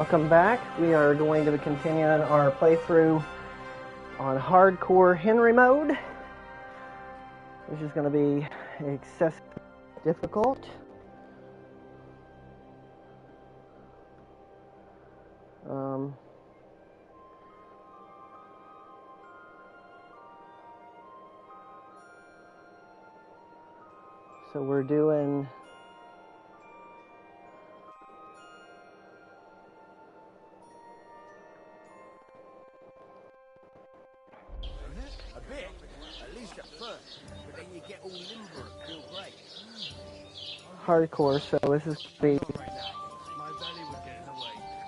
Welcome back. We are going to be continuing our playthrough on hardcore Henry mode, which is going to be excessively difficult. So we're doing hardcore, so this is going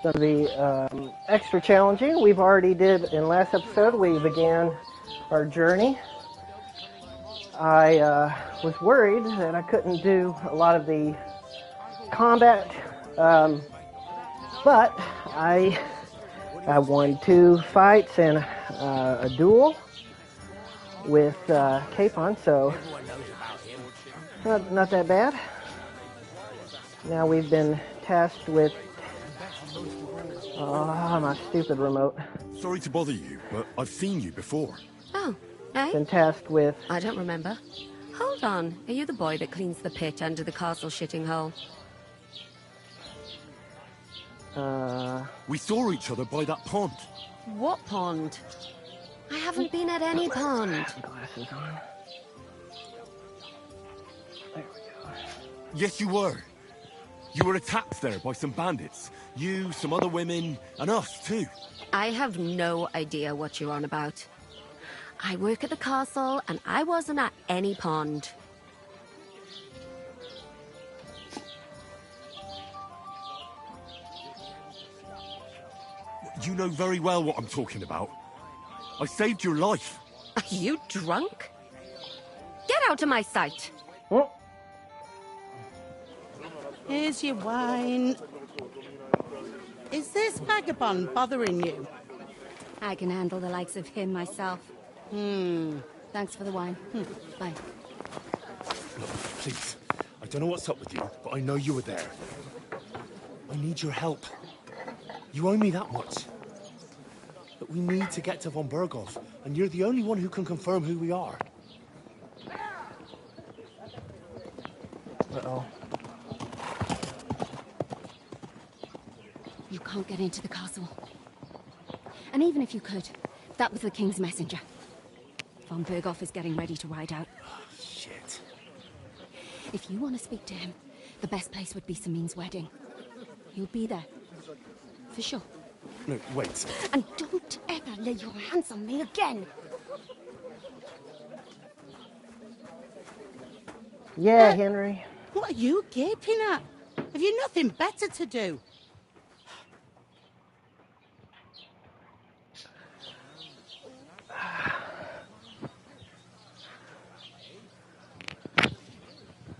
to be extra challenging. We've already did, in last episode, we began our journey. I was worried that I couldn't do a lot of the combat, but I won 2 fights and a duel with Capon, so not that bad. Now we've been tasked with... Oh, my stupid remote. Sorry to bother you, but I've seen you before. Oh, eh? Been tasked with... I don't remember. Hold on. Are you the boy that cleans the pit under the castle shitting hole? We saw each other by that pond. What pond? I haven't been at any pond. Glasses on. There we go. Yes, you were. You were attacked there by some bandits. You, some other women, and us too. I have no idea what you're on about. I work at the castle, and I wasn't at any pond. You know very well what I'm talking about. I saved your life. Are you drunk? Get out of my sight! Oh. Here's your wine. Is this vagabond bothering you? I can handle the likes of him myself. Thanks for the wine. Bye. Look, please. I don't know what's up with you, but I know you were there. I need your help. You owe me that much. But we need to get to von Berghoff, and you're the only one who can confirm who we are. Uh-oh. You can't get into the castle. And even if you could, that was the King's messenger. Von Berghoff is getting ready to ride out. Oh, shit. If you want to speak to him, the best place would be Samin's wedding. He'll be there. For sure. No, wait. And don't ever lay your hands on me again! Yeah, Henry. What are you gaping at? Have you nothing better to do?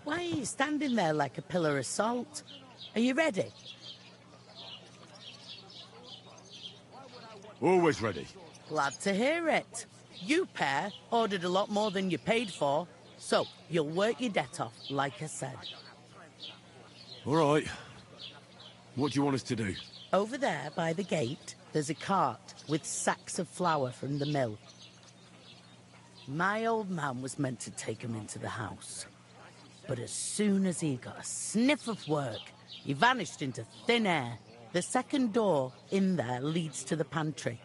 Why are you standing there like a pillar of salt? Are you ready? Always ready. Glad to hear it. You pair ordered a lot more than you paid for, so you'll work your debt off, like I said. All right. What do you want us to do? Over there, by the gate, there's a cart with sacks of flour from the mill. My old man was meant to take him into the house. But as soon as he got a sniff of work, he vanished into thin air. The second door in there leads to the pantry.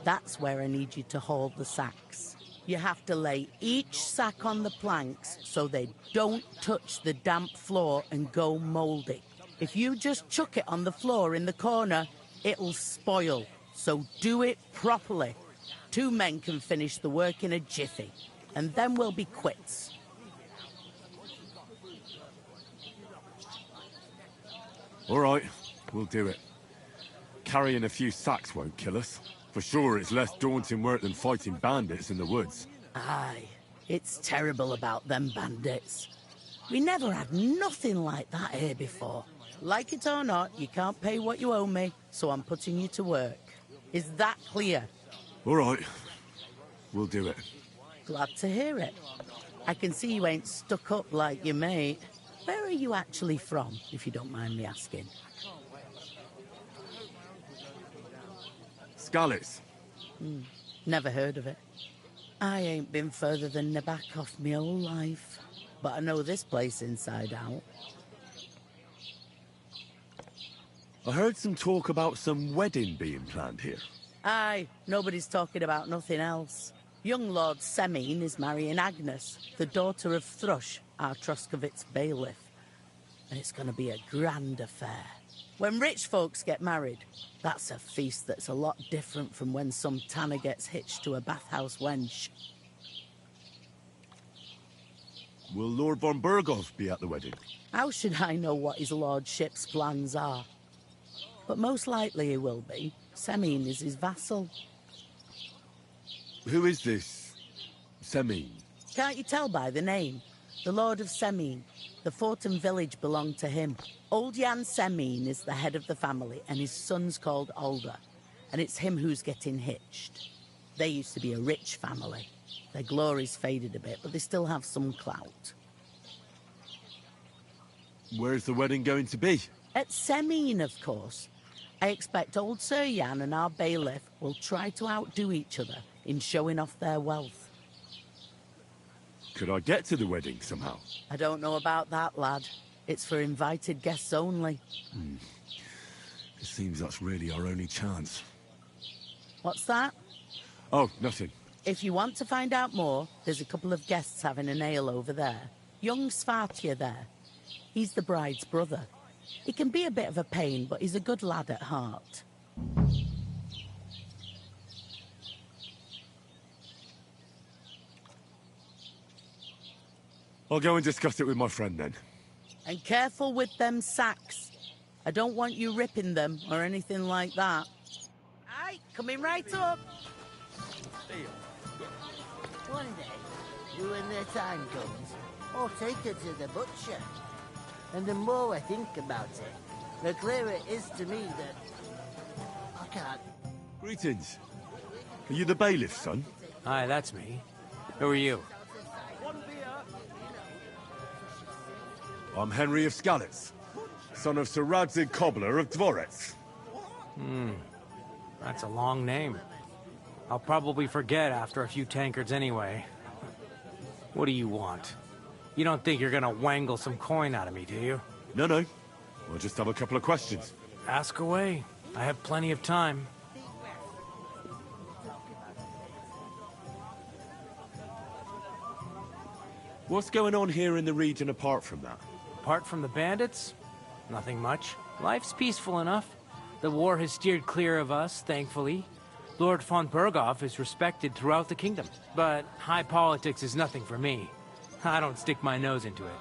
That's where I need you to haul the sacks. You have to lay each sack on the planks so they don't touch the damp floor and go mouldy. If you just chuck it on the floor in the corner, it'll spoil. So do it properly. 2 men can finish the work in a jiffy, and then we'll be quits. All right, we'll do it. Carrying a few sacks won't kill us. For sure, it's less daunting work than fighting bandits in the woods. Aye, it's terrible about them bandits. We never had nothing like that here before. Like it or not, you can't pay what you owe me, so I'm putting you to work. Is that clear? All right, we'll do it. Glad to hear it. I can see you ain't stuck up like your mate. Where are you actually from, if you don't mind me asking? Sckalitz. Never heard of it. I ain't been further than Nabokov my whole life, but I know this place inside out. I heard some talk about some wedding being planned here. Aye, nobody's talking about nothing else. Young Lord Semine is marrying Agnes, the daughter of Thrush, our Troskovitz bailiff. And it's going to be a grand affair. When rich folks get married, that's a feast that's a lot different from when some tanner gets hitched to a bathhouse wench. Will Lord von Berghoff be at the wedding? How should I know what his lordship's plans are? But most likely he will be. Semine is his vassal. Who is this Semine? Can't you tell by the name? The Lord of Semine. The fort and village belong to him. Old Jan Semine is the head of the family, and his son's called Alder. And it's him who's getting hitched. They used to be a rich family. Their glory's faded a bit, but they still have some clout. Where's the wedding going to be? At Semine, of course. I expect old Sir Jan and our bailiff will try to outdo each other in showing off their wealth. Could I get to the wedding somehow? I don't know about that, lad. It's for invited guests only. It seems that's really our only chance. What's that? Oh, nothing. If you want to find out more, there's a couple of guests having an ale over there. Young Svartje there. He's the bride's brother. He can be a bit of a pain, but he's a good lad at heart. I'll go and discuss it with my friend then. And careful with them sacks. I don't want you ripping them or anything like that. Aye, coming right up. One day, when their time comes, I'll take her to the butcher. And the more I think about it, the clearer it is to me that I can't. Greetings. Are you the bailiff, son? Hi, that's me. Who are you? I'm Henry of Sckalitz, son of Sir Radzig Cobbler of Dvorets. That's a long name. I'll probably forget after a few tankards anyway. What do you want? You don't think you're gonna wangle some coin out of me, do you? No. I'll just have a couple of questions. Ask away. I have plenty of time. What's going on here in the region apart from that? Apart from the bandits, nothing much. Life's peaceful enough. The war has steered clear of us, thankfully. Lord von Berghoff is respected throughout the kingdom. But high politics is nothing for me. I don't stick my nose into it.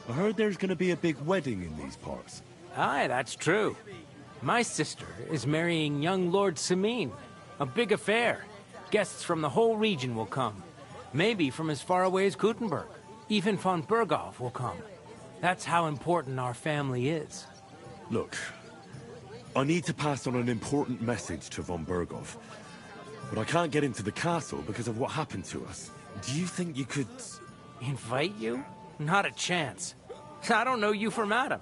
I heard there's going to be a big wedding in these parts. Aye, that's true. My sister is marrying young Lord Semine. A big affair. Guests from the whole region will come. Maybe from as far away as Gutenberg. Even von Berghoff will come. That's how important our family is. Look, I need to pass on an important message to von Berghoff. But I can't get into the castle because of what happened to us. Do you think you could... Invite you? Not a chance. I don't know you from Adam.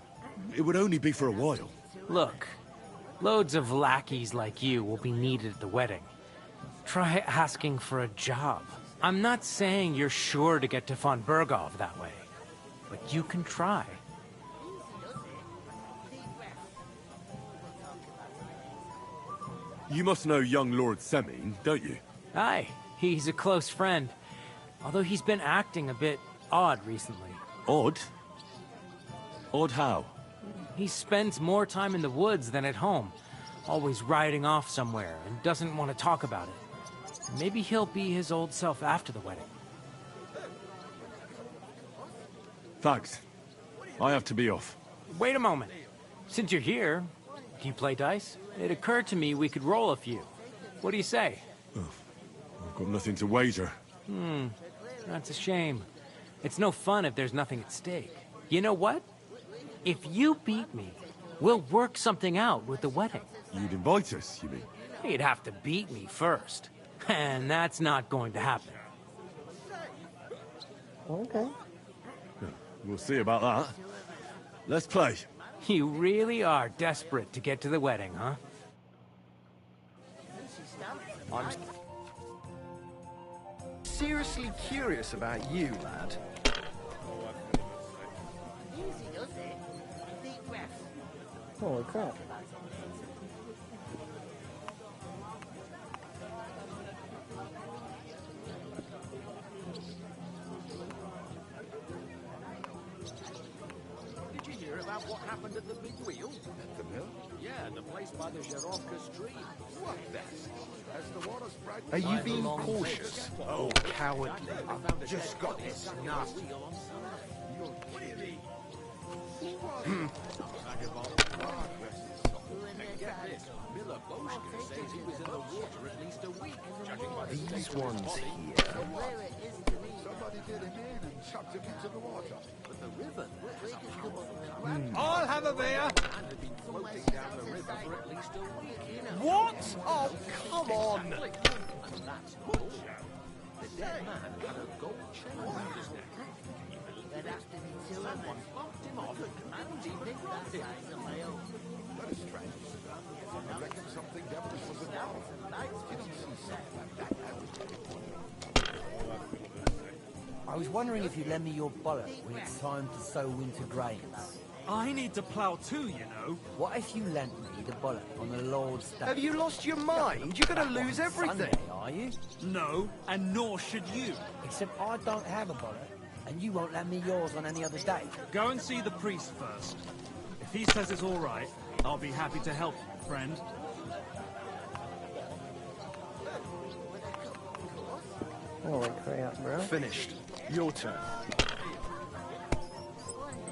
It would only be for a while. Look, loads of lackeys like you will be needed at the wedding. Try asking for a job. I'm not saying you're sure to get to von Berghoff that way, but you can try. You must know young Lord Semine, don't you? Aye, he's a close friend. Although he's been acting a bit odd recently. Odd? Odd how? He spends more time in the woods than at home, always riding off somewhere and doesn't want to talk about it. Maybe he'll be his old self after the wedding. Thanks. I have to be off. Wait a moment. Since you're here, do you play dice? It occurred to me we could roll a few. What do you say? I've got nothing to wager. That's a shame. It's no fun if there's nothing at stake. You know what? If you beat me, we'll work something out with the wedding. You'd invite us, you mean? You'd have to beat me first. And that's not going to happen. Okay. We'll see about that. Let's play. You really are desperate to get to the wedding, huh? I'm seriously curious about you, lad. Easy, does it? Deep breaths. Holy crap. Did you hear about what happened at the big wheel? At the mill? Yeah, the place by the Zherovka stream. What the? Has the water spread? Are you being cautious or cowardly? I've just got this nasty. Get this, Miller Boschke says he was in the water at least a week, judging by the These state of ones his body. here. Where it is to me. Somebody did him in and chucked him into the water. But the river there We has could a come powerful up with a current. plan. I'll have a beer. And had been floating down the river for at least a week. What? Oh, come on! And that's not all. The dead man had a gold chain around his neck. There'd have to be two of them. Someone bumped him off and even robbed him. Size of my own. That is strange. I reckon something devilish was involved. You don't see something like that I was wondering if you'd lend me your bollock when it's time to sow winter grains. I need to plough too, you know. What if you lent me the bollock on the Lord's Day? Have you lost your mind? You're gonna lose everything. Sunday, are you? No, and nor should you. Except I don't have a bollock, and you won't lend me yours on any other day. Go and see the priest first. If he says it's all right, I'll be happy to help you, friend. Holy crap, bro. Finished. Your turn. One day,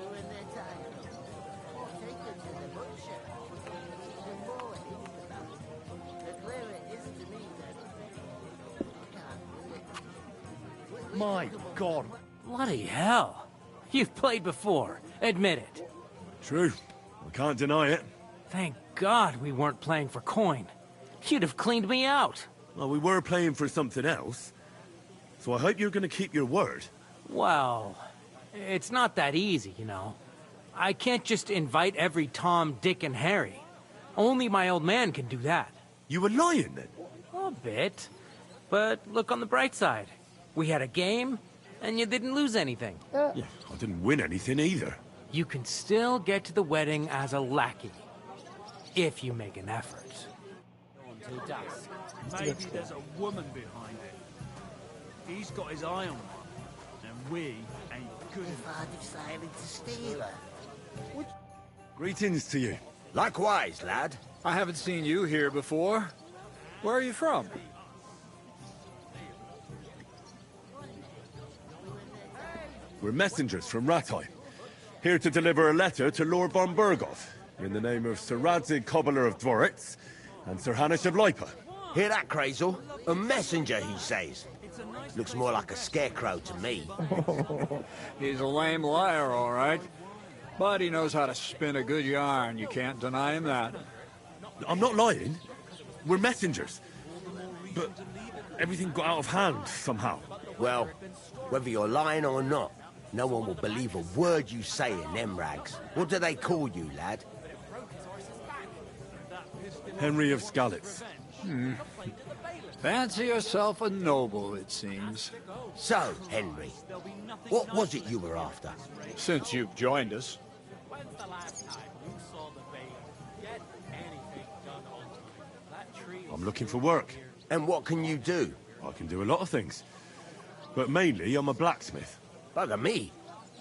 when their time comes, I'll take her to the butcher. The more I think about it, the clearer it is to me that I can't do it. My God. Bloody hell. You've played before. Admit it. True. I can't deny it. Thank God we weren't playing for coin. You'd have cleaned me out. Well, we were playing for something else. So I hope you're going to keep your word. Well, it's not that easy, you know. I can't just invite every Tom, Dick, and Harry. Only my old man can do that. You were lying then? A bit. But look on the bright side. We had a game, and you didn't lose anything. Yeah, I didn't win anything either. You can still get to the wedding as a lackey. If you make an effort. Until dusk. Maybe there's a woman behind it. He's got his eye on one, and we ain't good If enough. I decided to steal her. Greetings to you. Likewise, lad. I haven't seen you here before. Where are you from? We're messengers from Rattay. Here to deliver a letter to Lord von Burgov, in the name of Sir Radzig Cobbler of Dworitz and Sir Hanish of Lipa. Hear that, Crazel? A messenger, he says. Looks more like a scarecrow to me. He's a lame liar, all right. But he knows how to spin a good yarn. You can't deny him that. I'm not lying. We're messengers. But everything got out of hand somehow. Well, whether you're lying or not, no one will believe a word you say in them rags. What do they call you, lad? Henry of Sckalitz. Fancy yourself a noble, it seems. So, Henry, what was it you were after? Since you've joined us. I'm looking for work. And what can you do? I can do a lot of things. But mainly, I'm a blacksmith. Bugger me.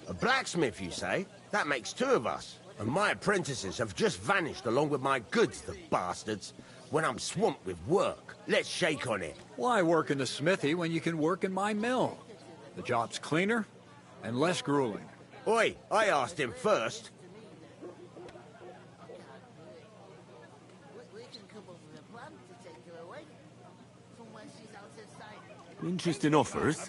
A blacksmith, you say? That makes two of us. And my apprentices have just vanished along with my goods, the bastards. When I'm swamped with work, let's shake on it. Why work in the smithy when you can work in my mill? The job's cleaner and less grueling. Oi, I asked him first. We can come up with a plan to take her away. Somewhere she's out of sight. Interesting offers.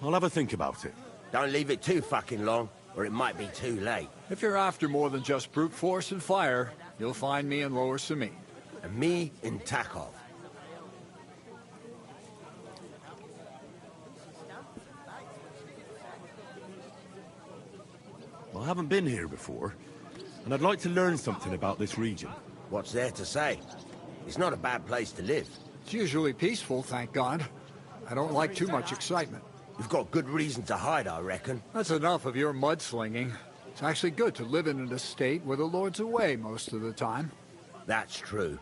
I'll have a think about it. Don't leave it too fucking long, or it might be too late. If you're after more than just brute force and fire, you'll find me in Lower Samine. And me in Takov. I haven't been here before, and I'd like to learn something about this region. What's there to say? It's not a bad place to live. It's usually peaceful, thank God. I don't like too much excitement. You've got good reason to hide, I reckon. That's enough of your mudslinging. It's actually good to live in an estate where the Lord's away most of the time. That's true.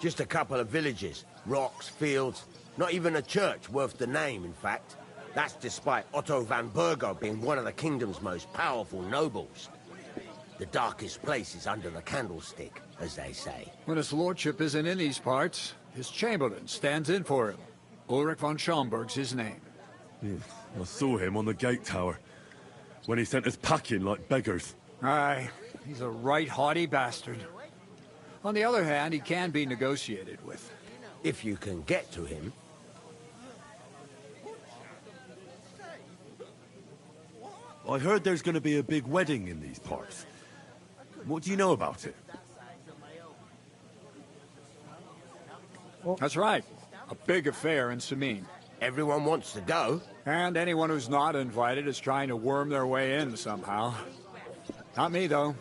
Just a couple of villages, rocks, fields, not even a church worth the name, in fact. That's despite Otto van Burgo being one of the kingdom's most powerful nobles. The darkest place is under the candlestick, as they say. When his lordship isn't in these parts, his chamberlain stands in for him. Ulrich von Schomberg's his name. Yeah, I saw him on the gate tower, when he sent us packing like beggars. Aye, he's a right haughty bastard. On the other hand, he can be negotiated with. If you can get to him. I heard there's going to be a big wedding in these parts. What do you know about it? That's right. A big affair in Sameen. Everyone wants to go. And anyone who's not invited is trying to worm their way in somehow. Not me, though.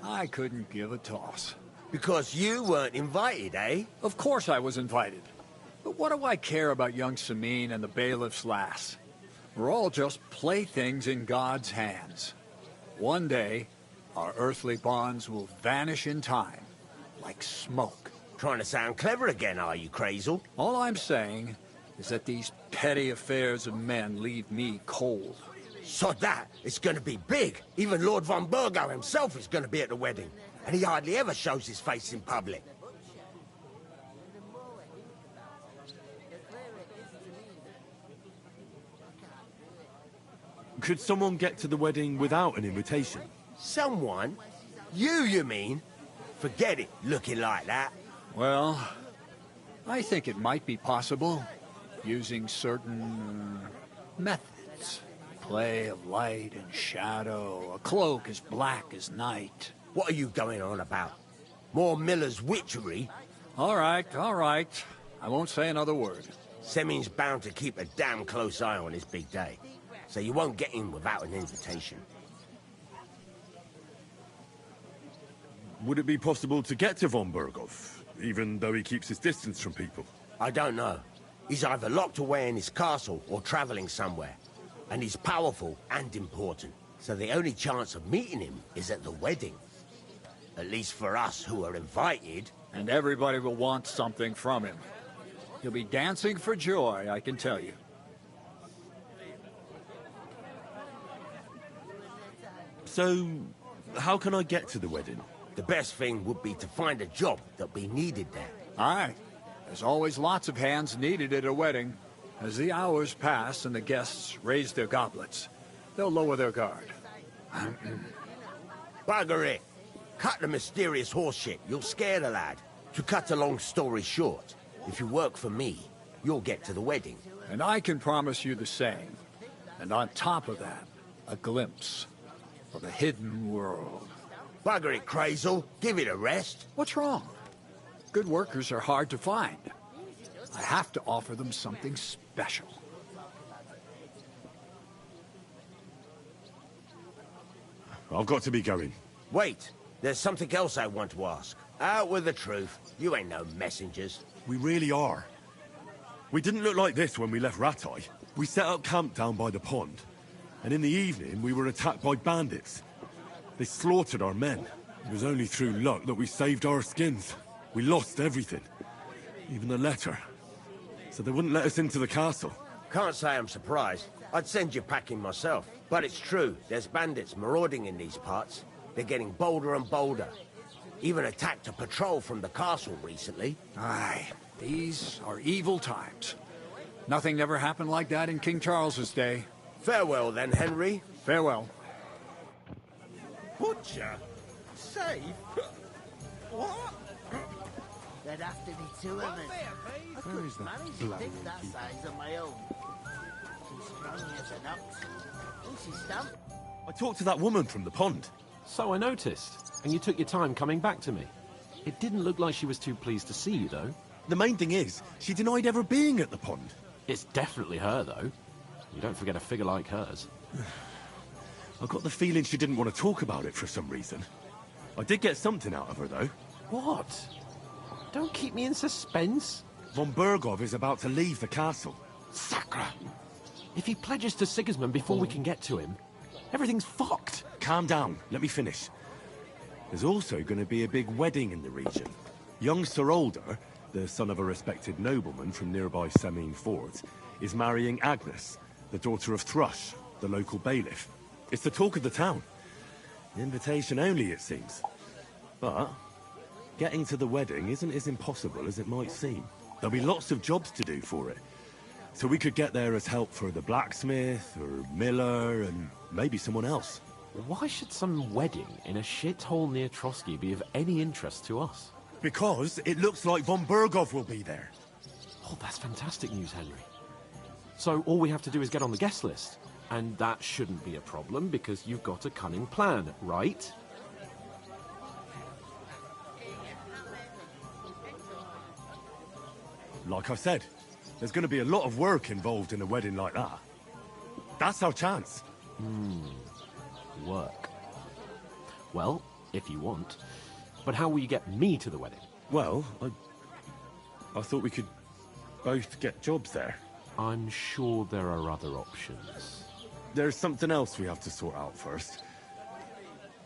I couldn't give a toss. Because you weren't invited, eh? Of course I was invited. But what do I care about young Sameen and the bailiff's lass? We're all just playthings in God's hands. One day, our earthly bonds will vanish in time, like smoke. Trying to sound clever again, are you, Crazel? All I'm saying is that these petty affairs of men leave me cold. So that, it's going to be big. Even Lord von Burgo himself is going to be at the wedding. And he hardly ever shows his face in public. Could someone get to the wedding without an invitation? Someone? You mean? Forget it, looking like that. Well, I think it might be possible, using certain methods. Play of light and shadow, a cloak as black as night. What are you going on about? More Miller's witchery? All right. I won't say another word. Semin's bound to keep a damn close eye on his big day, so you won't get in without an invitation. Would it be possible to get to von Burgov, even though he keeps his distance from people? I don't know. He's either locked away in his castle or traveling somewhere. And he's powerful and important, so the only chance of meeting him is at the wedding. At least for us who are invited. And everybody will want something from him. He'll be dancing for joy, I can tell you. So, how can I get to the wedding? The best thing would be to find a job that'll be needed there. Aye. There's always lots of hands needed at a wedding. As the hours pass and the guests raise their goblets, they'll lower their guard. Bugger it! Cut the mysterious horse shit. You'll scare the lad. To cut a long story short, if you work for me, you'll get to the wedding. And I can promise you the same. And on top of that, a glimpse of the hidden world. Bugger it, Crazel. Give it a rest. What's wrong? Good workers are hard to find. I have to offer them something special. I've got to be going. Wait, there's something else I want to ask. Out with the truth. You ain't no messengers. We really are. We didn't look like this when we left Rattay. We set up camp down by the pond. And in the evening, we were attacked by bandits. They slaughtered our men. It was only through luck that we saved our skins. We lost everything. Even the letter. So they wouldn't let us into the castle. Can't say I'm surprised. I'd send you packing myself. But it's true, there's bandits marauding in these parts. They're getting bolder and bolder. Even attacked a patrol from the castle recently. Aye, these are evil times. Nothing never happened like that in King Charles's day. Farewell then, Henry. Farewell. Butcher? Safe? What? There'd have to be two of us. I couldn't manage to pick that size on my own. She's strong as an ox. And she's stamped. I talked to that woman from the pond. So I noticed. And you took your time coming back to me. It didn't look like she was too pleased to see you, though. The main thing is, she denied ever being at the pond. It's definitely her, though. You don't forget a figure like hers. I got the feeling she didn't want to talk about it for some reason. I did get something out of her, though. What? Don't keep me in suspense. Von Bergov is about to leave the castle. Sacre! If he pledges to Sigismund before we can get to him, everything's fucked. Calm down. Let me finish. There's also going to be a big wedding in the region. Young Sir Older, the son of a respected nobleman from nearby Semine Fort, is marrying Agnes, the daughter of Thrush, the local bailiff. It's the talk of the town. Invitation only, it seems. But getting to the wedding isn't as impossible as it might seem. There'll be lots of jobs to do for it. So we could get there as help for the blacksmith, or miller, and maybe someone else. Why should some wedding in a shithole near Trotsky be of any interest to us? Because it looks like von Bergov will be there. Oh, that's fantastic news, Henry. So all we have to do is get on the guest list. And that shouldn't be a problem, because you've got a cunning plan, right? Like I said, there's going to be a lot of work involved in a wedding like that. That's our chance. Work. Well, if you want. But how will you get me to the wedding? Well, I thought we could both get jobs there. I'm sure there are other options. There's something else we have to sort out first.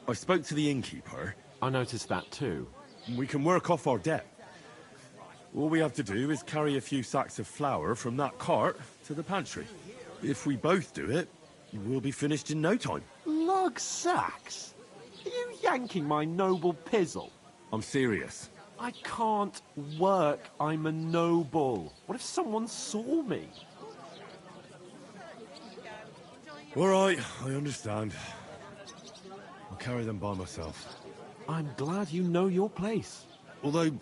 I spoke to the innkeeper. I noticed that too. We can work off our debt. All we have to do is carry a few sacks of flour from that cart to the pantry. If we both do it, we'll be finished in no time. Lug sacks? Are you yanking my noble pizzle? I'm serious. I can't work. I'm a noble. What if someone saw me? All right, I understand. I'll carry them by myself. I'm glad you know your place. Although,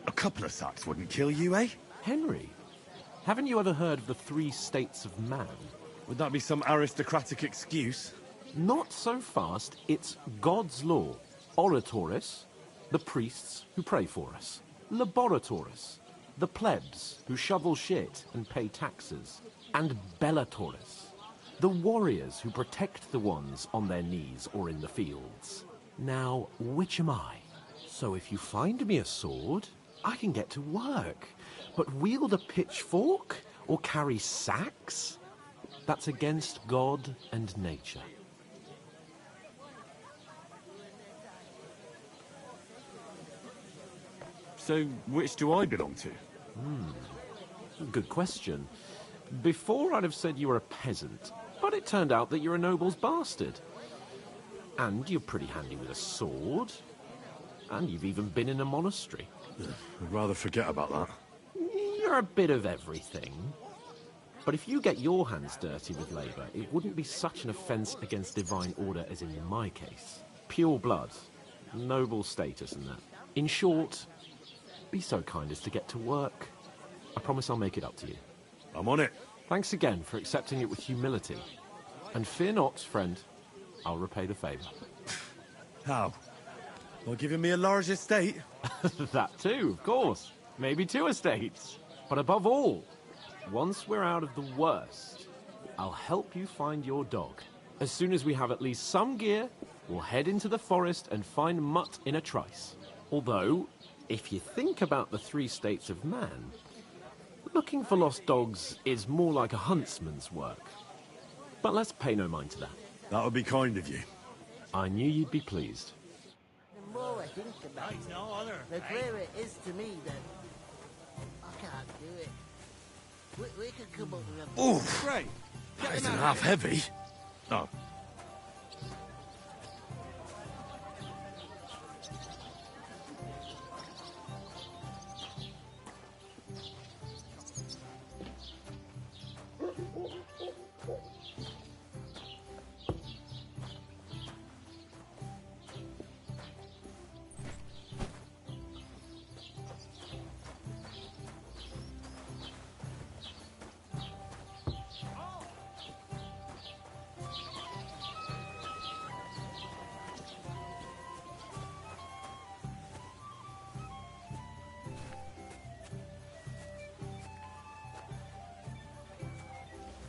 a couple of sacks wouldn't kill you, eh? Henry, haven't you ever heard of the 3 states of man? Would that be some aristocratic excuse? Not so fast. It's God's law. Oratoris, the priests who pray for us. Laboratoris, the plebs who shovel shit and pay taxes. And Bellatoris, the warriors who protect the ones on their knees or in the fields. Now, which am I? So if you find me a sword, I can get to work. But wield a pitchfork or carry sacks? That's against God and nature. So, which do I belong to? Good question. Before I'd have said you were a peasant, but it turned out that you're a noble's bastard. And you're pretty handy with a sword. And you've even been in a monastery. I'd rather forget about that. You're a bit of everything. But if you get your hands dirty with labour, it wouldn't be such an offence against divine order as in my case. Pure blood, noble status and that. In short, be so kind as to get to work. I promise I'll make it up to you. I'm on it. Thanks again for accepting it with humility. And fear not, friend, I'll repay the favour. How? By giving me a large estate? That too, of course. Maybe 2 estates. But above all, once we're out of the worst, I'll help you find your dog. As soon as we have at least some gear, we'll head into the forest and find Mutt in a trice. Although, if you think about the 3 states of man, looking for lost dogs is more like a huntsman's work. But let's pay no mind to that. That would be kind of you. I knew you'd be pleased. The more I think about it, the clearer it is to me that I can't do it. We could come up with a... Oof! Great. That isn't half heavy. Oh.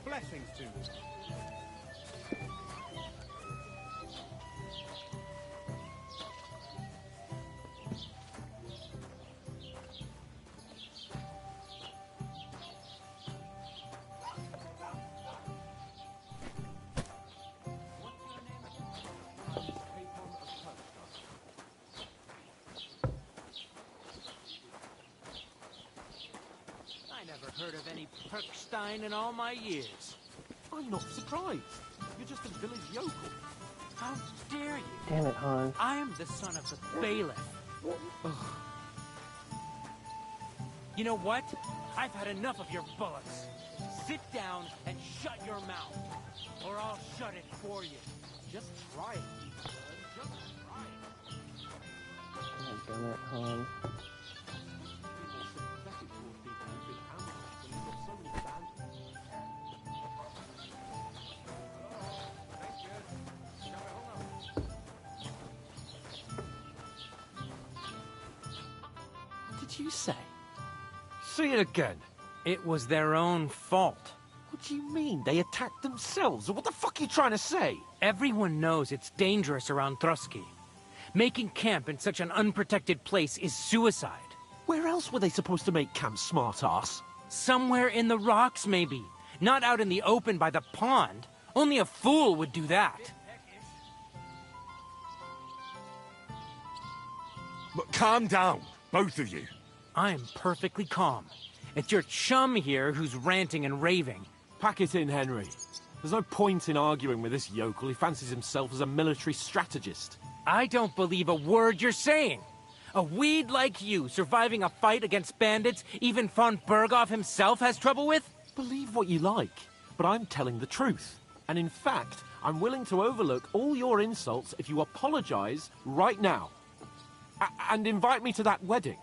Blessings to you. Perkstein in all my years. I'm not surprised. You're just a village yokel. How dare you? Damn it, Hans. I am the son of the bailiff. You know what? I've had enough of your bullets. Sit down and shut your mouth, or I'll shut it for you. Just try it, son. Just try it. Oh, damn it, Hans. Did you say? Say it again. It was their own fault. What do you mean? They attacked themselves? What the fuck are you trying to say? Everyone knows it's dangerous around Trotsky. Making camp in such an unprotected place is suicide. Where else were they supposed to make camp, smart-ass? Somewhere in the rocks, maybe. Not out in the open by the pond. Only a fool would do that. But calm down, both of you. I'm perfectly calm. It's your chum here who's ranting and raving. Pack it in, Henry. There's no point in arguing with this yokel. He fancies himself as a military strategist. I don't believe a word you're saying. A weed like you surviving a fight against bandits even von Berghoff himself has trouble with? Believe what you like, but I'm telling the truth. And in fact, I'm willing to overlook all your insults if you apologize right now. And invite me to that wedding.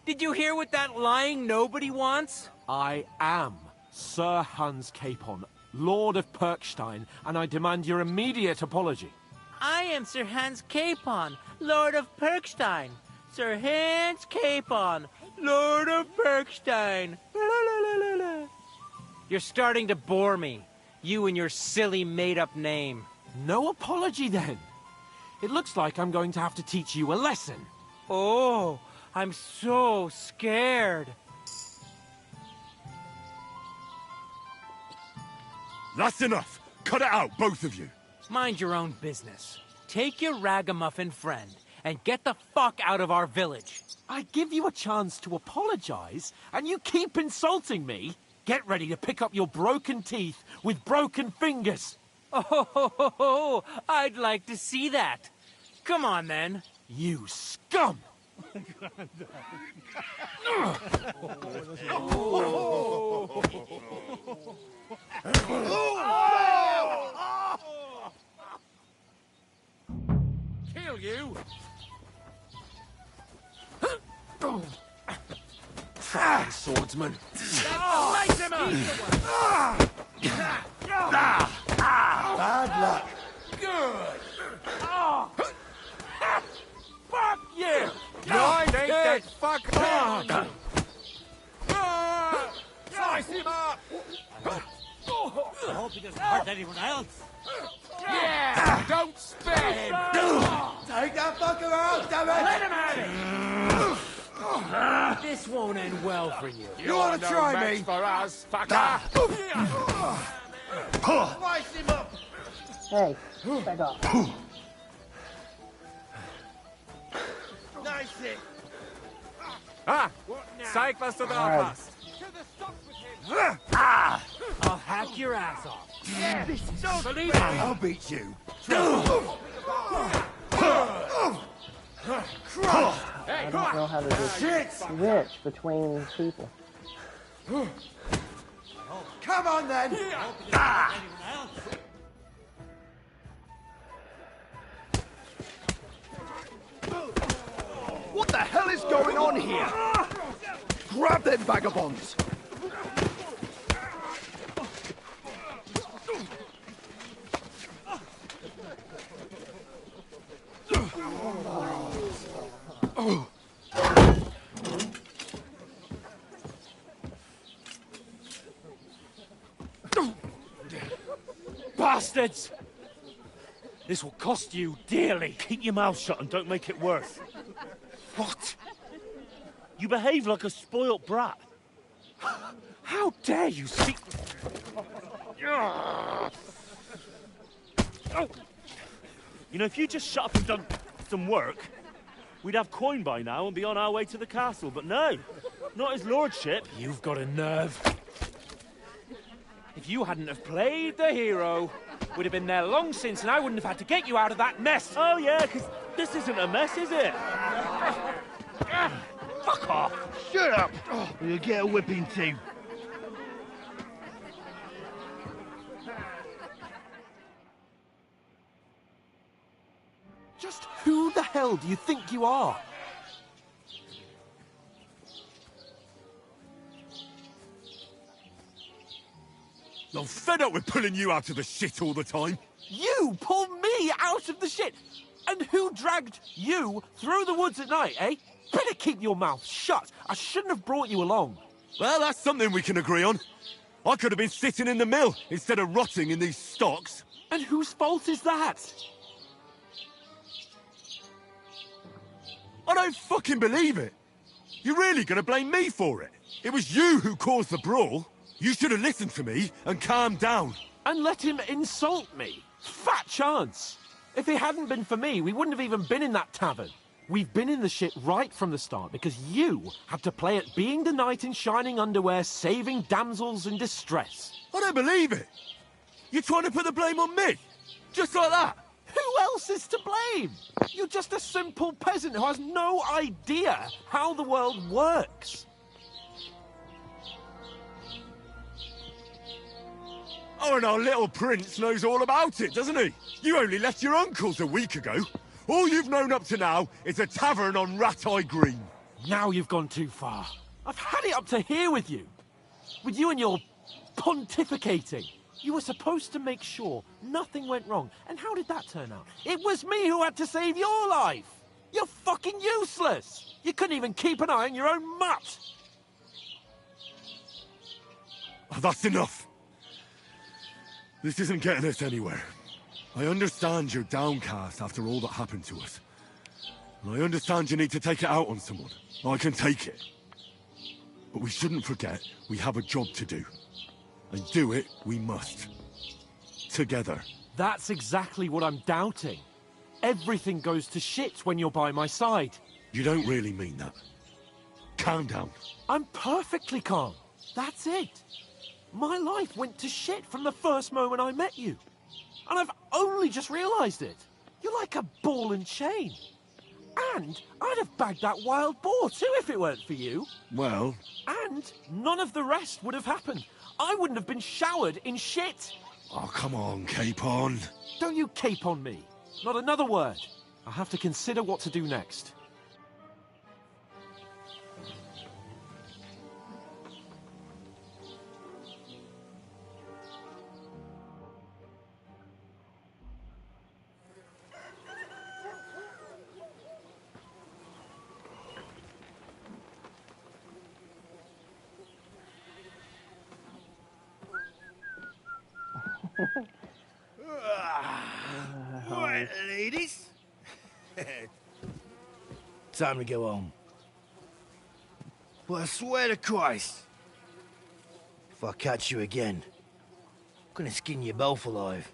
Did you hear what that lying nobody wants? I am Sir Hans Capon, Lord of Perkstein, and I demand your immediate apology. I am Sir Hans Capon, Lord of Perkstein. Sir Hans Capon, Lord of Perkstein. You're starting to bore me. You and your silly made-up name. No apology, then. It looks like I'm going to have to teach you a lesson. Oh, I'm so scared. That's enough. Cut it out, both of you. Mind your own business. Take your ragamuffin friend and get the fuck out of our village. I give you a chance to apologize, and you keep insulting me. Get ready to pick up your broken teeth with broken fingers. Oh, I'd like to see that. Come on, then. You scum! Kill you! Swordsman. Light him up! Bad luck. Good! Fuck you! Take that fuck on! Slice him up! I hope he doesn't hurt anyone else. Yeah! Don't spare him! Take that fucker out, damn it! Let him have it! This won't end well for you. You want to try match me? for us, fucker! Slice him up! Hey, back off. Nice hit! Zeig, was du da Alright. hast! I'll hack your ass off. I'll beat you. I don't know how to just switch between people. Come on then! What the hell is going on here? Grab them vagabonds! Bastards! This will cost you dearly. Keep your mouth shut and don't make it worse. What? You behave like a spoilt brat. How dare you speak... Oh. You know, if you just shut up and done some work, we'd have coin by now and be on our way to the castle, but no. Not his lordship. You've got a nerve. If you hadn't have played the hero, we'd have been there long since and I wouldn't have had to get you out of that mess. Oh, yeah, because this isn't a mess, is it? Fuck off. Shut up! Or you'll get a whipping too. Just who the hell do you think you are? I'm fed up with pulling you out of the shit all the time. You pull me out of the shit? And who dragged you through the woods at night, eh? Better keep your mouth shut. I shouldn't have brought you along. Well, that's something we can agree on. I could have been sitting in the mill instead of rotting in these stocks. And whose fault is that? I don't fucking believe it. You're really gonna blame me for it? It was you who caused the brawl. You should have listened to me and calmed down. And let him insult me? Fat chance. If it hadn't been for me, we wouldn't have even been in that tavern. We've been in the shit right from the start because you had to play at being the knight in shining underwear, saving damsels in distress. I don't believe it. You're trying to put the blame on me? Just like that? Who else is to blame? You're just a simple peasant who has no idea how the world works. Oh, and our little prince knows all about it, doesn't he? You only left your uncle's a week ago. All you've known up to now is a tavern on Rat-Eye Green. Now you've gone too far. I've had it up to here with you. With you and your pontificating. You were supposed to make sure nothing went wrong. And how did that turn out? It was me who had to save your life. You're fucking useless. You couldn't even keep an eye on your own mutt. Oh, that's enough. This isn't getting us anywhere. I understand you're downcast after all that happened to us. And I understand you need to take it out on someone. I can take it. But we shouldn't forget we have a job to do. And do it we must. Together. That's exactly what I'm doubting. Everything goes to shit when you're by my side. You don't really mean that. Calm down. I'm perfectly calm. That's it. My life went to shit from the first moment I met you. And I've only just realised it. You're like a ball and chain. And I'd have bagged that wild boar too if it weren't for you. Well... And none of the rest would have happened. I wouldn't have been showered in shit. Oh, come on, cape on. Don't you cape on me. Not another word. I'll have to consider what to do next. Right, ladies. Time to go home. But I swear to Christ, if I catch you again, I'm gonna skin you both alive.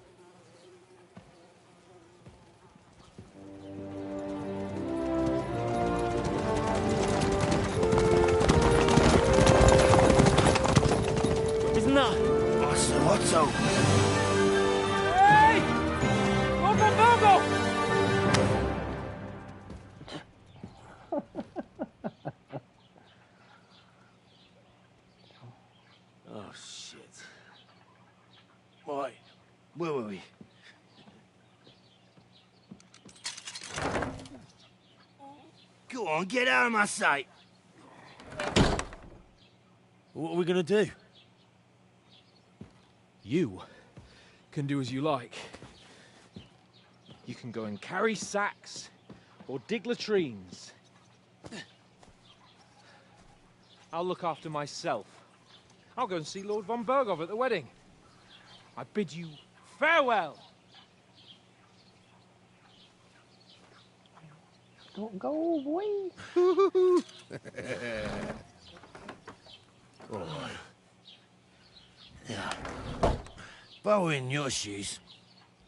Isn't that? Otto. Hey! Go! Oh, shit. Right, where were we? Go on, get out of my sight. What are we gonna do? You can do as you like. You can go and carry sacks or dig latrines. I'll look after myself. I'll go and see Lord von Berghoff at the wedding. I bid you farewell. Don't go away. Oh. Yeah. If I were in your shoes,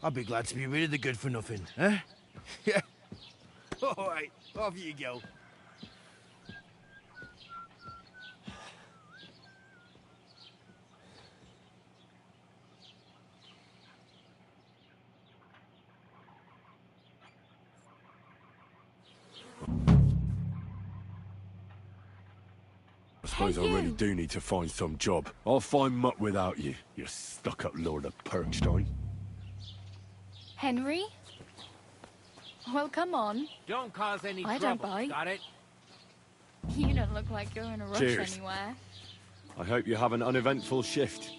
I'd be glad to be rid of the good for nothing, eh? Yeah. All right, off you go. I suppose I really do need to find some job. I'll find muck without you, you stuck-up Lord of Perkstein. Henry? Well, come on. Don't cause any I trouble, don't bite. got it? You don't look like you're in a rush Cheers. anywhere. I hope you have an uneventful shift.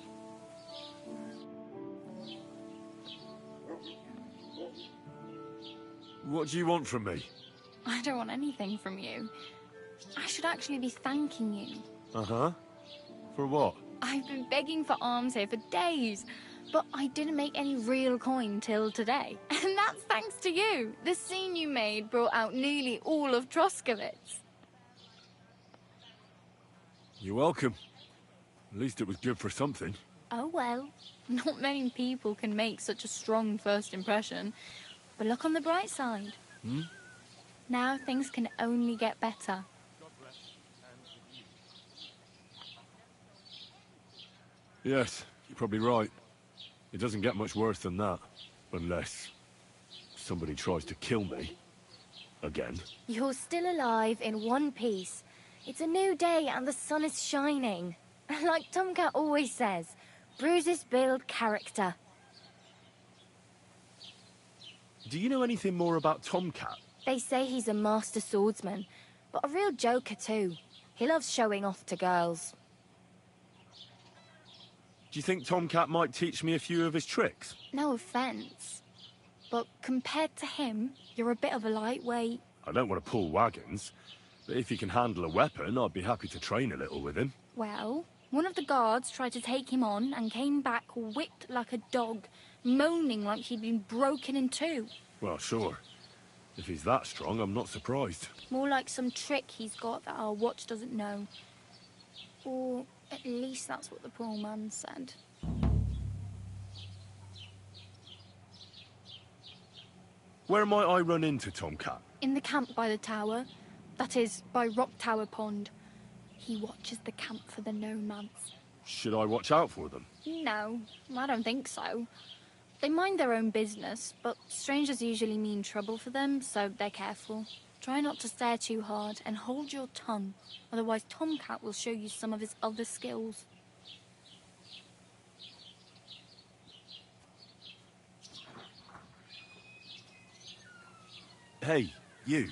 What do you want from me? I don't want anything from you. I should actually be thanking you. Uh-huh. For what? I've been begging for alms here for days, but I didn't make any real coin till today. And that's thanks to you. The scene you made brought out nearly all of Sckalitz. You're welcome. At least it was good for something. Oh well, not many people can make such a strong first impression. But look on the bright side. Hmm? Now things can only get better. Yes, you're probably right. It doesn't get much worse than that. Unless somebody tries to kill me. Again. You're still alive in one piece. It's a new day and the sun is shining. Like Tomcat always says, bruises build character. Do you know anything more about Tomcat? They say he's a master swordsman, but a real joker too. He loves showing off to girls. Do you think Tomcat might teach me a few of his tricks? No offence, but compared to him, you're a bit of a lightweight. I don't want to pull wagons, but if he can handle a weapon, I'd be happy to train a little with him. Well, one of the guards tried to take him on and came back whipped like a dog, moaning like he'd been broken in two. Well, sure. If he's that strong, I'm not surprised. More like some trick he's got that our watch doesn't know. Or at least that's what the poor man said. Where might I run into Tomcat? In the camp by the tower. That is, by Rock Tower Pond. He watches the camp for the nomads. Should I watch out for them? No, I don't think so. They mind their own business, but strangers usually mean trouble for them, so they're careful. Try not to stare too hard and hold your tongue, otherwise Tomcat will show you some of his other skills. Hey, you.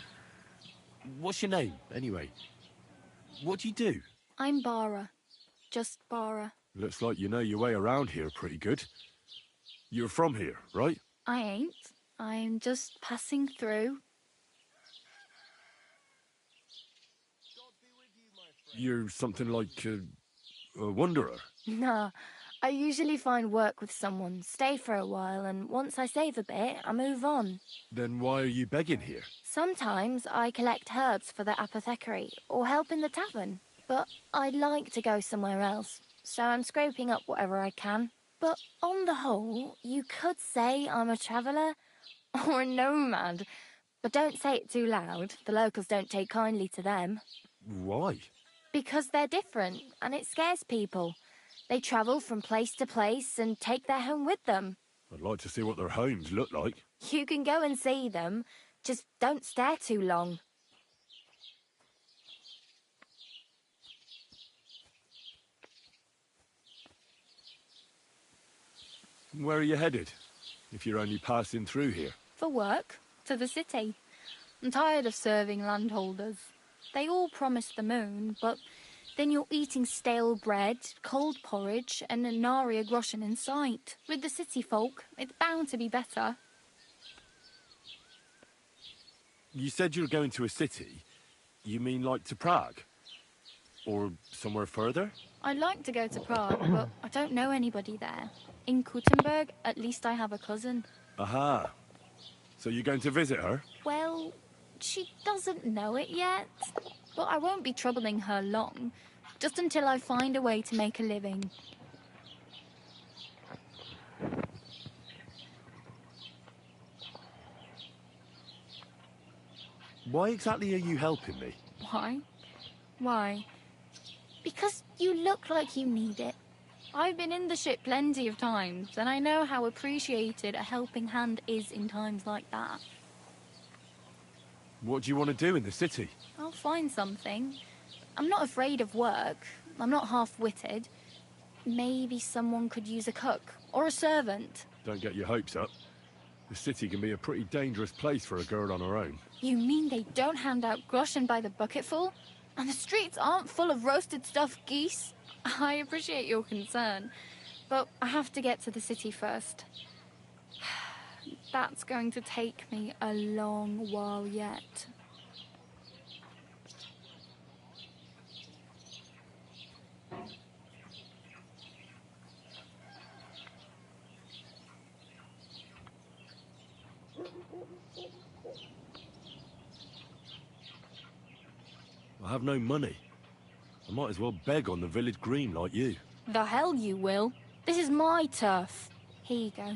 What's your name, anyway? What do you do? I'm Bara. Just Bara. Looks like you know your way around here pretty good. You're from here, right? I ain't. I'm just passing through. You're something like a wanderer. Nah, I usually find work with someone, stay for a while, and once I save a bit, I move on. Then why are you begging here? Sometimes I collect herbs for the apothecary, or help in the tavern. But I'd like to go somewhere else, so I'm scraping up whatever I can. But on the whole, you could say I'm a traveller, or a nomad. But don't say it too loud, the locals don't take kindly to them. Why? Because they're different, and it scares people. They travel from place to place and take their home with them. I'd like to see what their homes look like. You can go and see them, just don't stare too long. Where are you headed, if you're only passing through here? For work, to the city. I'm tired of serving landholders. They all promise the moon, but then you're eating stale bread, cold porridge, and a nary a groschen in sight. With the city folk, it's bound to be better. You said you were going to a city. You mean like to Prague? Or somewhere further? I'd like to go to Prague, but I don't know anybody there. In Kuttenberg, at least I have a cousin. Aha. So you're going to visit her? Well, she doesn't know it yet. But I won't be troubling her long, just until I find a way to make a living. Why exactly are you helping me? Why? Why? Because you look like you need it. I've been in the ship plenty of times, and I know how appreciated a helping hand is in times like that. What do you want to do in the city? I'll find something. I'm not afraid of work. I'm not half-witted. Maybe someone could use a cook or a servant. Don't get your hopes up. The city can be a pretty dangerous place for a girl on her own. You mean they don't hand out groschen by the bucketful? And the streets aren't full of roasted stuffed geese? I appreciate your concern, but I have to get to the city first. That's going to take me a long while yet. I have no money. I might as well beg on the village green like you. The hell you will. This is my turf. Here you go.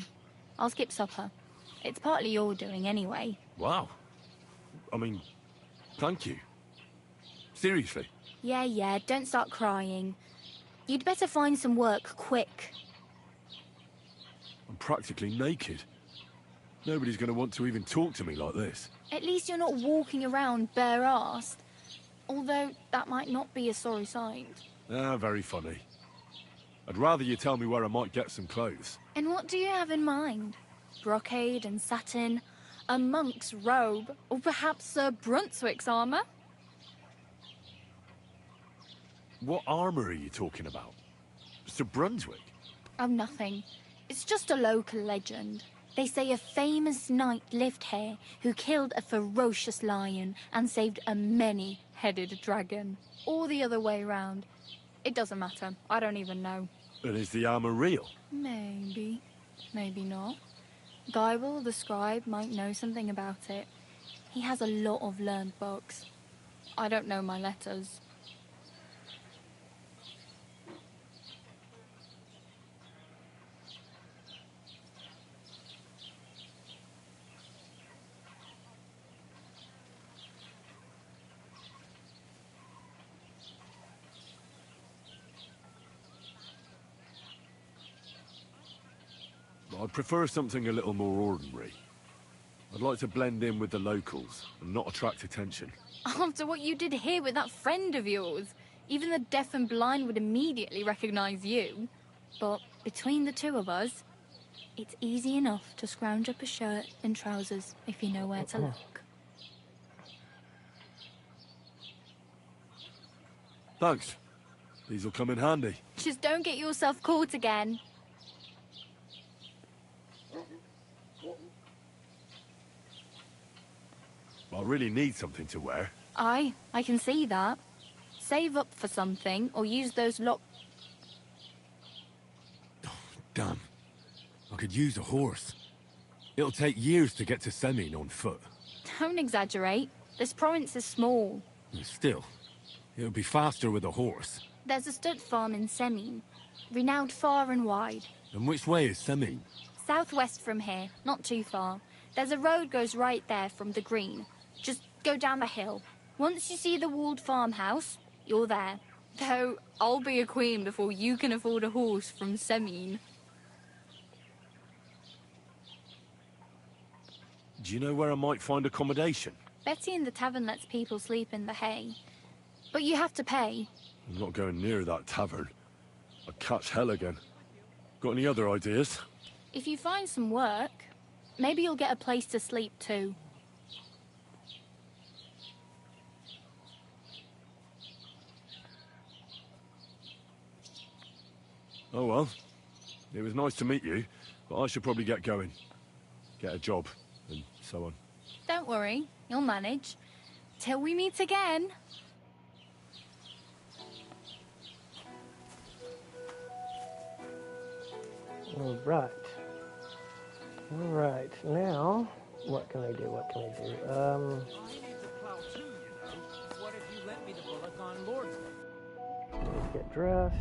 I'll skip supper. It's partly your doing anyway. Wow. I mean, thank you. Seriously. Yeah, don't start crying. You'd better find some work quick. I'm practically naked. Nobody's going to want to even talk to me like this. At least you're not walking around bare-assed. Although, that might not be a sorry sight. Ah, very funny. I'd rather you tell me where I might get some clothes. And what do you have in mind? Brocade and satin? A monk's robe? Or perhaps Sir Brunswick's armour? What armour are you talking about? Sir Brunswick? Oh, nothing. It's just a local legend. They say a famous knight lived here who killed a ferocious lion and saved a many-headed dragon. Or the other way round. It doesn't matter. I don't even know. And is the armour real? Maybe. Maybe not. Geibel, the scribe, might know something about it. He has a lot of learned books. I don't know my letters. I'd prefer something a little more ordinary. I'd like to blend in with the locals and not attract attention. After what you did here with that friend of yours, even the deaf and blind would immediately recognize you. But between the two of us, it's easy enough to scrounge up a shirt and trousers if you know where to look. Thanks. These'll come in handy. Just don't get yourself caught again. I really need something to wear. I can see that. Save up for something, or use those Damn. I could use a horse. It'll take years to get to Semien on foot. Don't exaggerate. This province is small. Still, it'll be faster with a horse. There's a stud farm in Semien, renowned far and wide. And which way is Semien? Southwest from here, not too far. There's a road goes right there from the green. Just go down the hill. Once you see the walled farmhouse, you're there. Though, I'll be a queen before you can afford a horse from Semien. Do you know where I might find accommodation? Betty in the tavern lets people sleep in the hay. But you have to pay. I'm not going near that tavern. I'd catch hell again. Got any other ideas? If you find some work, maybe you'll get a place to sleep too. Oh well. It was nice to meet you, but I should probably get going. Get a job, and so on. Don't worry, you'll manage. Till we meet again. Alright. Alright, now, what can I do? What can I do? What if you lent me the bullock on Lord's Day? Let's get dressed.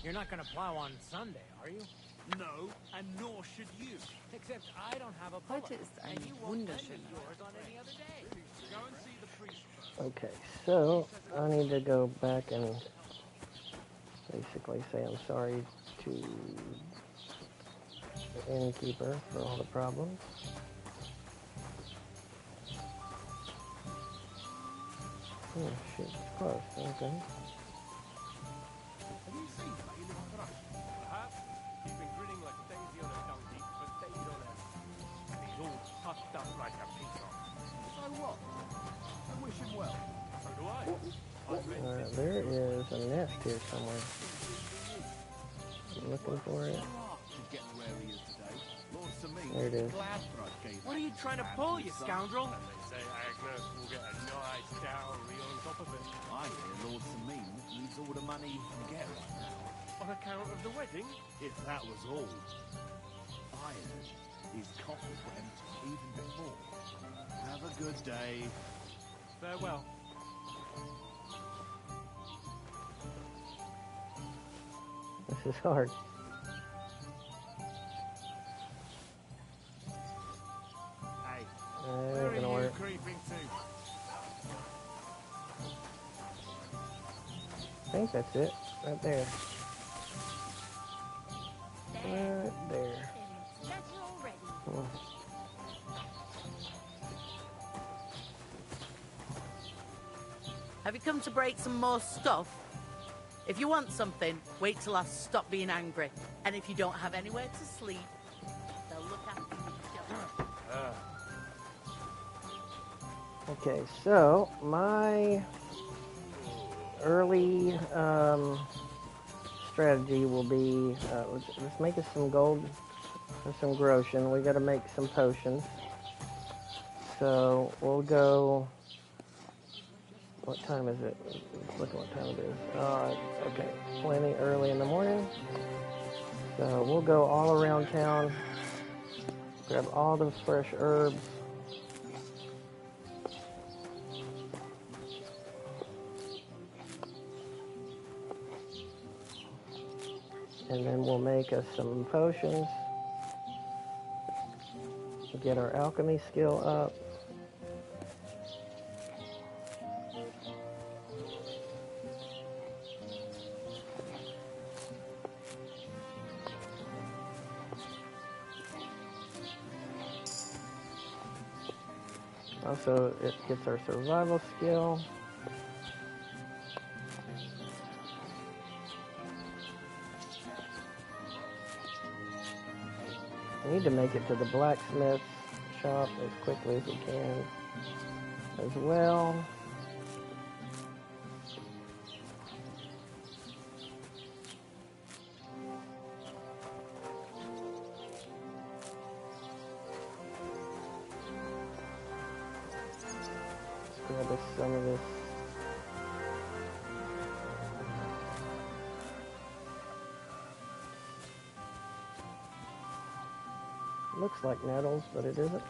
You're not gonna plow on Sunday, are you? No, and nor should you. Except I don't have a bullet. Heute ist And ein you won't lend me wunderschöner yours on any other day. Go and see the priest first. Okay, so I need to go back and basically say I'm sorry to the innkeeper for all the problems. Oh shit, it's close, okay. Have you seen that you little thrush? I have. He's been grinning like a daisy on a donkey for days on end. And he's all puffed up like a peacock. So what? I wish him well. So do I. Alright, there is a nest here somewhere. I'm looking for it. There it is. What are you trying to pull, you scoundrel? And they say Agnes will get a nice dowry on top of it. I hear Lord Samin needs all the money he can get right now. On account of the wedding? If that was all. I heard his coffers were empty even before. Have a good day. Farewell. This is hard. Hey, Ain't gonna where are you work. creeping to? I think that's it. Right there. Right there. Hmm. Have you come to break some more stuff? If you want something, wait till I stop being angry. And if you don't have anywhere to sleep, they'll look after you. Okay, so my early strategy will be let's make us some gold and some groschen. We got to make some potions. So we'll go. What time is it? Let's look at what time it is. Okay, plenty early in the morning. So we'll go all around town, grab all the fresh herbs. And then we'll make us some potions. Get our alchemy skill up. Also, it gets our survival skill. We need to make it to the blacksmith shop as quickly as we can as well. Grab us some of this. Looks like nettles, but it isn't.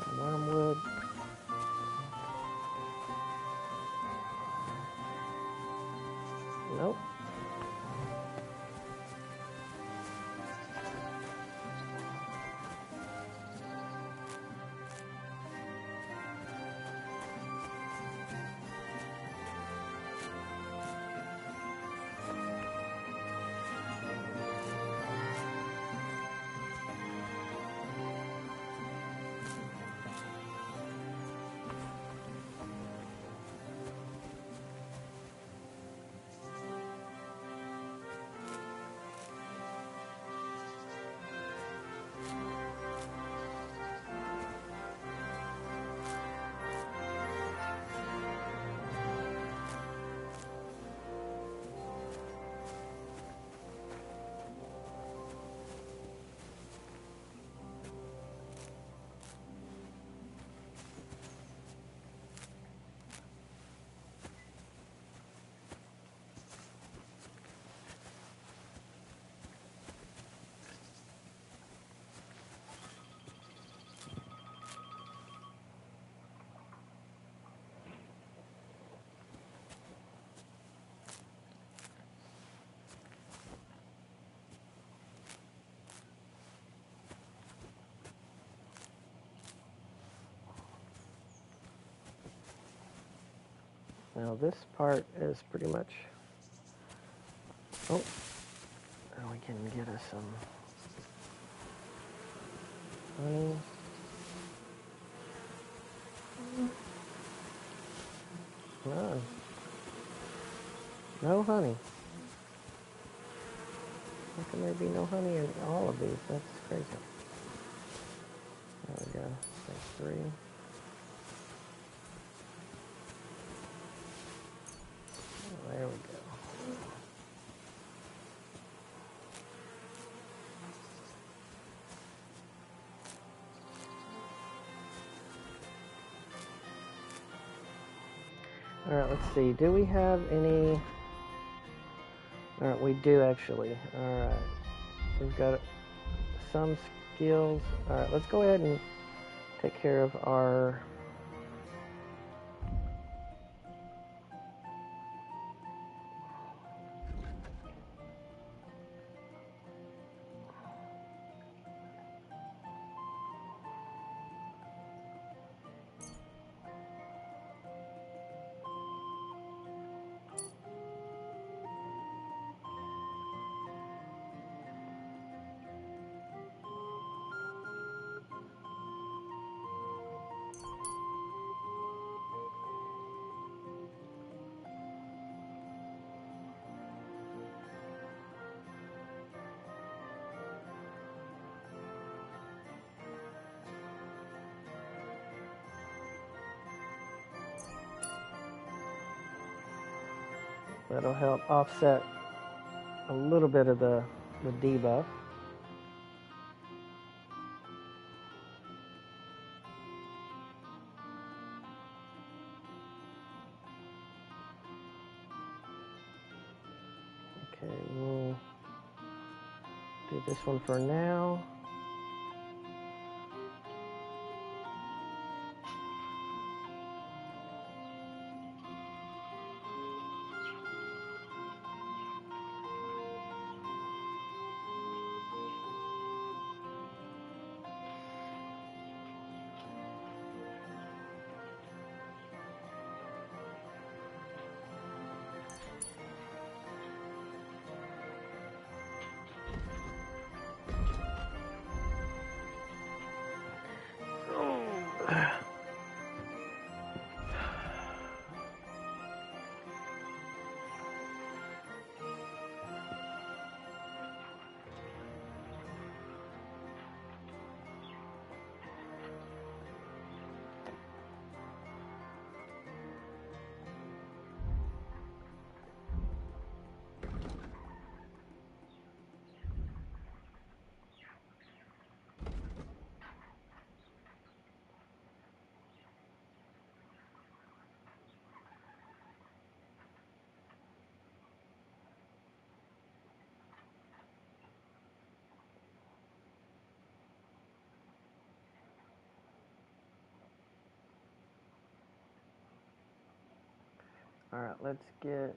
Some wormwood. Nope. Now this part is pretty much... Oh, now we can get us some honey. No. No honey. How can there be no honey in all of these? That's crazy. There we go. Take 3. Oh, there we go. Alright, let's see. Do we have any... Alright, we do actually. Alright. We've got some skills. Alright, let's go ahead and take care of our... That'll help offset a little bit of the debuff. Okay, we'll do this one for now. Alright, let's get...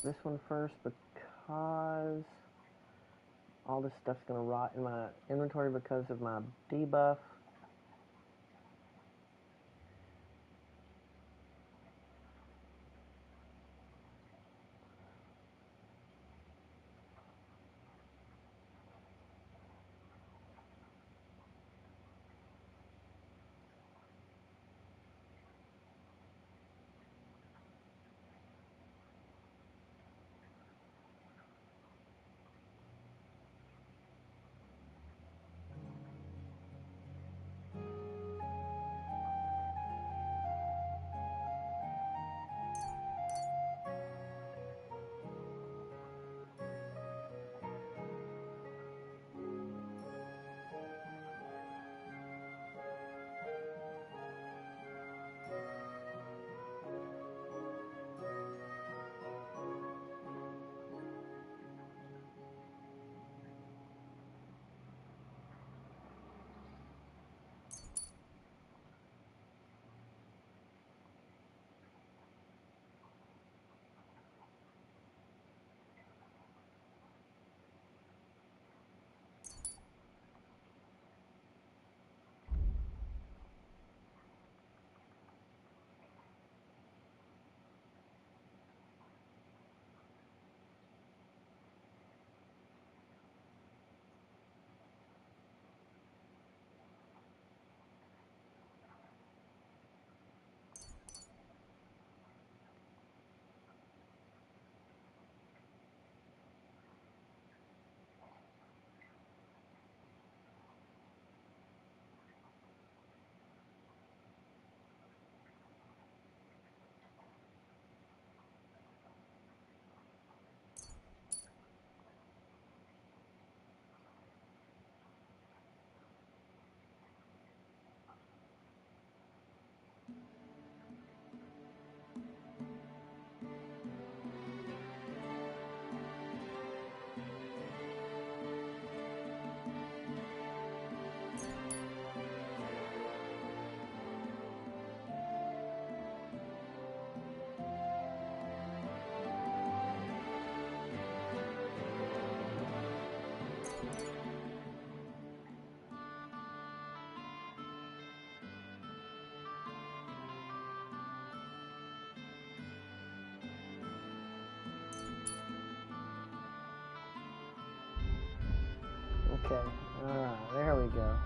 this one first because all this stuff's going to rot in my inventory because of my debuff. Okay. Alright, there we go.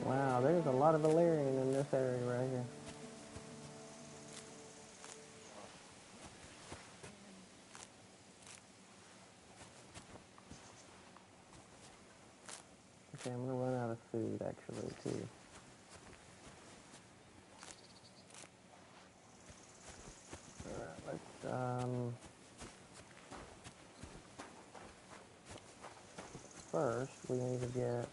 Wow, there's a lot of Valyrian in this area right here. Okay, I'm gonna run out of food actually too. Alright, let's first we need to get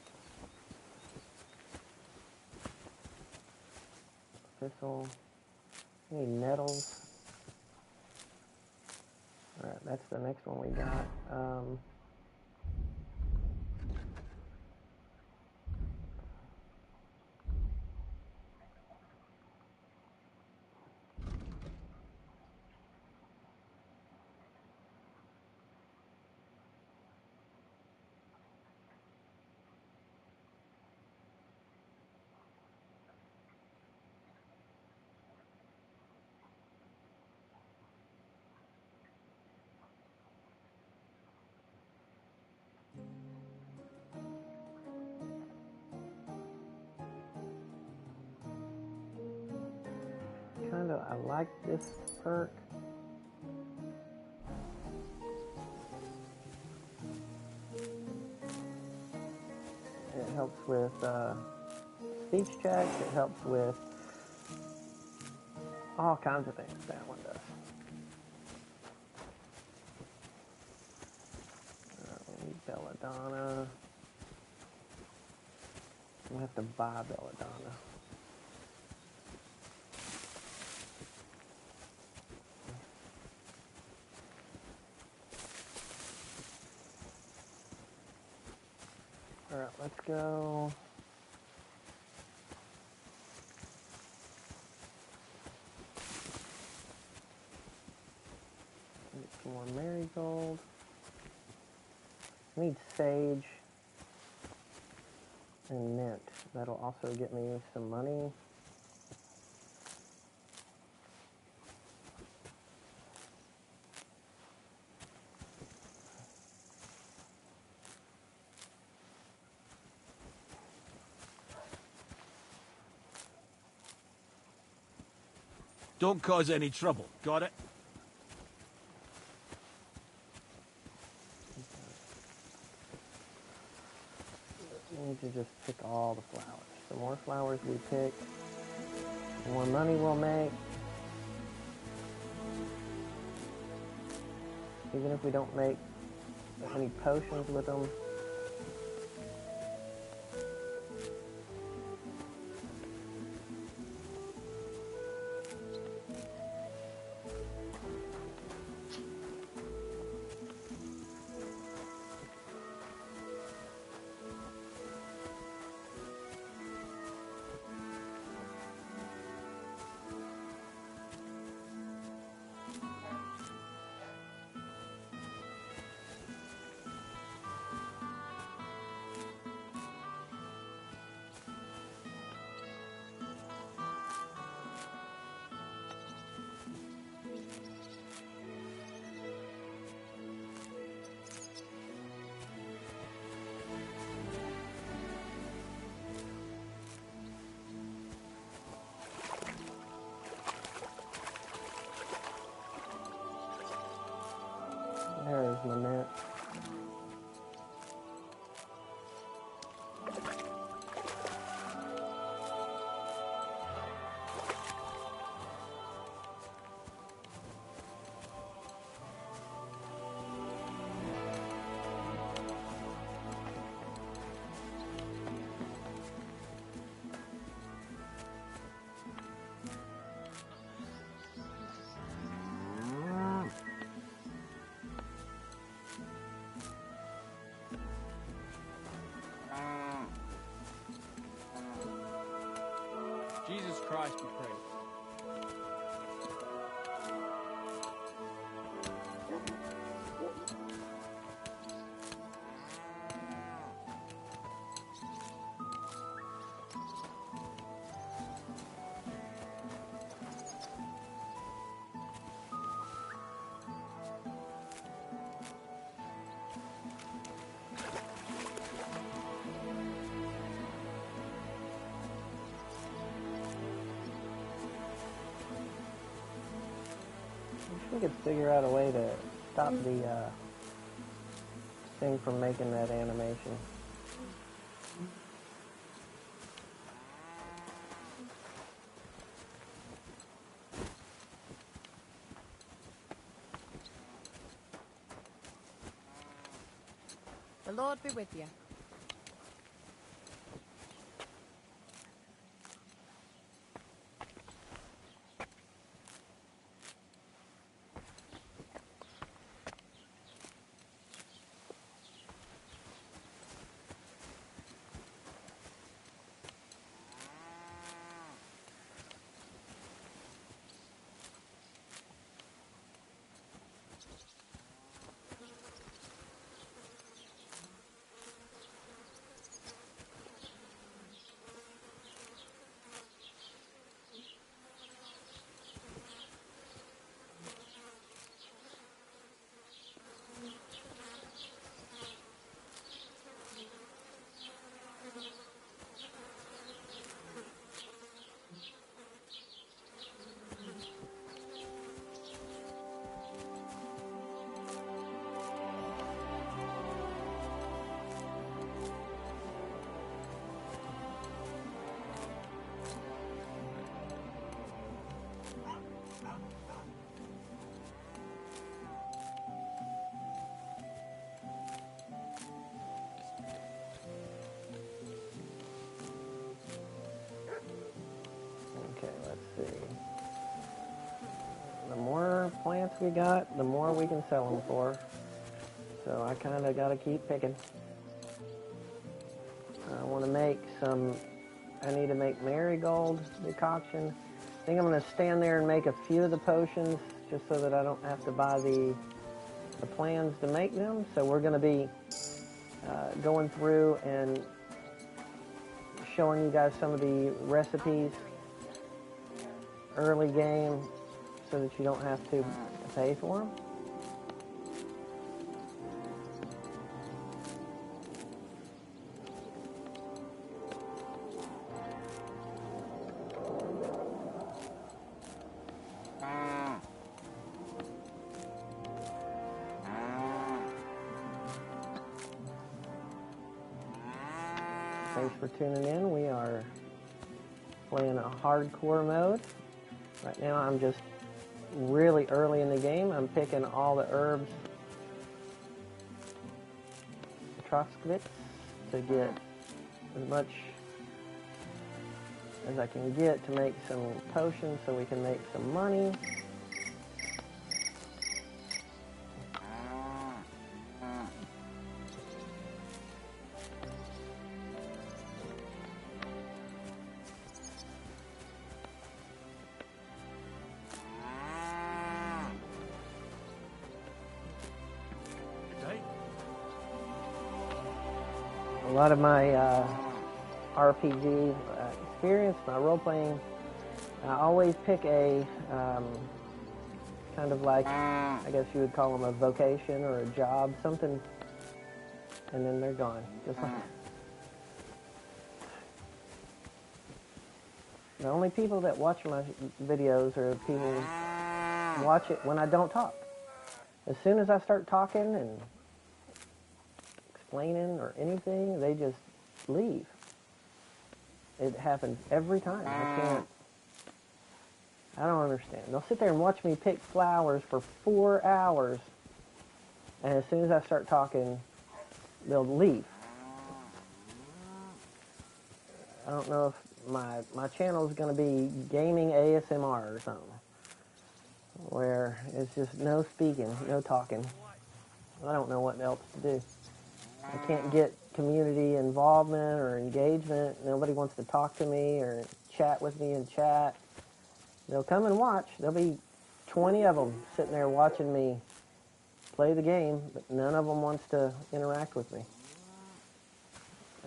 thistle. We need nettles. Alright, that's the next one we got. I like this perk. It helps with speech checks. It helps with all kinds of things. That one does. We need belladonna. We have to buy belladonna. Alright, let's go. Get some more marigold. I need sage and mint. That'll also get me some money. Don't cause any trouble. Got it? We need to just pick all the flowers. The more flowers we pick, the more money we'll make. Even if we don't make any potions with them. There's my net. Jesus Christ, we pray. We could figure out a way to stop the thing from making that animation. The Lord be with you. Okay, let's see. The more plants we got, the more we can sell them for. So I kind of got to keep picking. I want to make I need to make marigold decoction. I think I'm going to stand there and make a few of the potions just so that I don't have to buy the plans to make them. So we're going to be going through and showing you guys some of the recipes early game so that you don't have to pay for them. Thanks for tuning in. We are playing a hardcore mode. Right now I'm just really early in the game. I'm picking all the herbs, Sckalitz, to get as much as I can get to make some potions so we can make some money. A lot of my RPG experience, my role-playing, I always pick a kind of like, I guess you would call them a vocation or a job, something, and then they're gone. Just like the only people that watch my videos are people who watch it when I don't talk. As soon as I start talking and explaining or anything, they just leave. It happens every time. I don't understand. They'll sit there and watch me pick flowers for 4 hours, and as soon as I start talking, they'll leave. I don't know if my channel is going to be gaming ASMR or something, where it's just no speaking, no talking. I don't know what else to do. I can't get community involvement or engagement. Nobody wants to talk to me or chat with me in chat. They'll come and watch. There'll be 20 of them sitting there watching me play the game, but none of them wants to interact with me.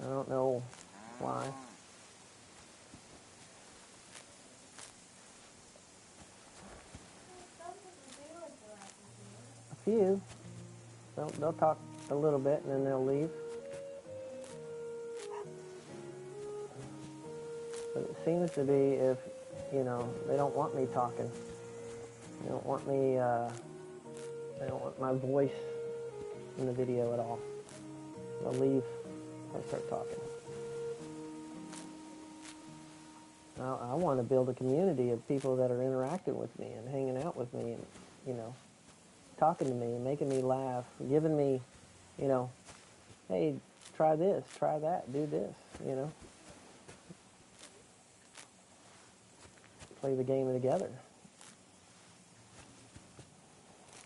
I don't know why. A few. They'll talk a little bit and then they'll leave. But it seems to be if, you know, they don't want me talking. They don't want me, they don't want my voice in the video at all. They'll leave if I start talking. I want to build a community of people that are interacting with me and hanging out with me and, you know, talking to me and making me laugh, giving me, you know, hey, try this, try that, do this, you know. Play the game together.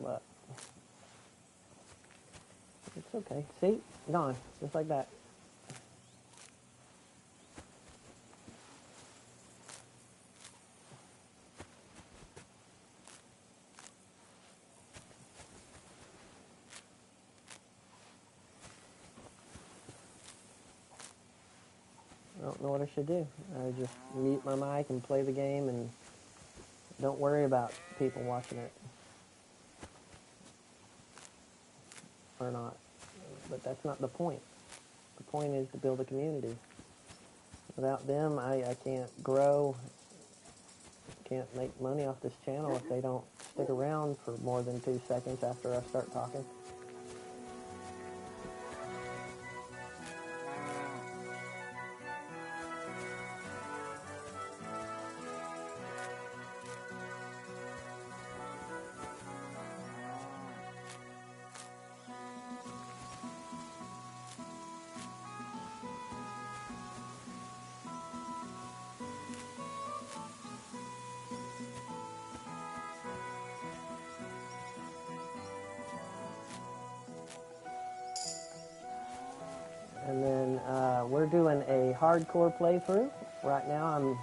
But it's okay. See? Gone. Just like that. I don't know what I should do. I just mute my mic and play the game and don't worry about people watching it. Or not. But that's not the point. The point is to build a community. Without them, I can't grow, can't make money off this channel if they don't stick around for more than 2 seconds after I start talking. And then we're doing a hardcore playthrough. Right now I'm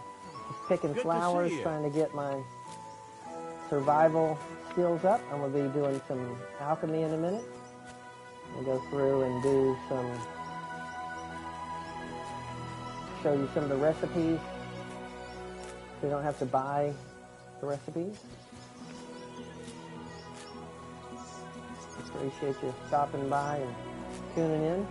just picking flowers, trying to get my survival skills up. I'm going to be doing some alchemy in a minute. I'll go through and do show you some of the recipes. So you don't have to buy the recipes. Appreciate you stopping by and tuning in.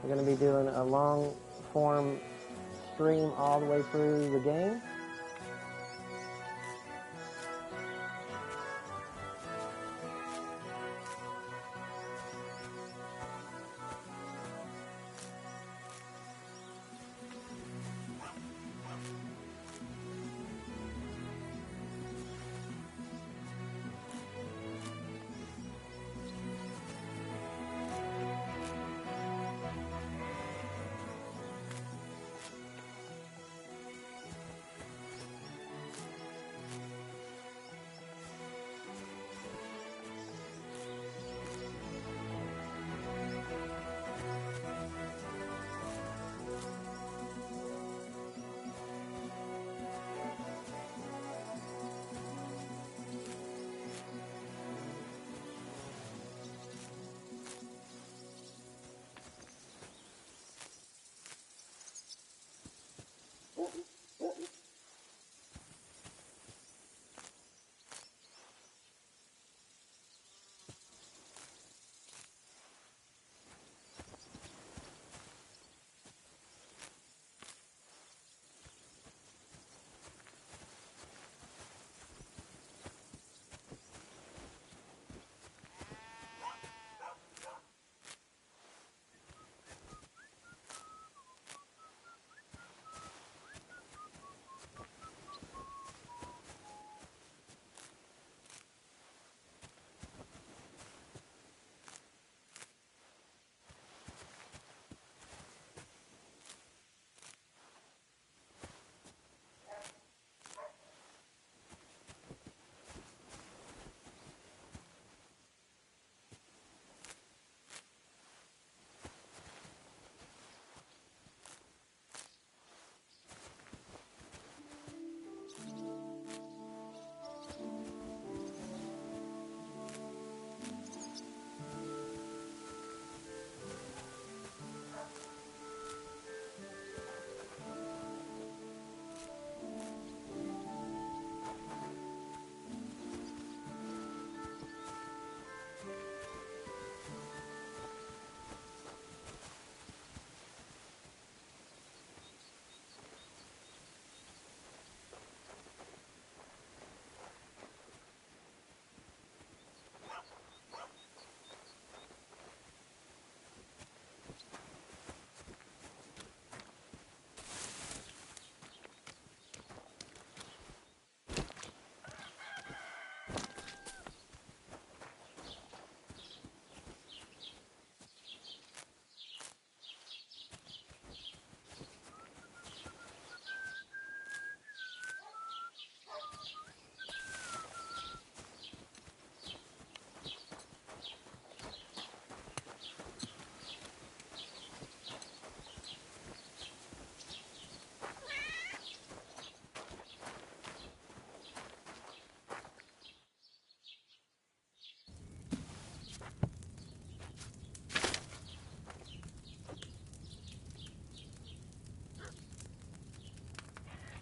We're going to be doing a long form stream all the way through the game.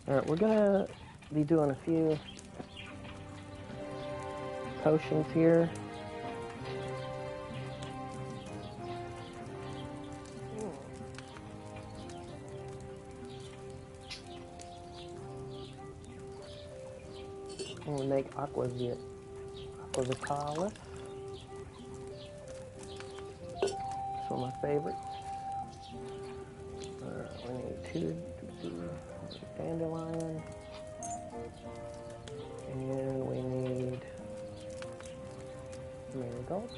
Alright, we're gonna be doing a few potions here. I'm gonna make aquavitalis. It's one of my favorites. We need two dandelion, and we need marigold.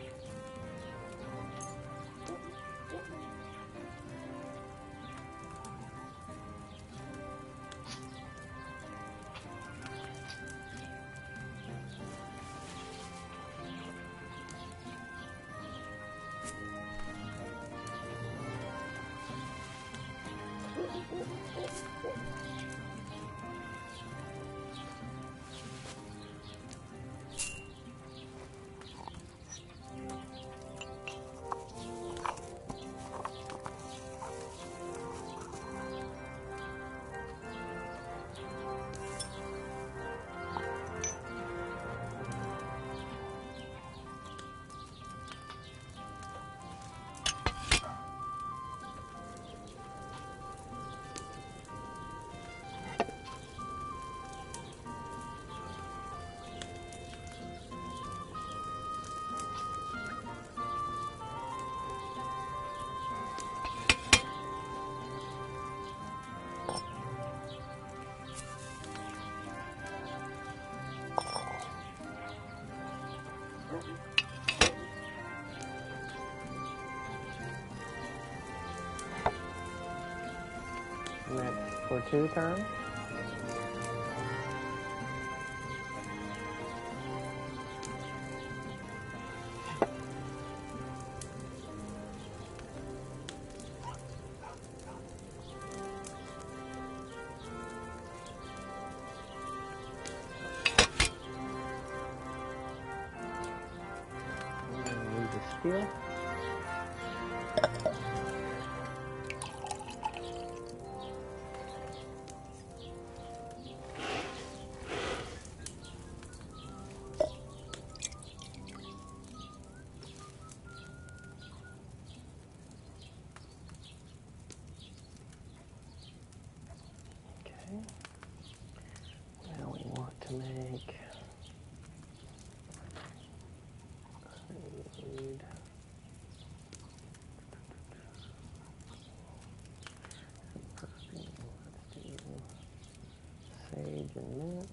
And that's for 2 turns. Use the steel. Okay. Now we want to make. I need perfume. Let's do sage and mint.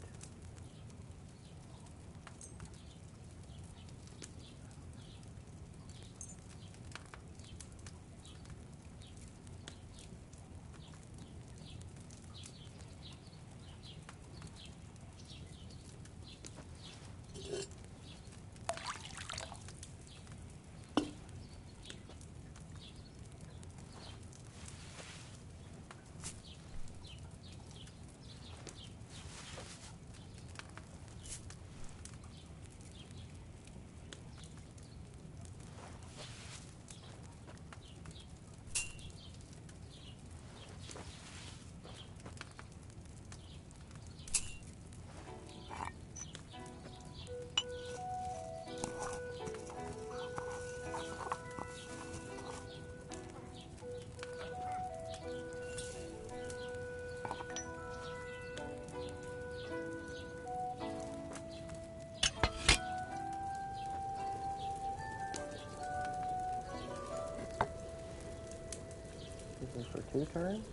This is for 2 turns.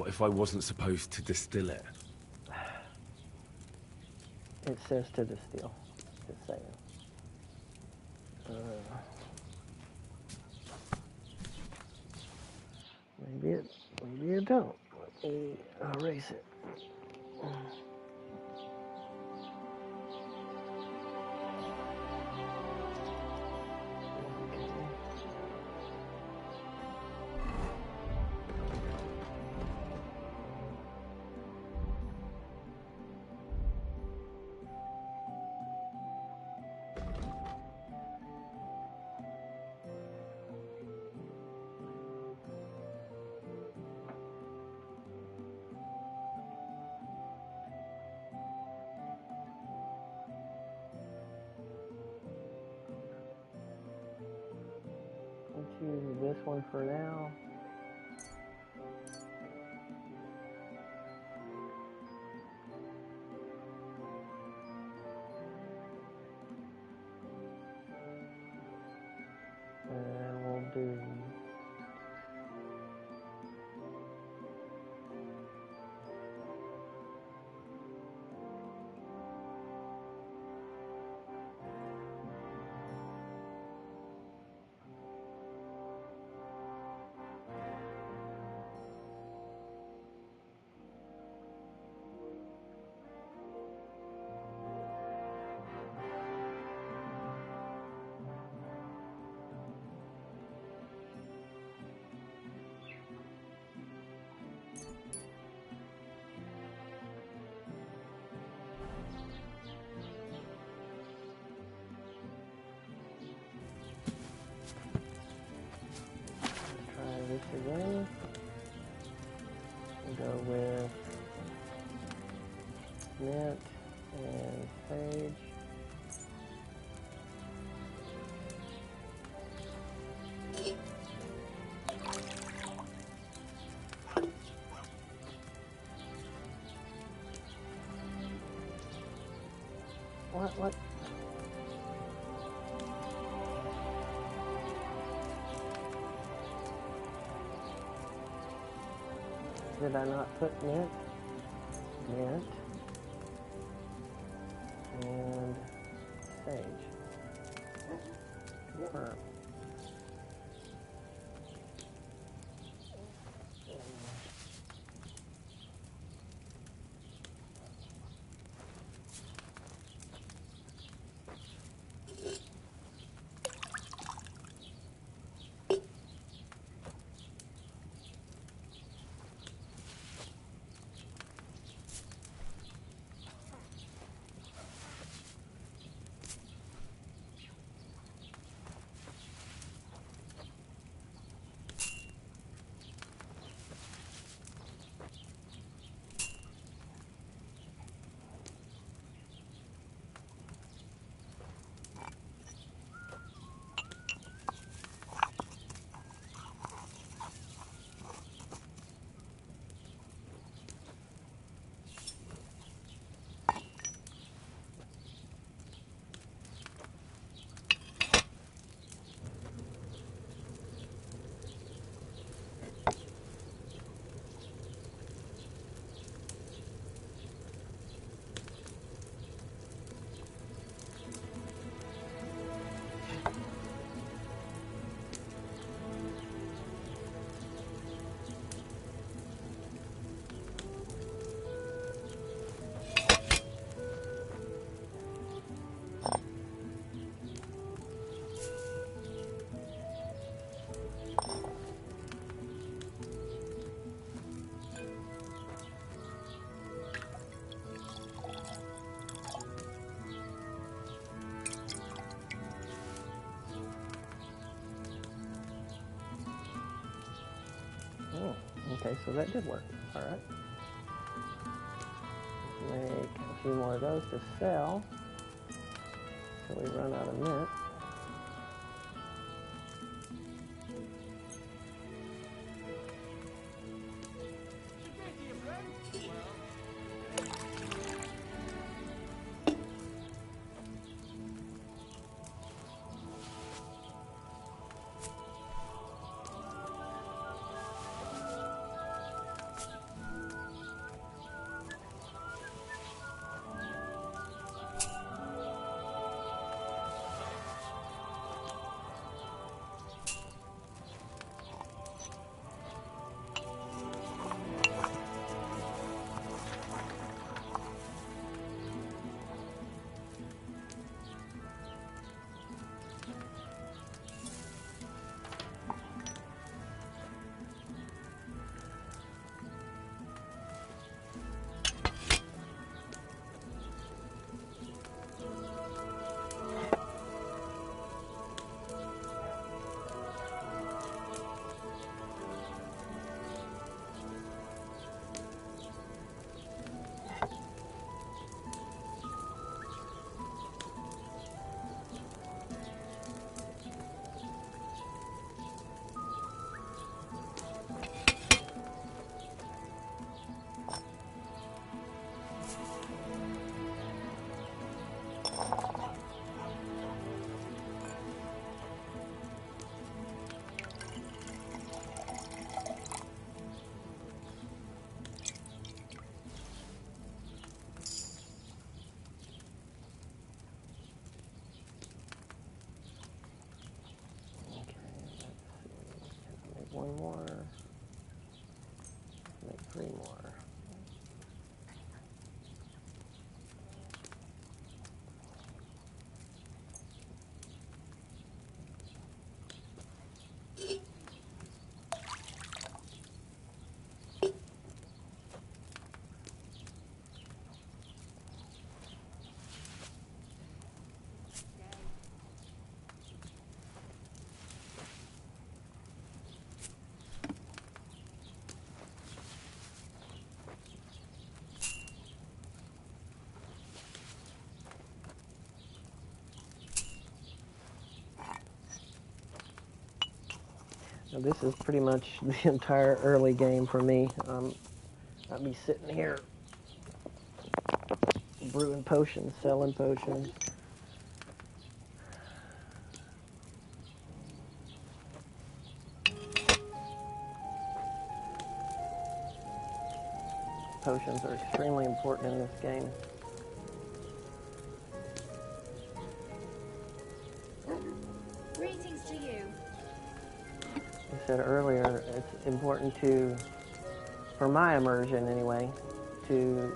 What if I wasn't supposed to distill it? It says to distill. Just saying. Maybe it don't. Let me erase it. Let's use this one for now. And we'll do this again. We'll go with mint and sage. What? Did I not put mint? Mint. And sage. Confirm. Oh, okay, so that did work. All right. Make a few more of those to sell until we run out of mint. more. Make 3 more. Now this is pretty much the entire early game for me. I'll be sitting here brewing potions, selling potions. Potions are extremely important in this game. Greetings to you. I said earlier, it's important to, for my immersion anyway, to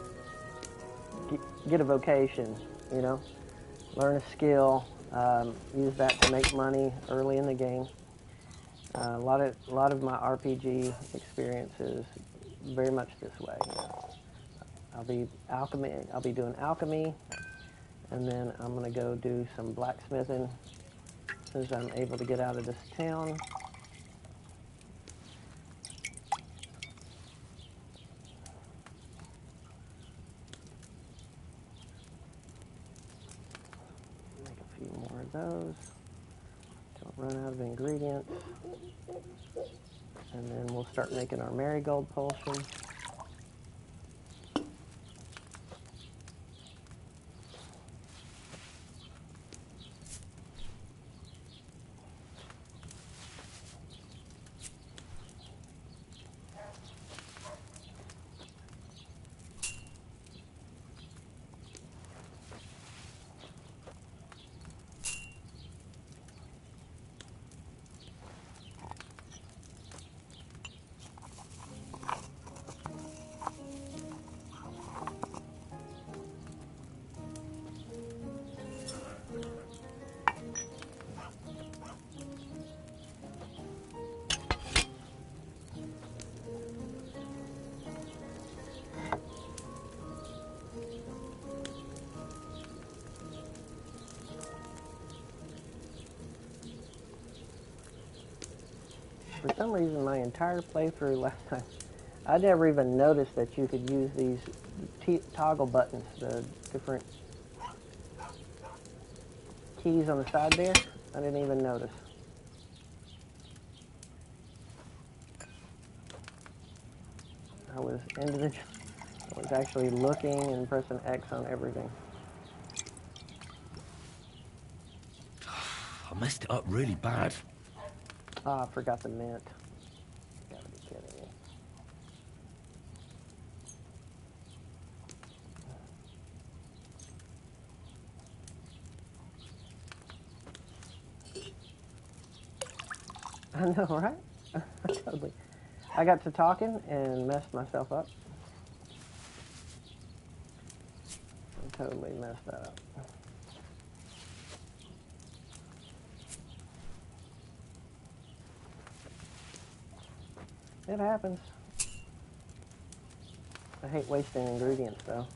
get a vocation, you know, learn a skill, use that to make money early in the game. A lot of my RPG experiences very much this way. You know. I'll be doing alchemy, and then I'm going to go do some blacksmithing as soon as I'm able to get out of this town. Make a few more of those. Don't run out of ingredients. And then we'll start making our marigold potion. For some reason, my entire playthrough last time, I never even noticed that you could use these toggle buttons, the different keys on the side there. I didn't even notice. I was actually looking and pressing X on everything. I messed it up really bad. Ah, I forgot the mint. Gotta be kidding me. I know, right? Totally. I got to talking and messed myself up. I totally messed that up. It happens. I hate wasting ingredients, though.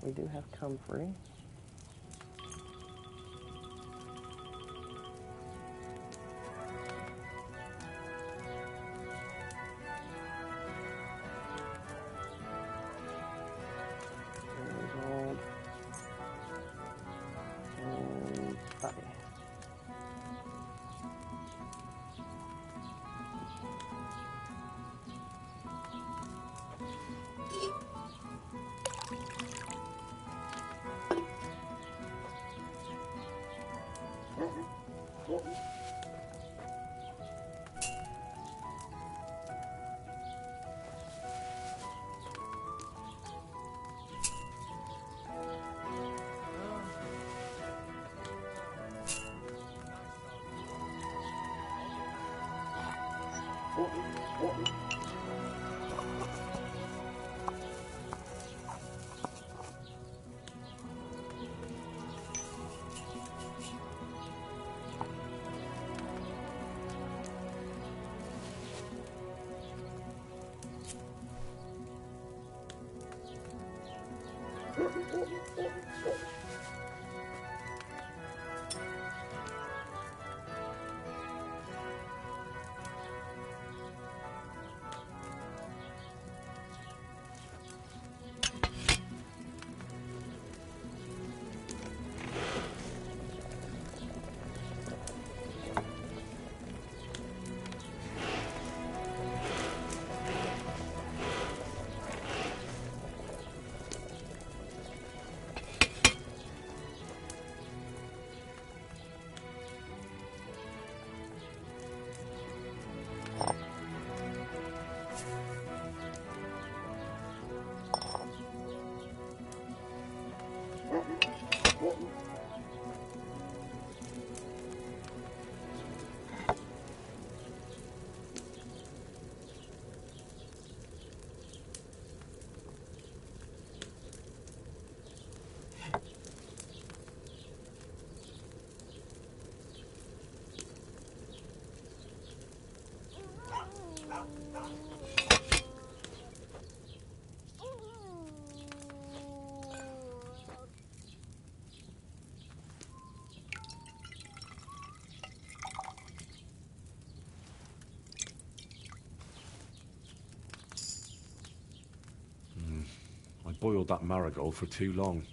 We do have comfrey. Old. And body. I boiled that marigold for too long.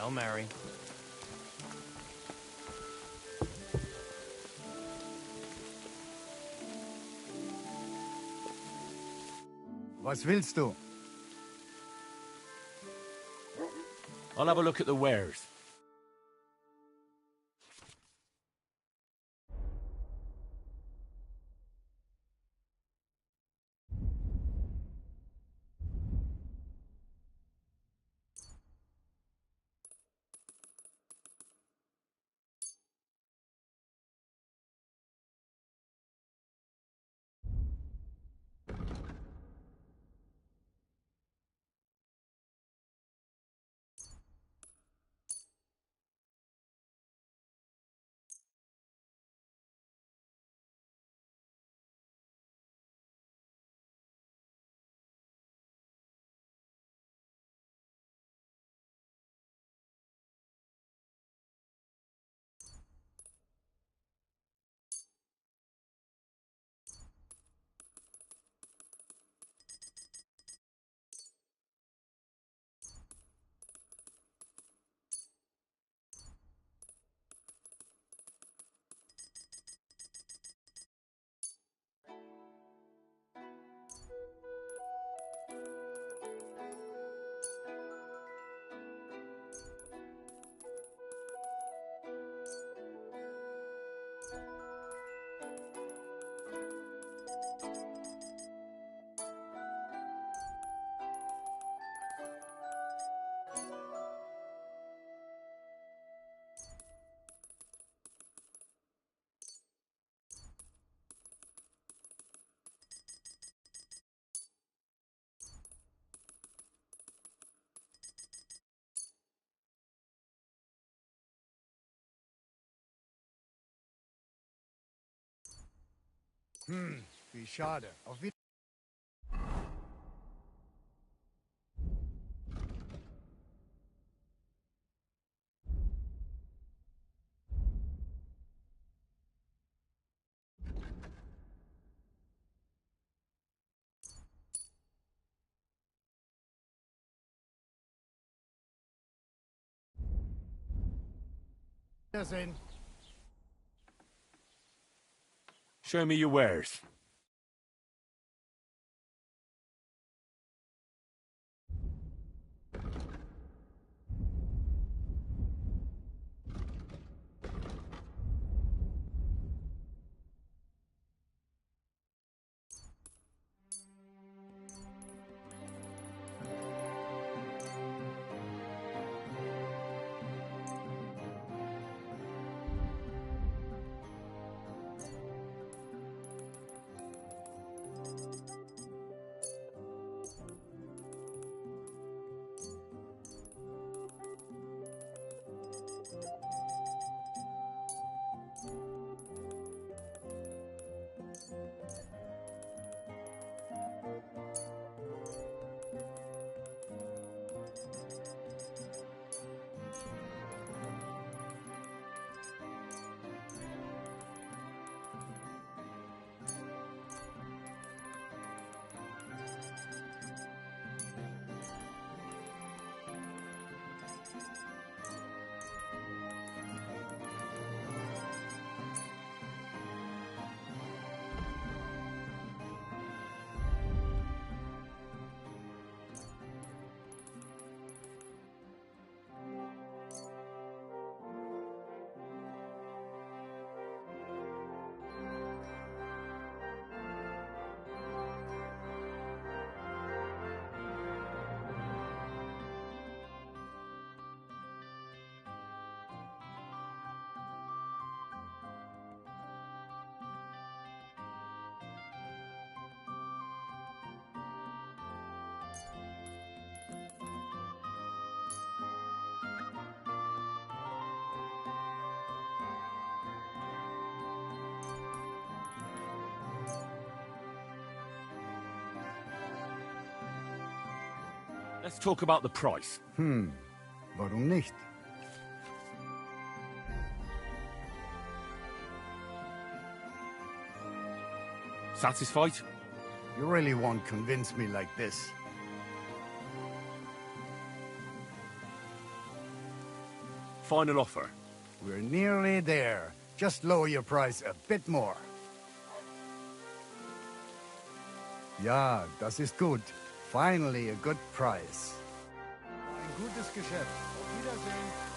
Hail Mary. Was willst du? I'll have a look at the wares. Wie schade. Auf Wiedersehen. Wiedersehen. Show me your wares. Let's talk about the price. Warum nicht? Satisfied? You really won't convince me like this. final offer? We're nearly there. Just lower your price a bit more. Ja, das ist gut. Finally a good price. Ein gutes Geschäft. Auf Wiedersehen.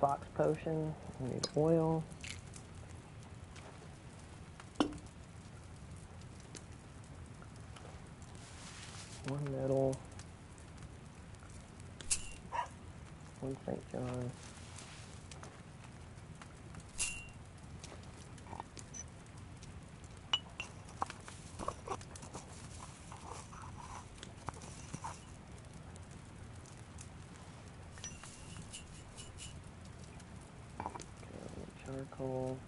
Fox potion. We need oil. One metal. One St. John. Cool.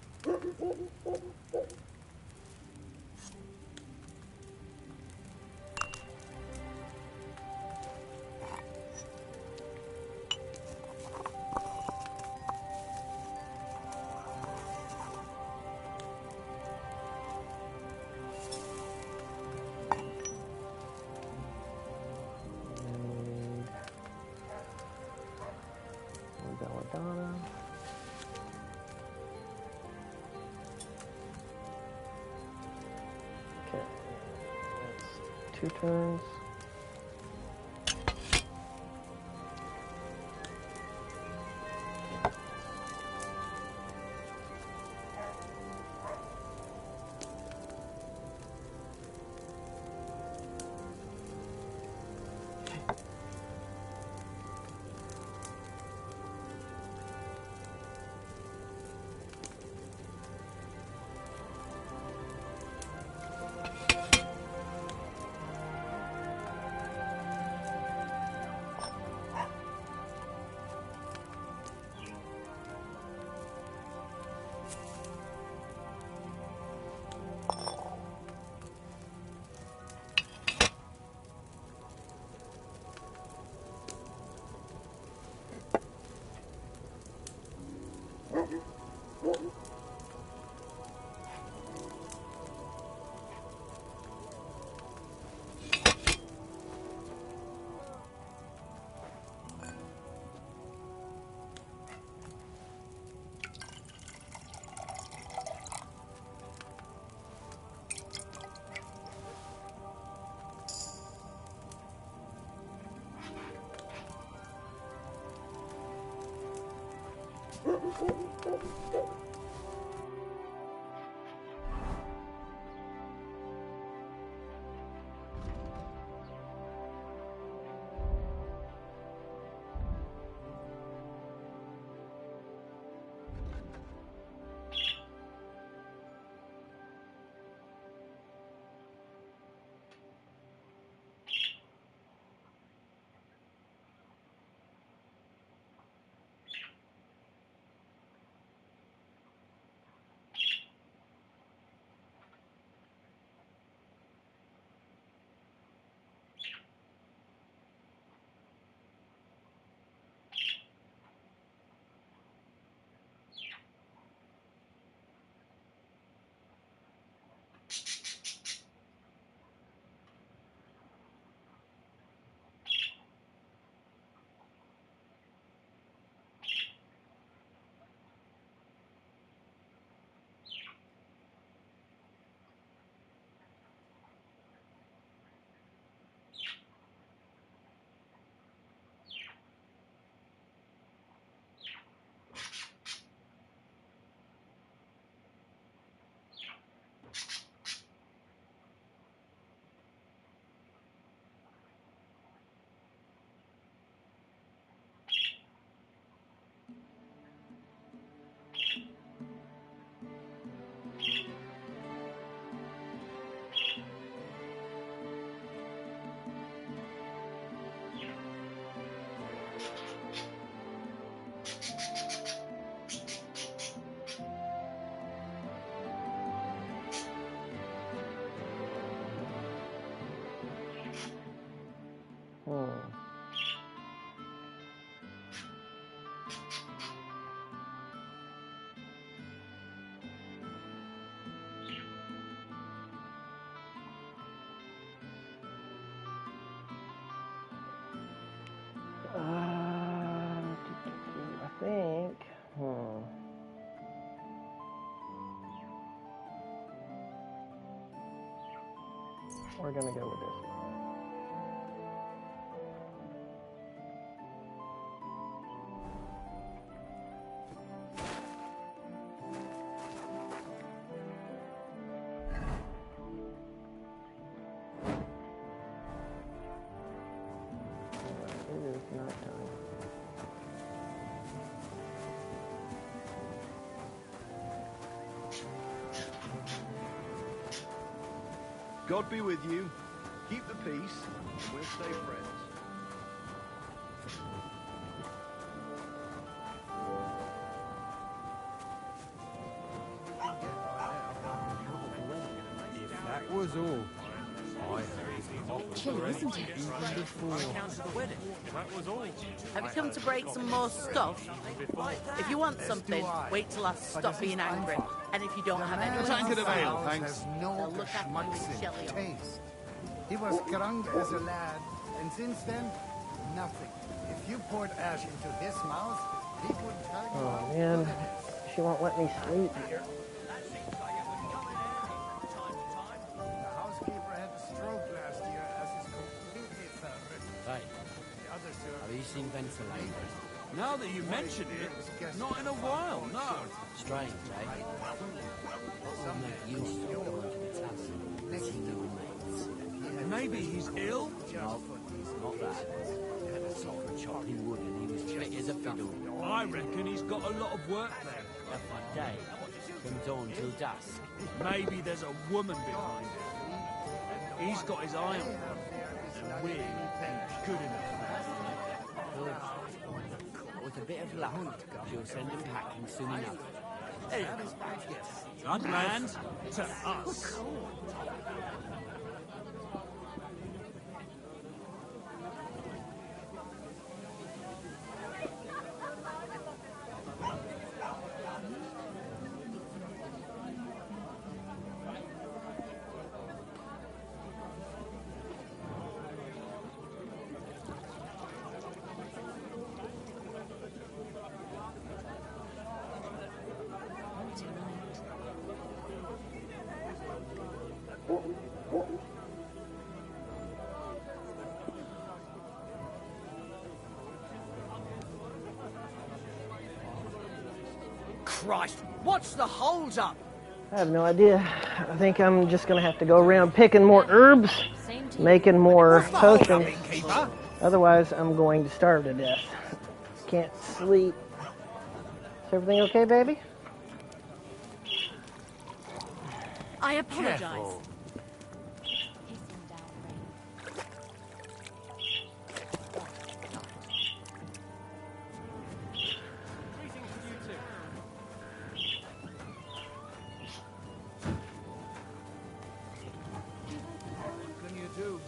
Belladonna. Okay, that's 2 turns. I think. We're gonna go with this one. It is not time. God be with you. Keep the peace, and we'll stay friends. us all. Chilly, isn't it? Have you come to break some more stuff? If you want something, wait till I stop being angry. And if you don't have any... Tankard of ale, thanks. They'll No look after you, Shelley. taste. He was drunk as a lad, and since then, nothing. If you poured ash into this mouth, he would tell you Oh man, she won't let me sleep here. The housekeeper had a stroke last year as is completely thoroughbred. Hey, The other sir... have you seen ventilators? Now that you mention it, not in a while, no. Strange, eh? What would make you stop going to the task? See your mates. Maybe he's ill? No, not that. For chopping wood and he was fit as a fiddle. I reckon he's got a lot of work there. Every day, from dawn till dusk. Maybe there's a woman behind it. He's got his eye on her. And we ain't good enough. With a bit of luck, she'll send him packing soon enough. Unland to us. Christ, what's the hold up? I have no idea. I think I'm just gonna have to go around picking more herbs, making more potions. Otherwise, I'm going to starve to death. Can't sleep. Is everything okay, baby? I apologize. Careful. Can you do?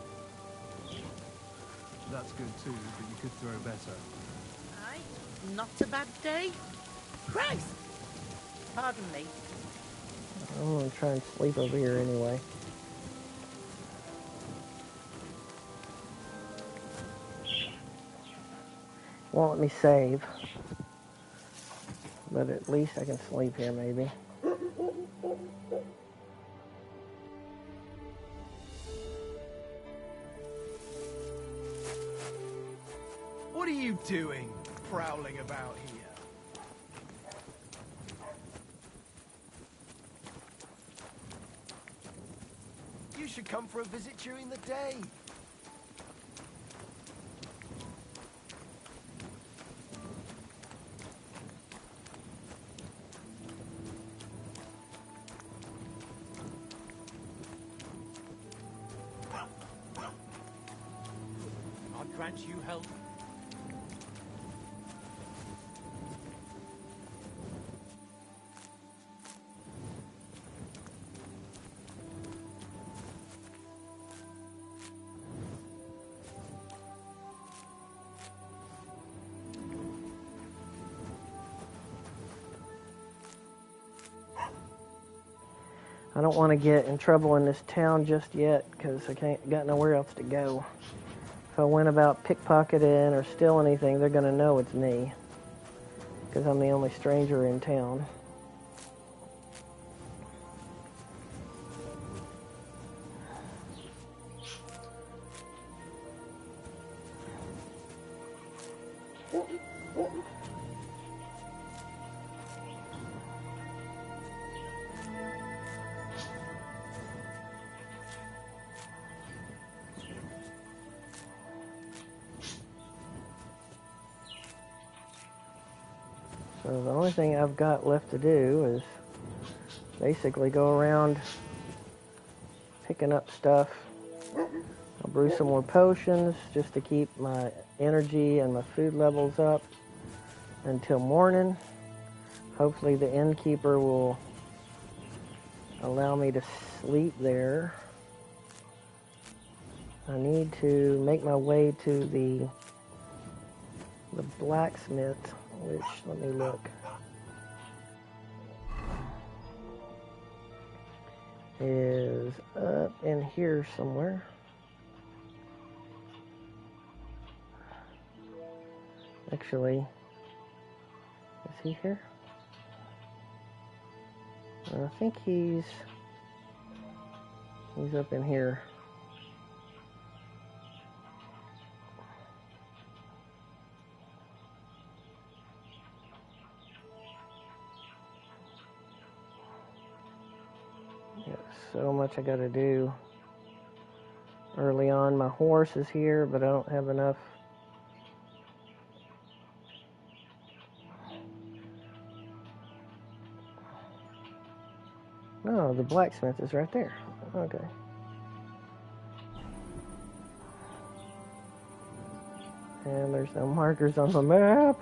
That's good too, but you could throw better. Aye, not a bad day. Christ! Pardon me. I'm gonna try and sleep over here anyway. Won't let me save. But at least I can sleep here maybe. What are you doing, prowling about here? You should come for a visit during the day. I'll grant you help. I don't want to get in trouble in this town just yet because I got nowhere else to go. If I went about pickpocketing or steal anything, they're going to know it's me because I'm the only stranger in town. So the only thing I've got left to do is basically go around picking up stuff. I'll brew some more potions just to keep my energy and my food levels up until morning. Hopefully the innkeeper will allow me to sleep there. I need to make my way to the blacksmith, which, let me look, is up in here somewhere. Actually, is he here? I think he's up in here. So much I gotta do early on. My horse is here, but I don't have enough. No, the blacksmith is right there. Okay. And there's no markers on the map.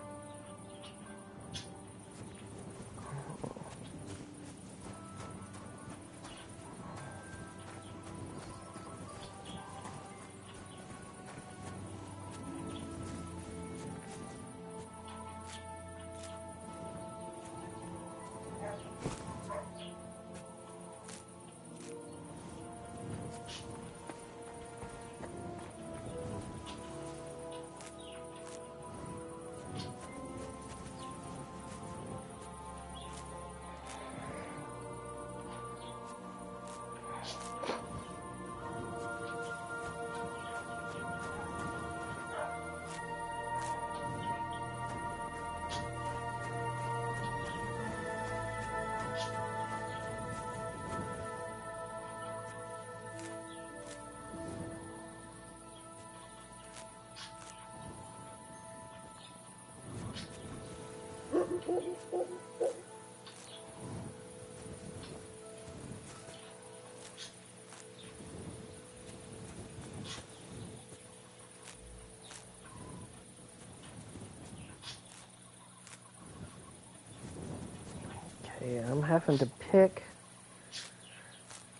Okay, I'm having to pick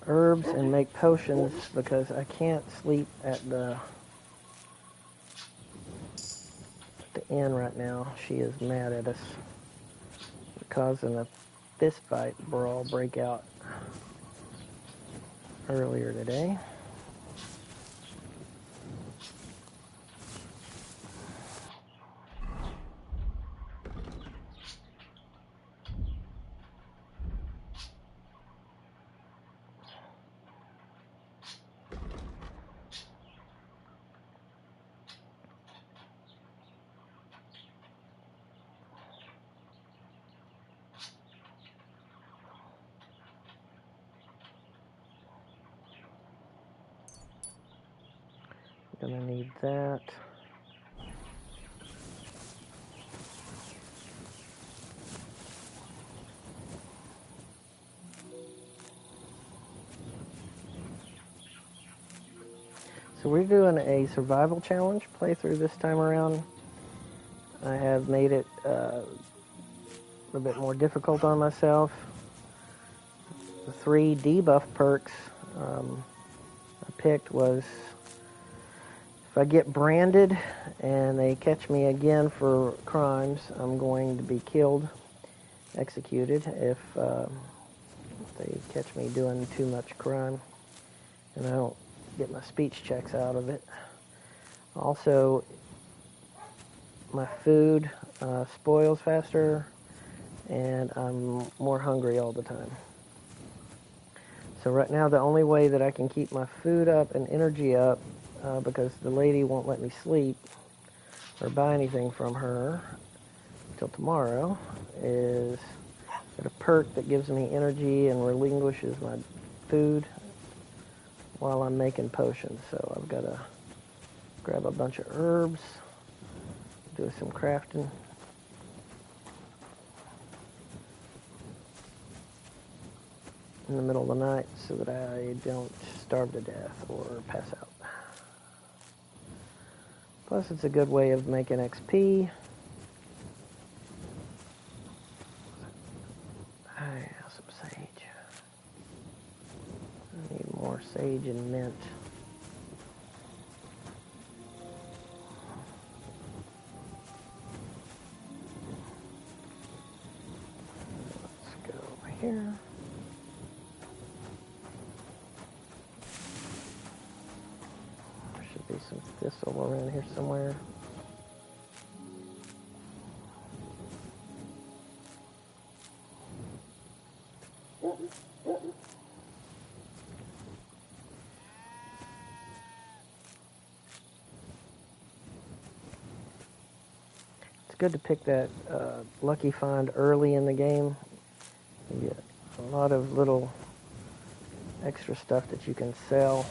herbs and make potions because I can't sleep at the inn right now. She is mad at us for causing a fist fight brawl breakout earlier today. Gonna need that. So we're doing a survival challenge playthrough this time around. I have made it a bit more difficult on myself. The 3 debuff perks I picked was if I get branded and they catch me again for crimes, I'm going to be killed, executed if they catch me doing too much crime and I don't get my speech checks out of it. Also, my food spoils faster and I'm more hungry all the time. So right now the only way that I can keep my food up and energy up because the lady won't let me sleep or buy anything from her till tomorrow is get a perk that gives me energy and relinquishes my food while I'm making potions. So I've got to grab a bunch of herbs, do some crafting. In the middle of the night so that I don't starve to death or pass out. Plus it's a good way of making XP. I have some sage. I need more sage and mint. here. There should be some thistle around here somewhere. It's good to pick that lucky find early in the game. You get a lot of little extra stuff that you can sell.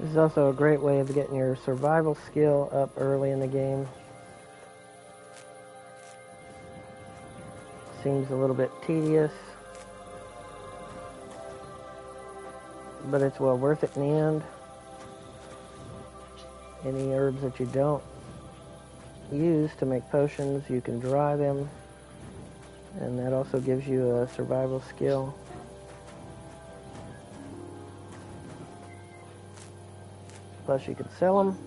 This is also a great way of getting your survival skill up early in the game. Seems a little bit tedious, but it's well worth it in the end. Any herbs that you don't use to make potions, you can dry them, and that also gives you a survival skill. Plus you can sell them.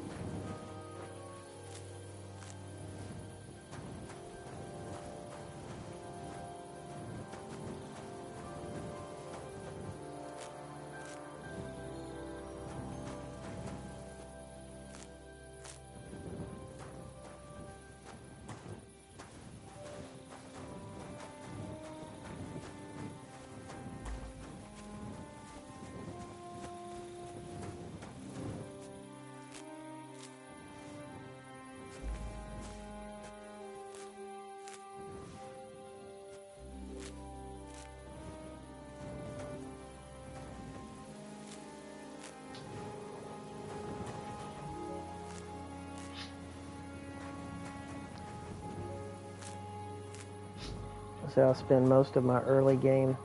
So I'll spend most of my early game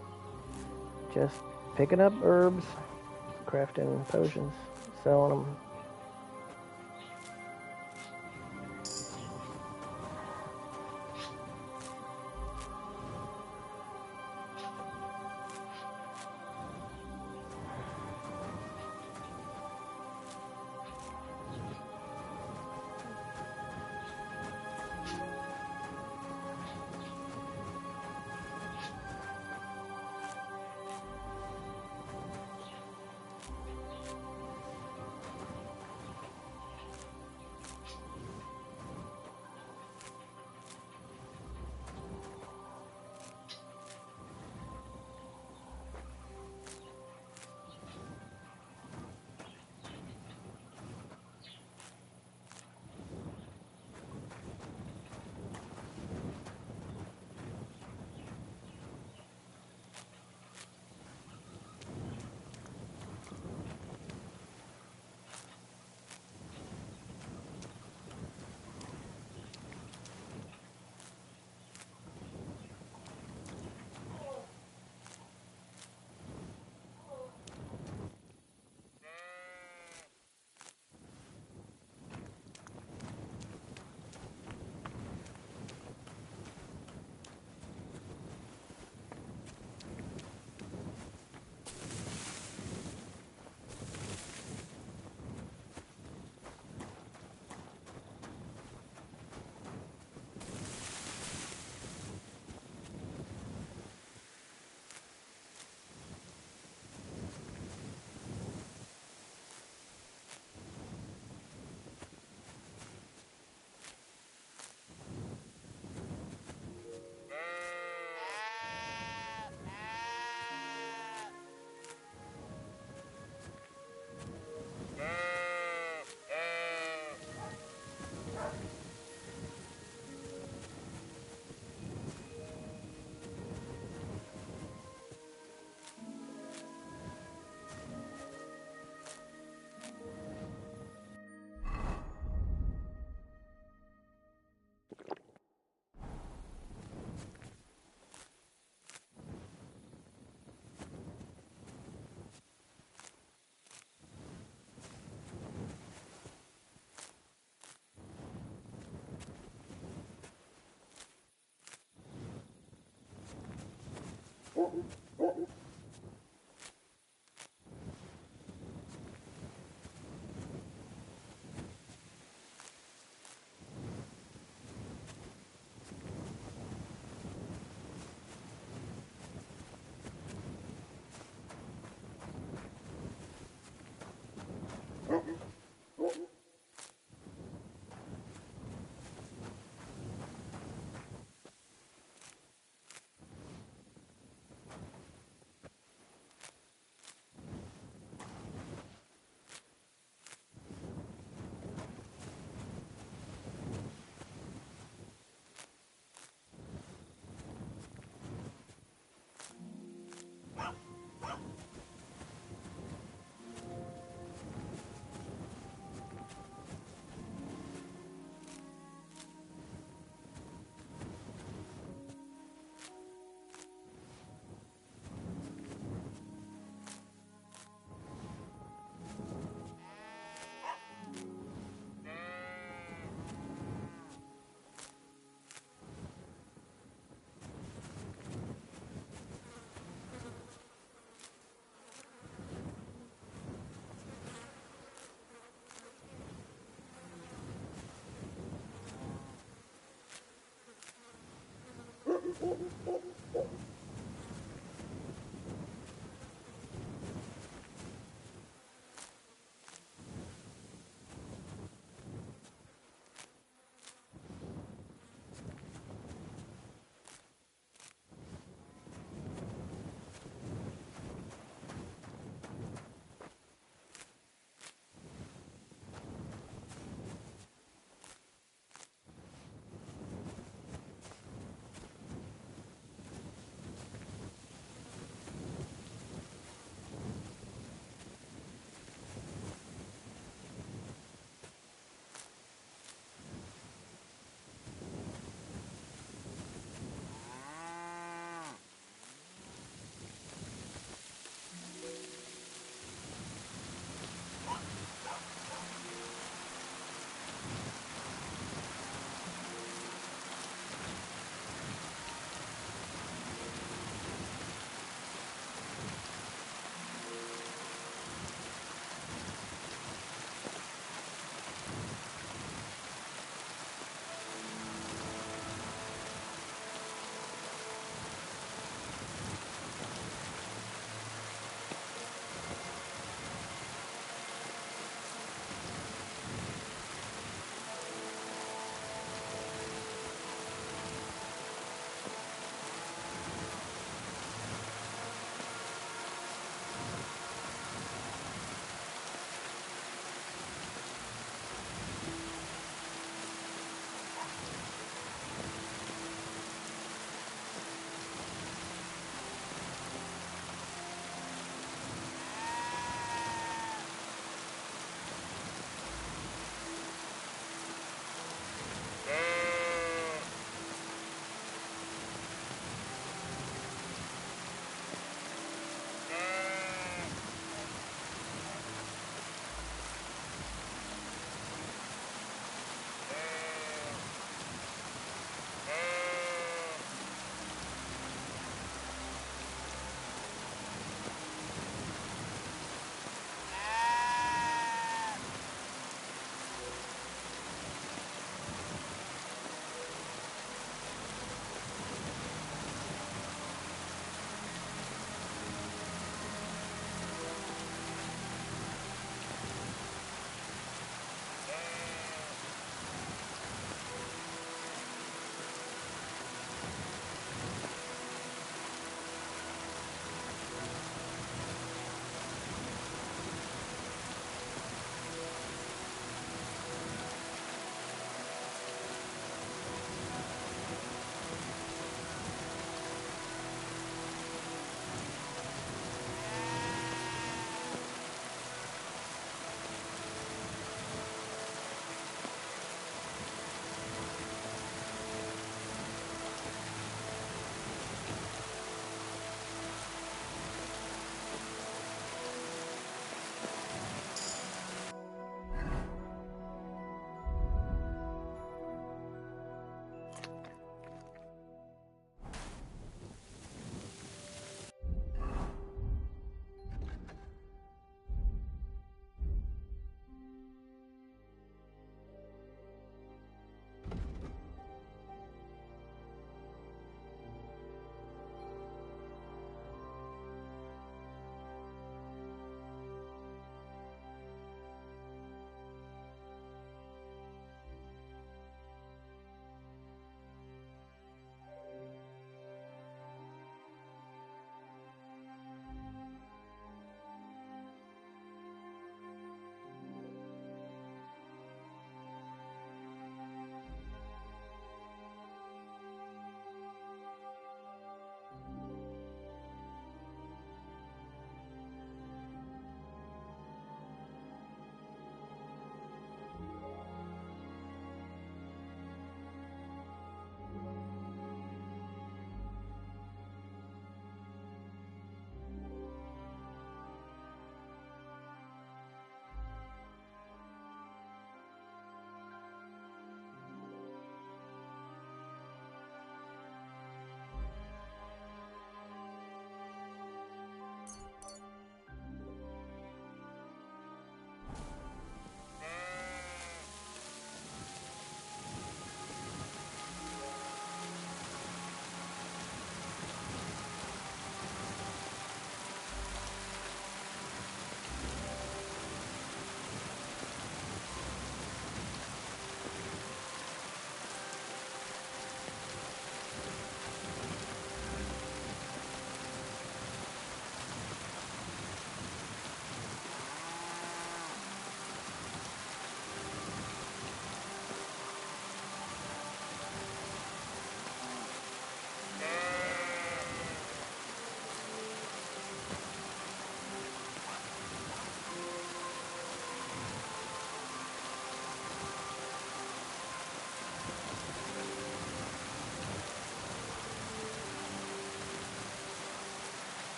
just picking up herbs, crafting potions, selling them.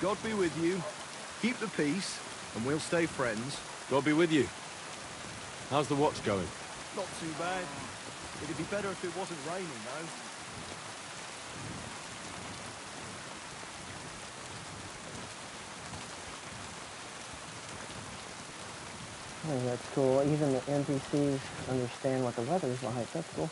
God be with you. Keep the peace, and we'll stay friends. God be with you. How's the watch going? Not too bad. It'd be better if it wasn't raining, though. I think that's cool. Even the NPCs understand what the weather's like. That's cool.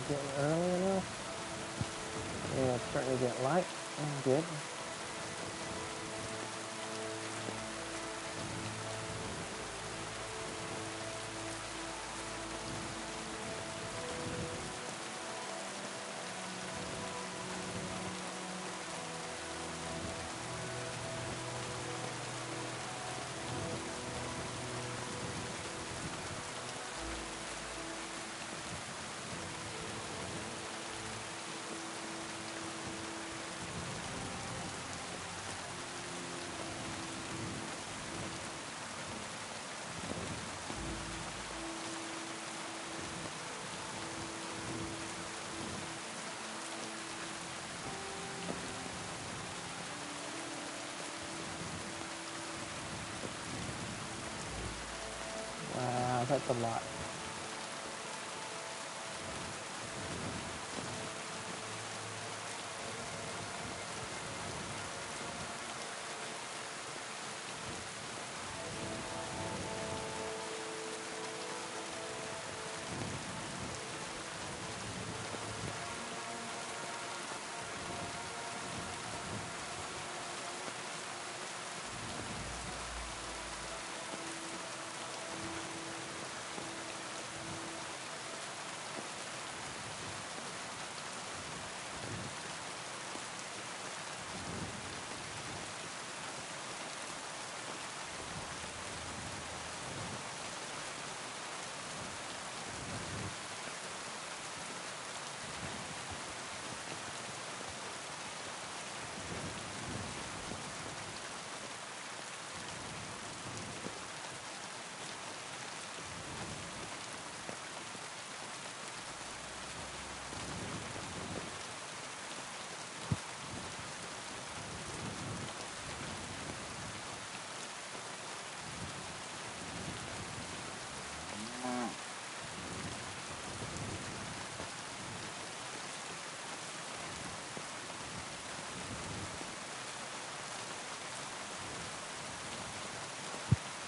Getting early enough. Yeah, it's starting to get light. That's good. Wow, that's a lot.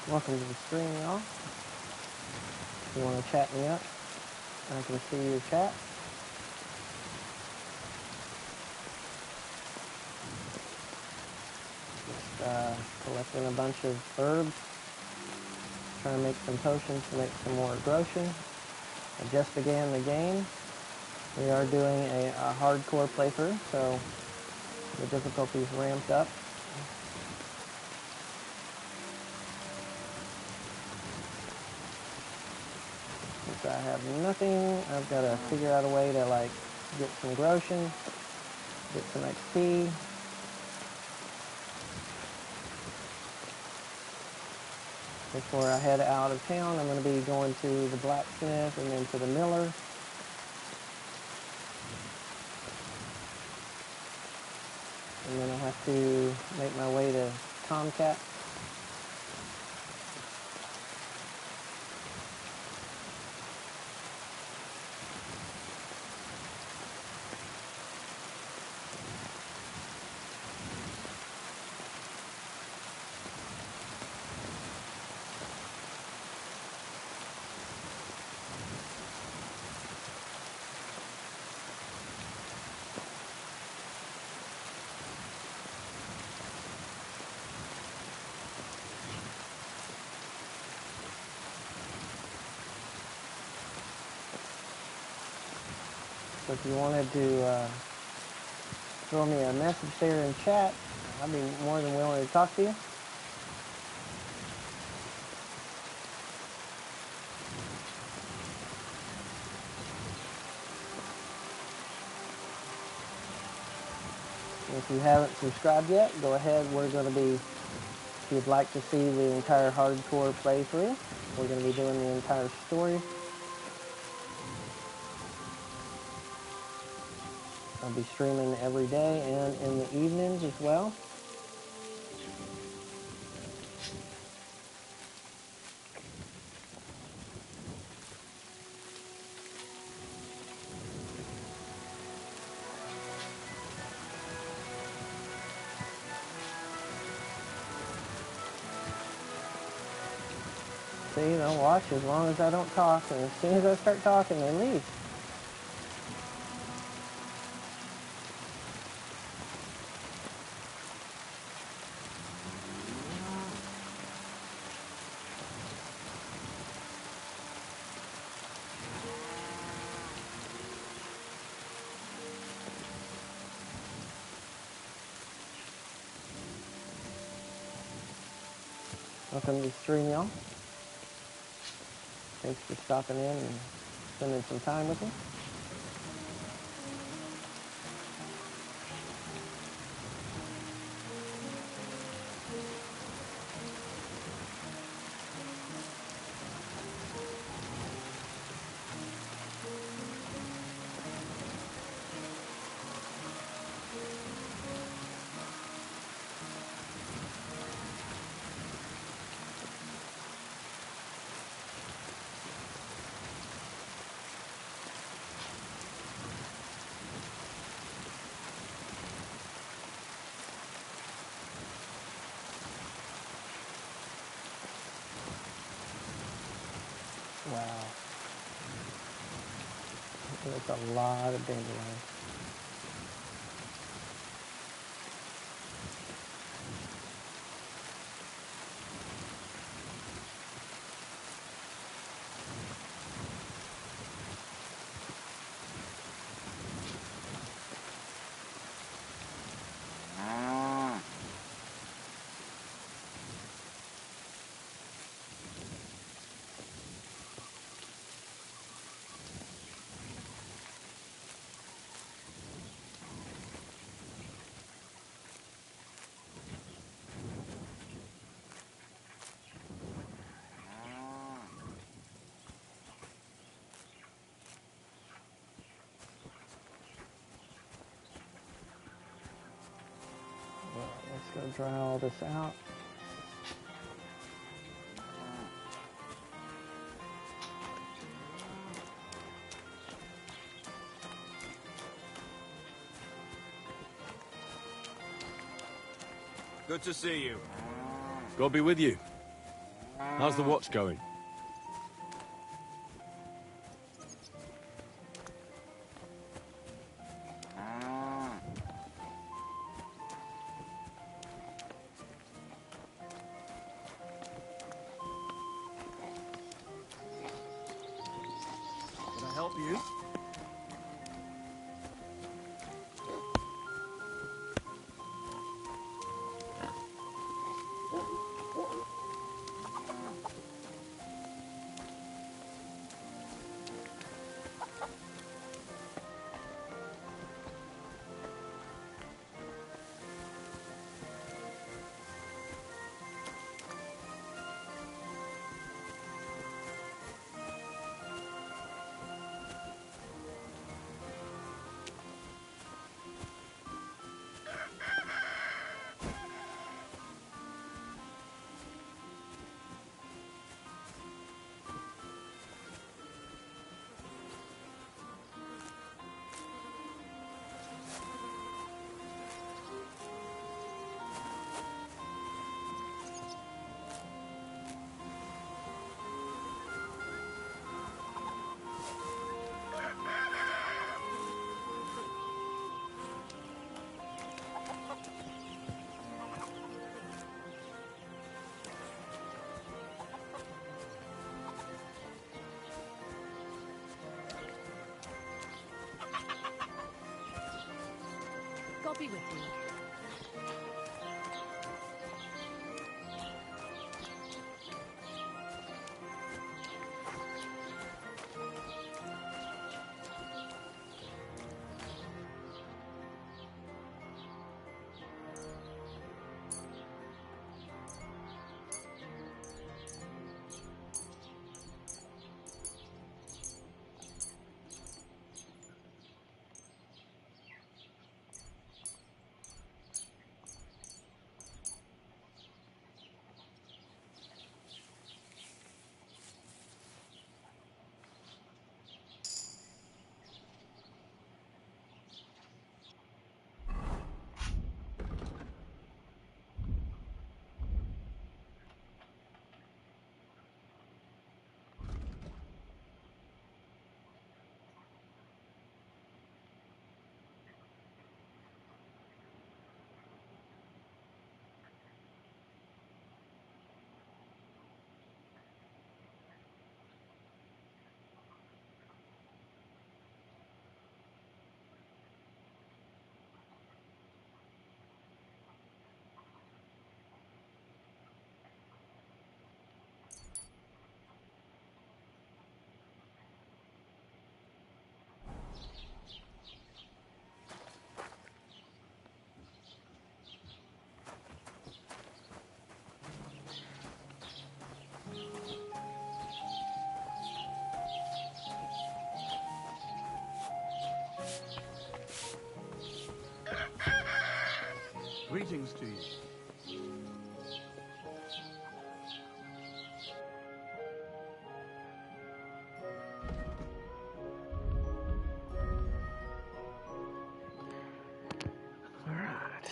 Welcome to the stream, y'all. If you want to chat me up, I can see your chat. Just collecting a bunch of herbs. Trying to make some potions to make some more grotion. I just began the game. We are doing a hardcore playthrough, so the difficulty's ramped up. Since I have nothing, I've got to figure out a way to like get some grotion, get some XP. Before I head out of town, I'm going to be going to the blacksmith and then to the miller. And then I'll have to make my way to Tomcat. So if you wanted to throw me a message there in chat, I'd be more than willing to talk to you. If you haven't subscribed yet, go ahead. We're going to be, if you'd like to see the entire hardcore playthrough, we're going to be doing the entire story. I'll be streaming every day and in the evenings as well. See, they'll watch as long as I don't talk, and as soon as I start talking, they leave. Welcome to the stream, y'all. Thanks for stopping in and spending some time with me. Wow. That's a lot of dandelions. Let's go dry all this out. Good to see you. God be with you. How's the watch going? Can I help you? God be with you. Greetings to you. All right.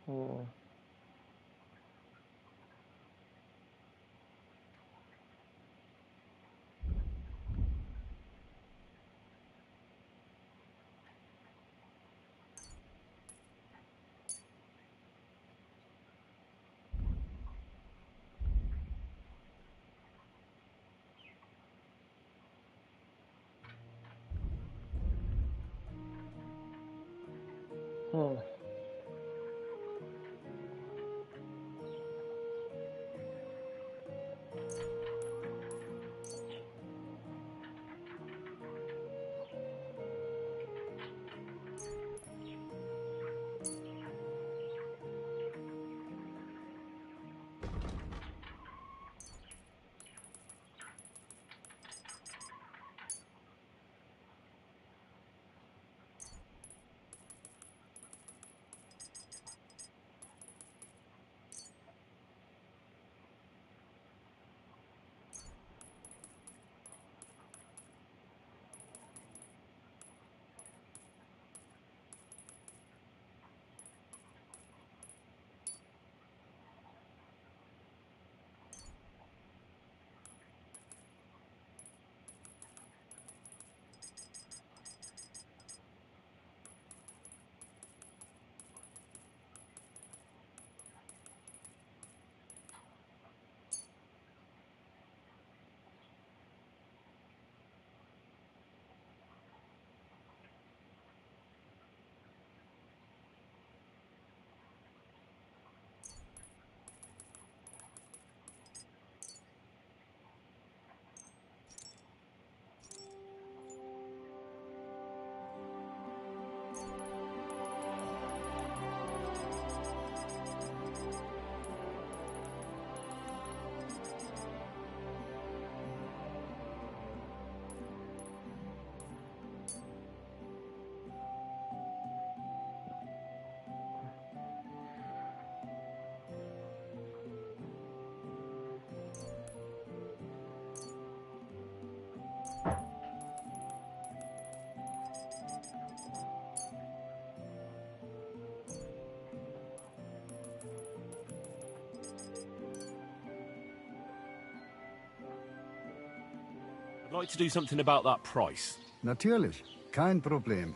Hmm. Hmm. I'd like to do something about that price. Natürlich, kein Problem.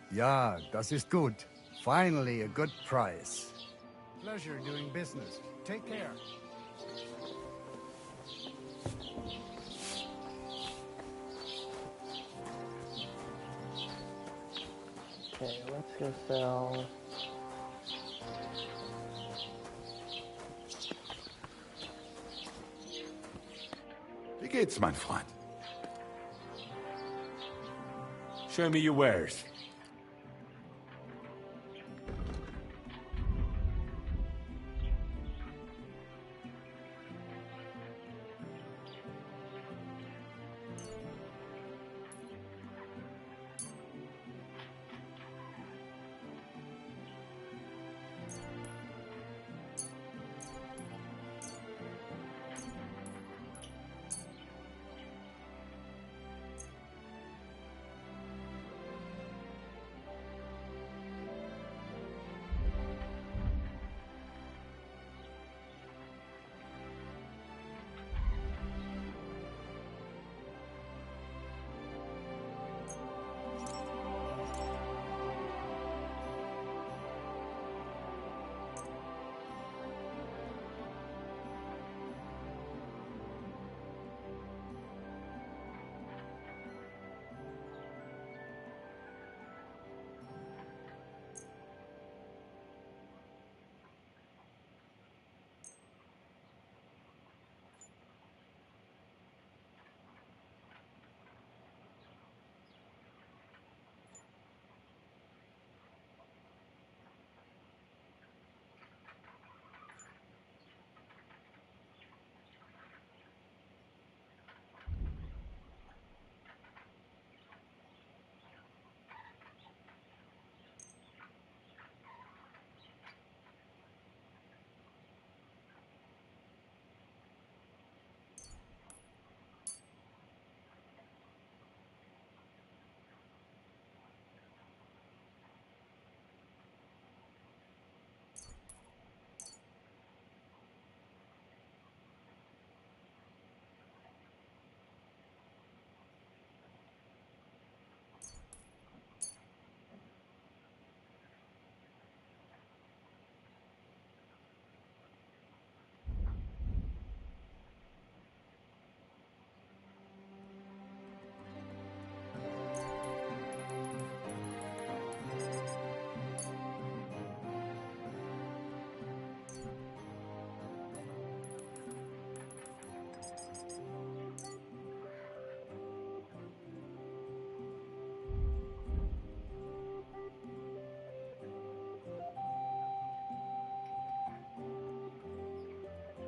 Ja, das ist gut. Finally, a good price. Pleasure doing business. Take care. Okay, let's go sell. Wie geht's, mein Freund? Show me your wares.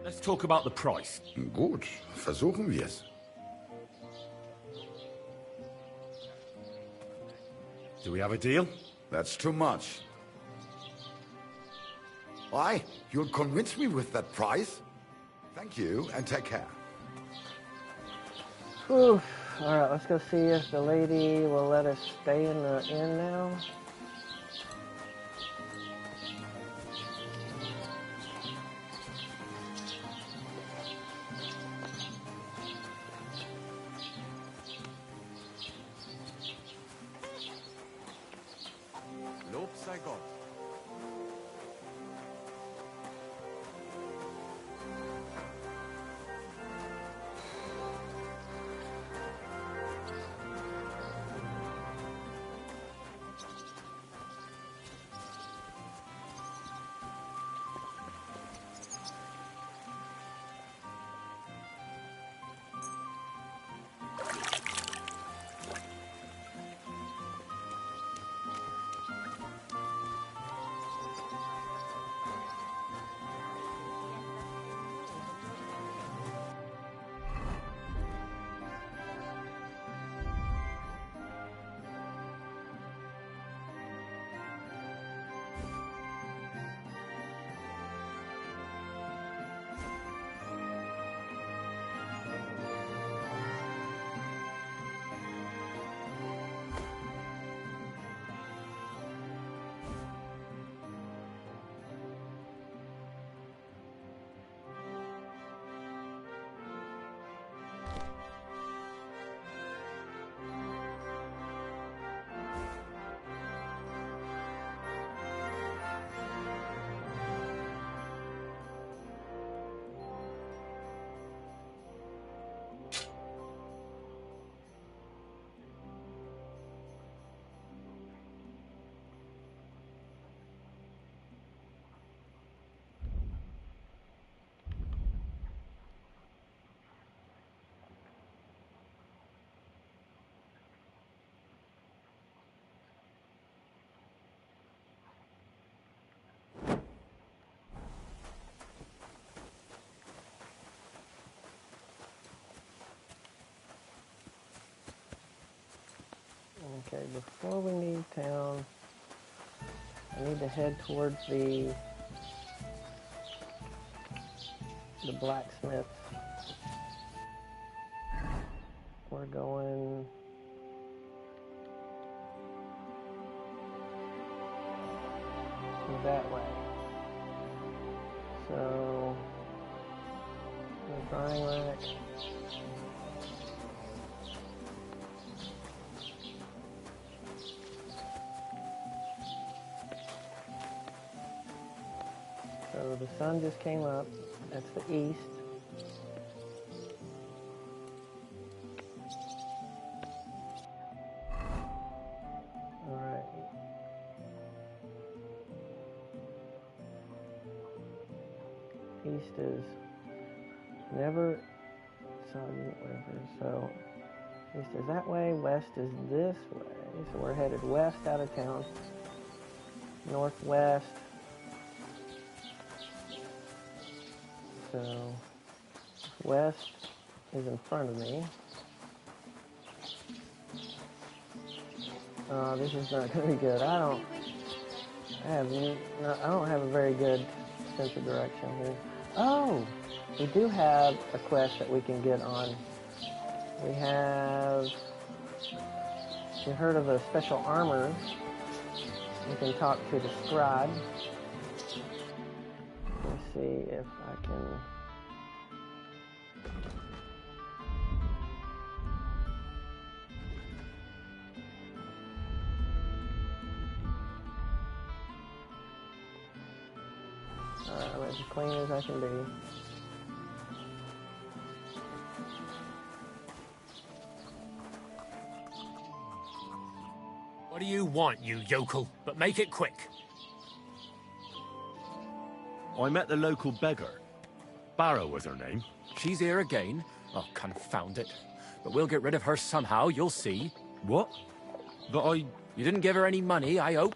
Let's talk about the price. Gut, versuchen wir's. Do we have a deal? That's too much. Why? You'll convince me with that price? Thank you, and take care. Whew. Alright, let's go see if the lady will let us stay in the inn now. Lob sei Gott. before we leave town, I need to head towards the blacksmith. We're going that way. So, the drying rack. So the sun just came up. That's the east. All right. East is never sun, whatever. So east is that way. West is this way. So we're headed west out of town. Northwest. So west is in front of me. This is not going to be good. I don't have a very good sense of direction here. Oh, we do have a quest that we can get on. We heard of a special armor. We can talk to the scribe. Let's see if I can. I'm as clean as I can be. What do you want, you yokel? But make it quick. I met the local beggar. Barrow was her name. She's here again? Oh, confound it. But we'll get rid of her somehow, you'll see. What? But You didn't give her any money, I hope?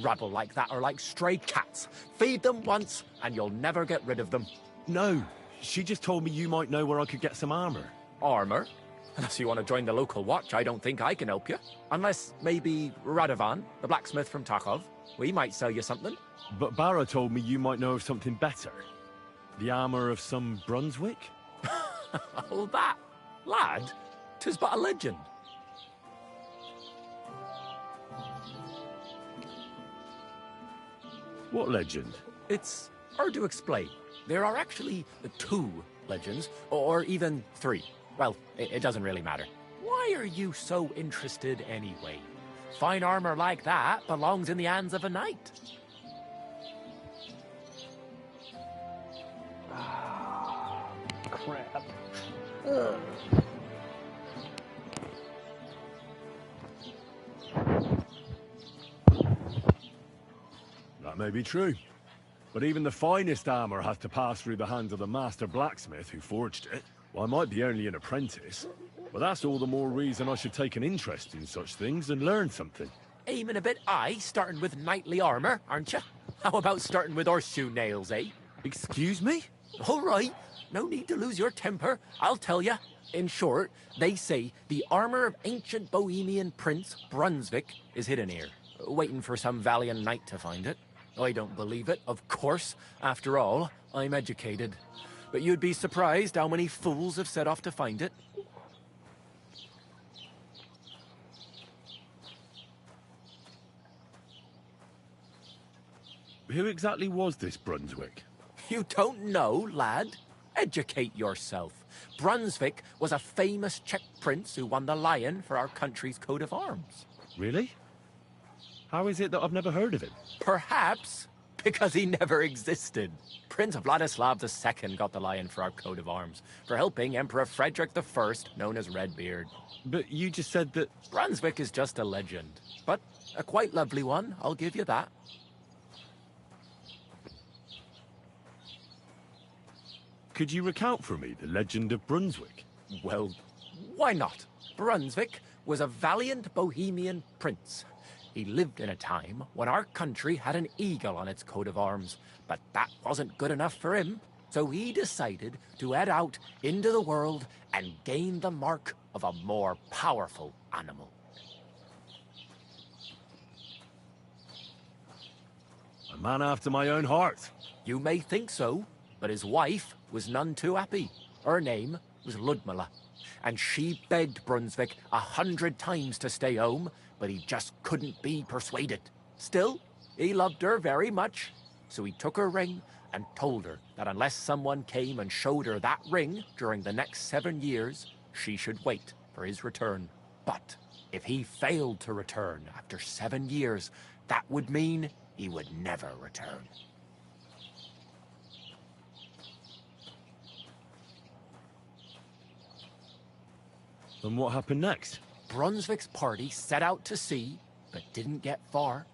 Rabble like that are like stray cats. Feed them once, and you'll never get rid of them. No, she just told me you might know where I could get some armor. Armor? Unless you want to join the local watch, I don't think I can help you. Unless, maybe, Radovan, the blacksmith from Takov. We might sell you something. But Barrow told me you might know of something better. The armor of some Brunswick? All that? Lad, 'tis but a legend. What legend? It's hard to explain. There are actually 2 legends, or even 3. Well, it doesn't really matter. Why are you so interested anyway? Fine armor like that belongs in the hands of a knight. Crap. Ugh. That may be true. But even the finest armor has to pass through the hands of the master blacksmith who forged it. Well, I might be only an apprentice, but that's all the more reason I should take an interest in such things and learn something. Aiming a bit high, starting with knightly armor, aren't you? How about starting with horseshoe nails, eh? Excuse me? All right. No need to lose your temper. I'll tell you. In short, they say the armor of ancient Bohemian Prince Brunswick is hidden here, waiting for some valiant knight to find it. I don't believe it, of course. After all, I'm educated. But you'd be surprised how many fools have set off to find it. Who exactly was this Brunswick? You don't know, lad? Educate yourself. Brunswick was a famous Czech prince who won the lion for our country's coat of arms. Really? How is it that I've never heard of him? Perhaps because he never existed. Prince Vladislav II got the lion for our coat of arms for helping Emperor Frederick I, known as Redbeard. But you just said that... Brunswick is just a legend, but a quite lovely one, I'll give you that. Could you recount for me the legend of Brunswick? Well, why not? Brunswick was a valiant Bohemian prince. He lived in a time when our country had an eagle on its coat of arms, but that wasn't good enough for him, so he decided to head out into the world and gain the mark of a more powerful animal. A man after my own heart. You may think so, but his wife was none too happy. Her name was Ludmilla, and she begged Brunswick 100 times to stay home, but he just couldn't be persuaded. Still, he loved her very much, so he took her ring and told her that unless someone came and showed her that ring during the next 7 years, she should wait for his return. But if he failed to return after 7 years, that would mean he would never return. And what happened next? Brunswick's party set out to sea, but didn't get far.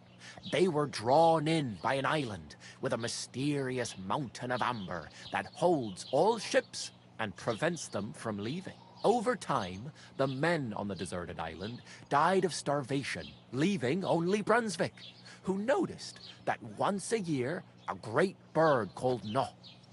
They were drawn in by an island with a mysterious mountain of amber that holds all ships and prevents them from leaving. Over time, the men on the deserted island died of starvation, leaving only Brunswick, who noticed that once a year, a great bird called No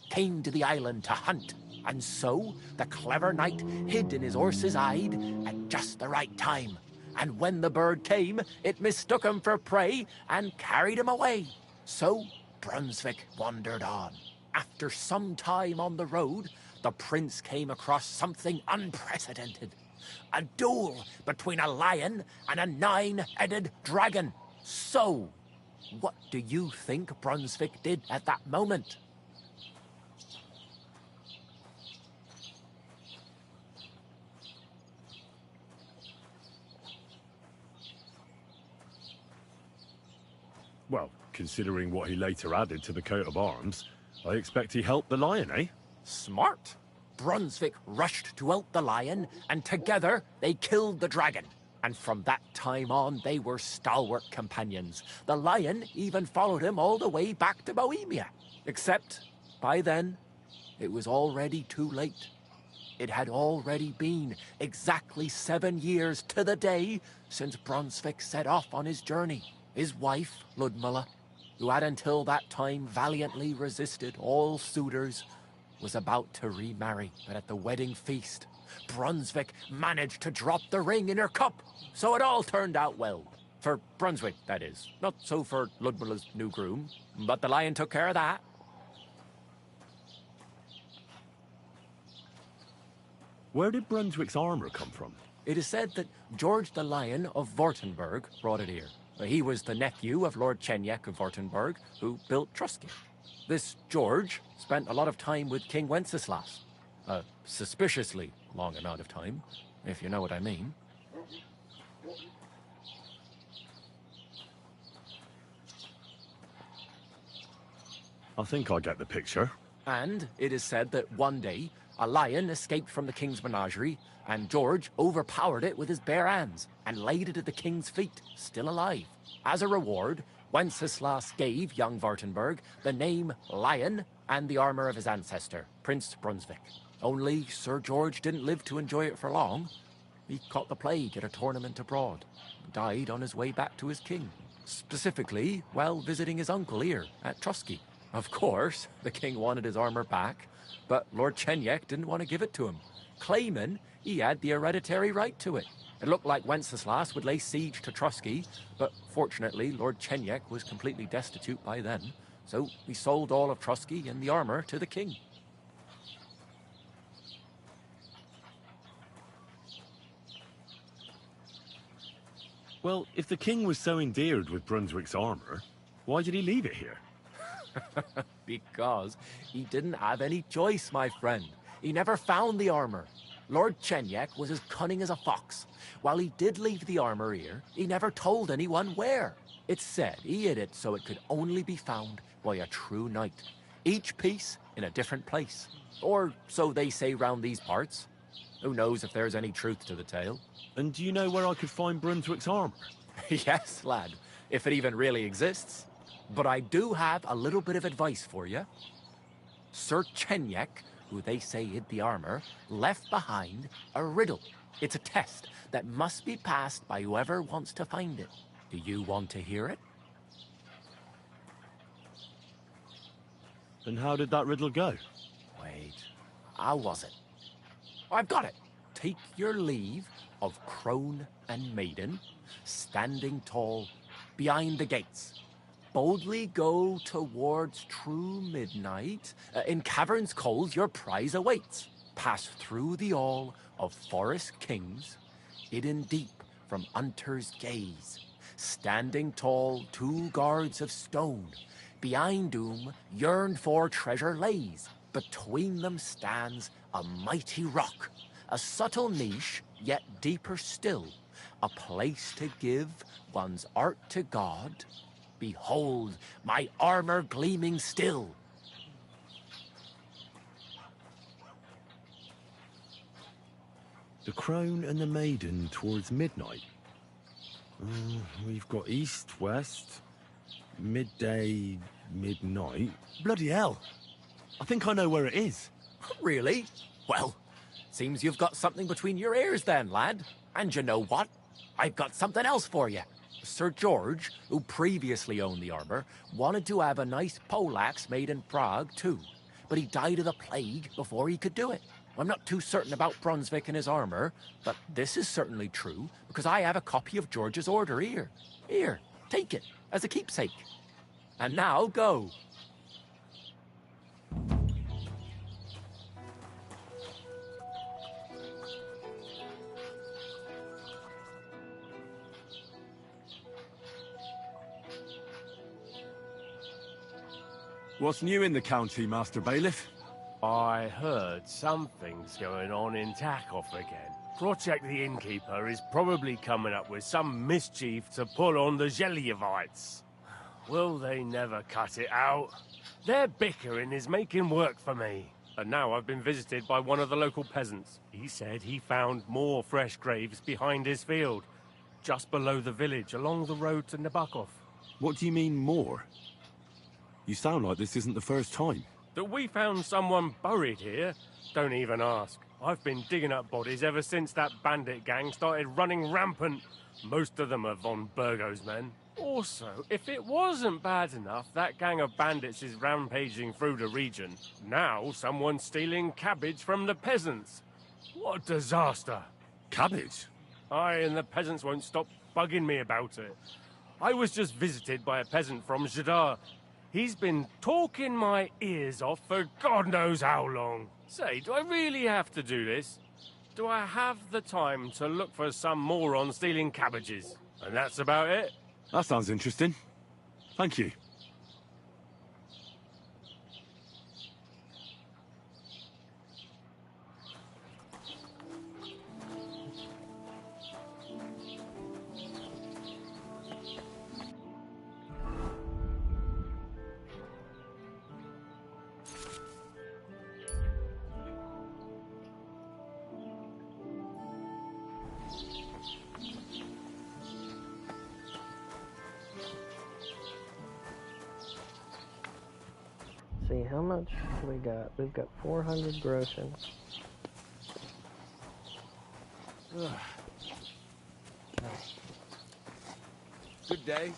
came to the island to hunt. And so, the clever knight hid in his horse's hide at just the right time. And when the bird came, it mistook him for prey and carried him away. So, Brunswick wandered on. After some time on the road, the prince came across something unprecedented. A duel between a lion and a 9-headed dragon. So, what do you think Brunswick did at that moment? Well, considering what he later added to the coat of arms, I expect he helped the lion, eh? Smart. Brunswick rushed to help the lion, and together they killed the dragon. And from that time on, they were stalwart companions. The lion even followed him all the way back to Bohemia. Except, by then, it was already too late. It had already been exactly 7 years to the day since Brunswick set off on his journey. His wife, Ludmilla, who had until that time valiantly resisted all suitors, was about to remarry. But at the wedding feast, Brunswick managed to drop the ring in her cup, so it all turned out well. For Brunswick, that is. Not so for Ludmilla's new groom, but the lion took care of that. Where did Brunswick's armor come from? It is said that George the Lion of Württemberg brought it here. He was the nephew of Lord Cheniek of Württemberg, who built Trusky. This George spent a lot of time with King Wenceslas. A suspiciously long amount of time, if you know what I mean. I think I get the picture. And it is said that one day, a lion escaped from the king's menagerie, and George overpowered it with his bare hands and laid it at the king's feet, still alive. As a reward, Wenceslas gave young Württemberg the name Lion and the armor of his ancestor, Prince Brunswick. Only Sir George didn't live to enjoy it for long. He caught the plague at a tournament abroad, died on his way back to his king, specifically while visiting his uncle here at Trusky. Of course, the king wanted his armor back, but Lord Cheniek didn't want to give it to him, claiming he had the hereditary right to it. It looked like Wenceslas would lay siege to Trusky, but fortunately Lord Cheniek was completely destitute by then, so he sold all of Trusky and the armor to the king. Well, if the king was so endeared with Brunswick's armor, why did he leave it here? Because he didn't have any choice, my friend. He never found the armor. Lord Cheniek was as cunning as a fox. While he did leave the armor here, he never told anyone where. It's said he hid it so it could only be found by a true knight. Each piece in a different place. Or so they say round these parts. Who knows if there's any truth to the tale. And do you know where I could find Brunswick's armor? Yes, lad, if it even really exists. But I do have a little bit of advice for you. Sir Cheniek, who they say hid the armor, left behind a riddle. It's a test that must be passed by whoever wants to find it. Do you want to hear it? And how did that riddle go? Wait, how was it? I've got it. Take your leave of crone and maiden, standing tall behind the gates. Boldly go towards true midnight. In caverns cold your prize awaits. Pass through the all of forest kings, hidden deep from hunter's gaze. Standing tall, 2 guards of stone, behind whom yearned for treasure lays. Between them stands a mighty rock, a subtle niche, yet deeper still, a place to give one's art to God. Behold, my armor gleaming still. The crone and the maiden towards midnight. We've got east, west, midday, midnight. Bloody hell! I think I know where it is. Really? Well, seems you've got something between your ears then, lad. And you know what? I've got something else for you. Sir George, who previously owned the armor, wanted to have a nice poleaxe made in Prague too, but he died of the plague before he could do it. I'm not too certain about Brunswick and his armor, but this is certainly true, because I have a copy of George's order here. Here, take it, as a keepsake. And now, go. What's new in the county, Master Bailiff? I heard something's going on in Tackhoff again. Project the Innkeeper is probably coming up with some mischief to pull on the Zhelyevites. Will they never cut it out? Their bickering is making work for me. And now I've been visited by one of the local peasants. He said he found more fresh graves behind his field, just below the village, along the road to Nabokov. What do you mean, more? You sound like this isn't the first time. That we found someone buried here? Don't even ask. I've been digging up bodies ever since that bandit gang started running rampant. Most of them are von Burgo's men. Also, if it wasn't bad enough that gang of bandits is rampaging through the region, now someone's stealing cabbage from the peasants. What a disaster. Cabbage? Aye, and the peasants won't stop bugging me about it. I was just visited by a peasant from Jadar. He's been talking my ears off for God knows how long. Say, do I really have to do this? Do I have the time to look for some moron stealing cabbages? And that's about it? That sounds interesting. Thank you. See, how much we got? We've got 400 groschen. Good day.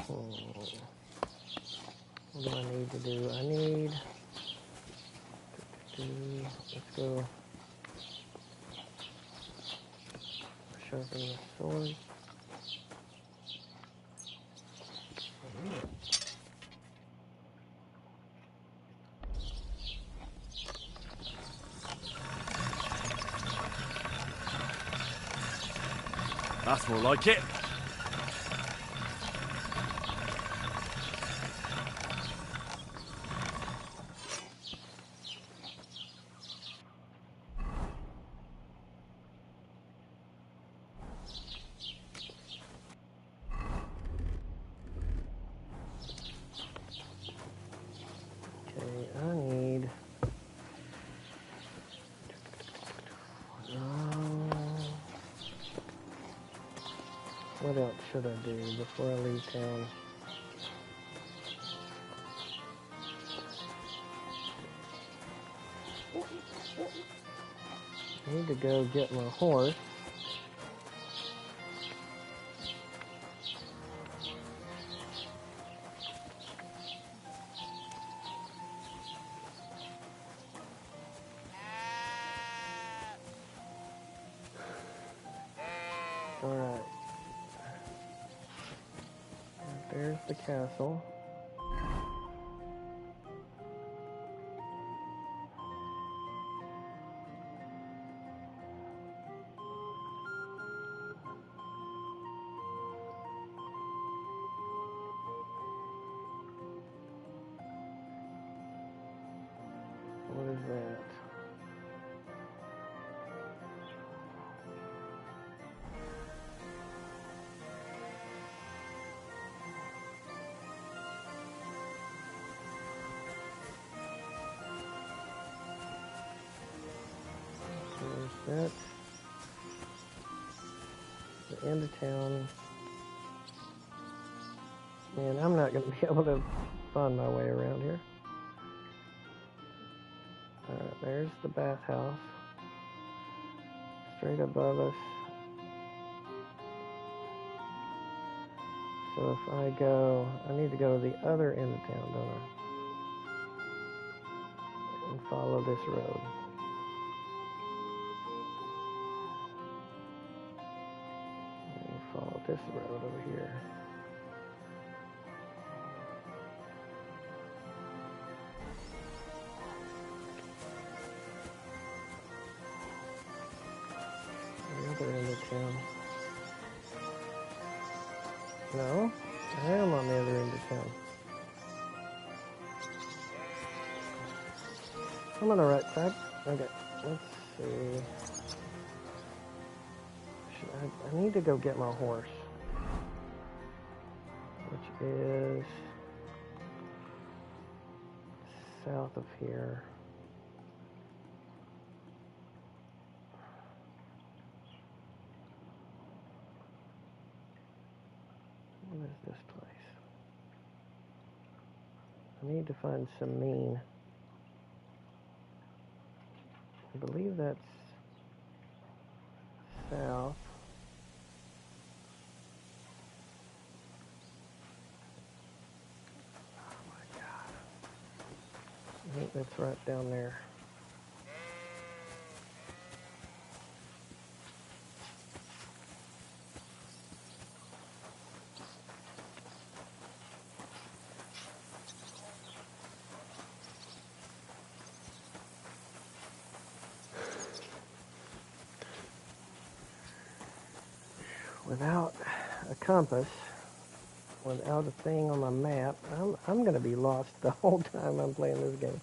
What do I need to do? I need... Let's go... Sharpen the sword. That's more like it. Okay, I need... What else should I do before I leave town? I need to go get my horse. Alright. there's the castle. What is that? There's that. The end of town. Man, I'm not going to be able to find my way around here. Alright, there's the bathhouse. Straight above us. So if I go, I need to go to the other end of town, don't I? And follow this road. And follow this road over here. The other end of town. No, I am on the other end of town. I'm on the right side. Okay, let's see. I need to go get my horse, which is south of here. What is this place? I need to find some mean. I believe that's south. Oh my God. I think that's right down there. Without a compass, without a thing on my map, I'm going to be lost the whole time I'm playing this game.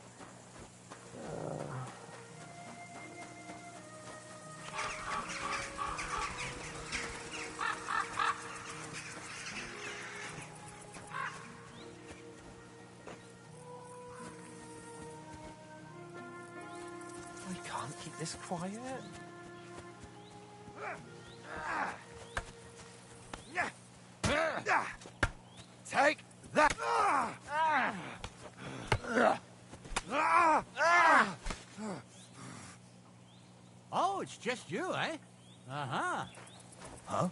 I can't keep this quiet. Take that! Oh, it's just you, eh? Uh-huh. Huh?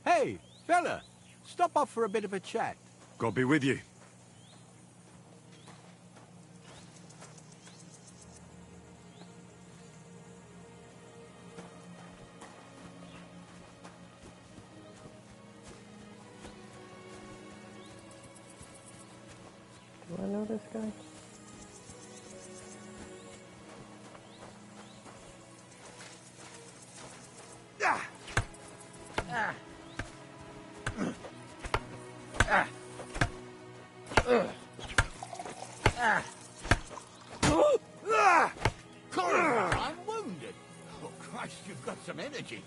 Hey, fella, stop off for a bit of a chat. God be with you. Do I know this guy? I'm wounded. Oh, Christ, you've got some energy.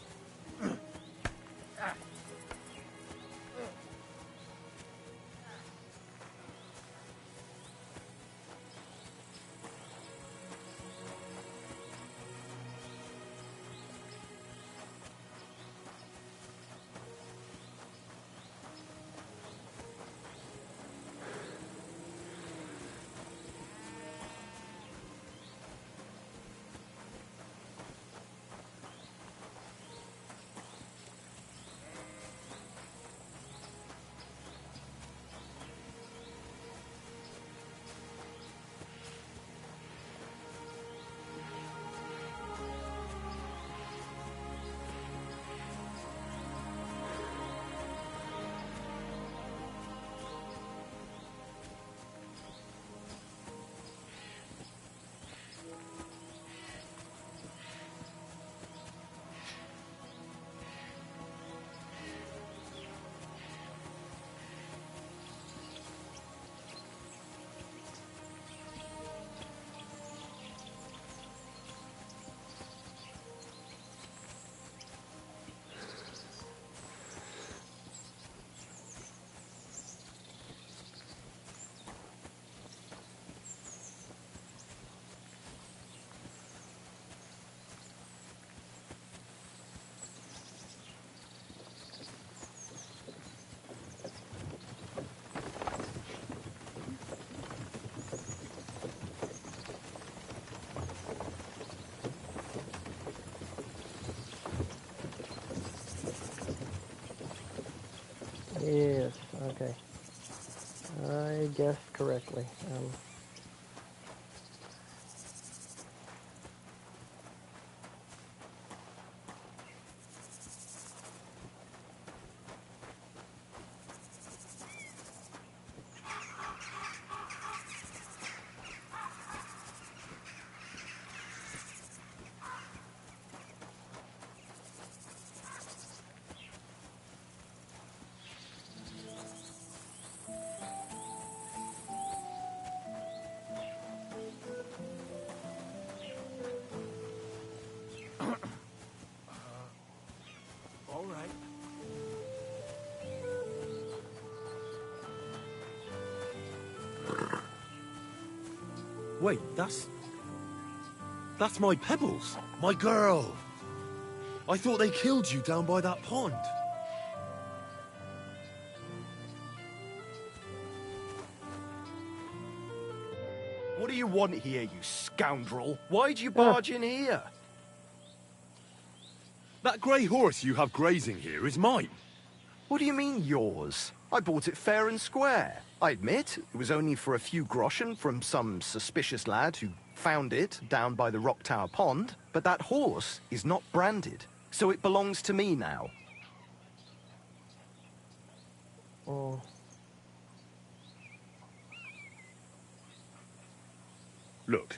Okay. I guessed correctly. All right. Wait, that's my Pebbles, my girl. I thought they killed you down by that pond. What do you want here, you scoundrel? Why'd you barge in here? That grey horse you have grazing here is mine. What do you mean, yours? I bought it fair and square. I admit, it was only for a few groschen from some suspicious lad who found it down by the Rock Tower Pond, but that horse is not branded, so it belongs to me now. Oh. Look,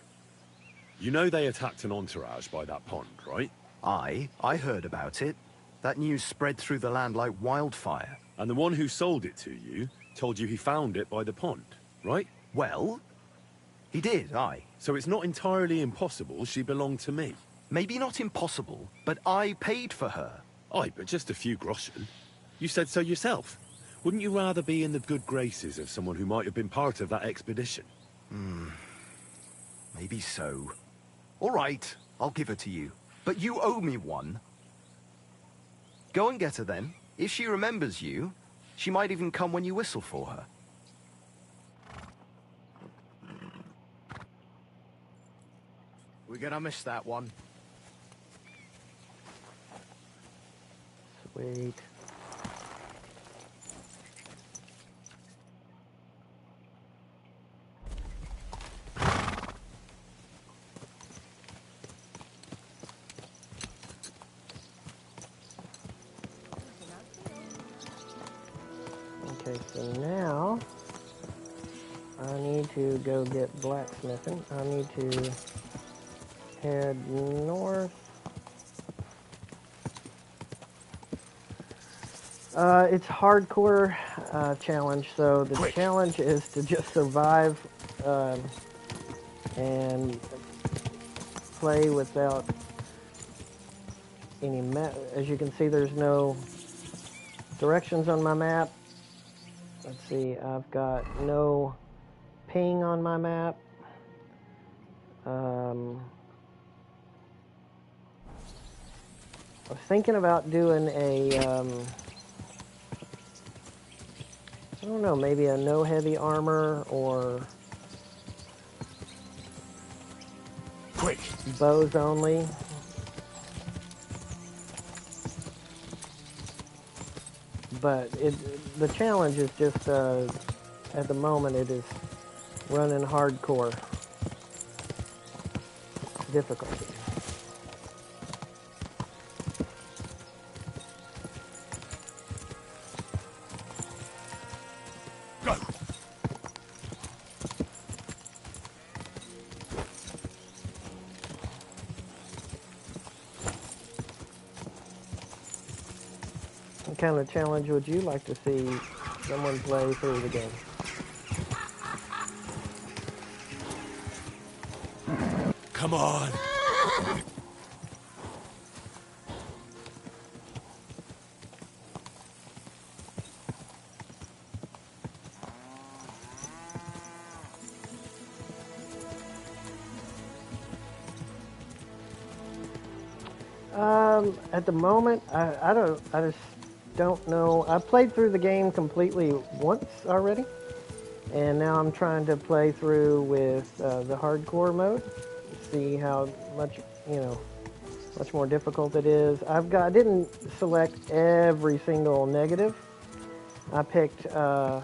you know they attacked an entourage by that pond, right? I heard about it. That news spread through the land like wildfire. And the one who sold it to you told you he found it by the pond, right? Well, he did, aye. So it's not entirely impossible she belonged to me. Maybe not impossible, but I paid for her. Aye, but just a few groschen. You said so yourself. Wouldn't you rather be in the good graces of someone who might have been part of that expedition? Maybe so. All right, I'll give her to you. But you owe me one. Go and get her then. If she remembers you, she might even come when you whistle for her. We're gonna miss that one. Sweet. Okay, so now I need to go get blacksmithing. I need to head north. It's hardcore challenge, so the challenge is to just survive and play without any map. As you can see, there's no directions on my map. Let's see, I've got no ping on my map. I was thinking about doing a, I don't know, maybe a no heavy armor or quick bows only. But the challenge is just, at the moment, it is running hardcore difficulty. Go. What kind of challenge would you like to see someone play through the game? Come on. At the moment, I just don't know. I played through the game completely once already, and now I'm trying to play through with the hardcore mode, see how much, much more difficult it is. I didn't select every single negative, I picked, the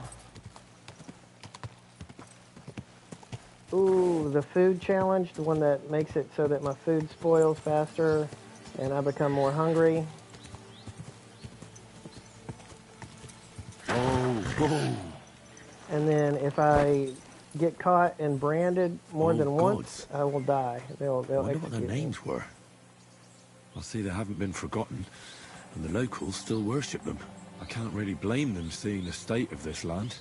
food challenge, the one that makes it so that my food spoils faster and I become more hungry. Oh. And then if I get caught and branded more than once, gods. I will die. They'll I wonder what their execute me. names were. I see they haven't been forgotten, and the locals still worship them. I can't really blame them seeing the state of this land.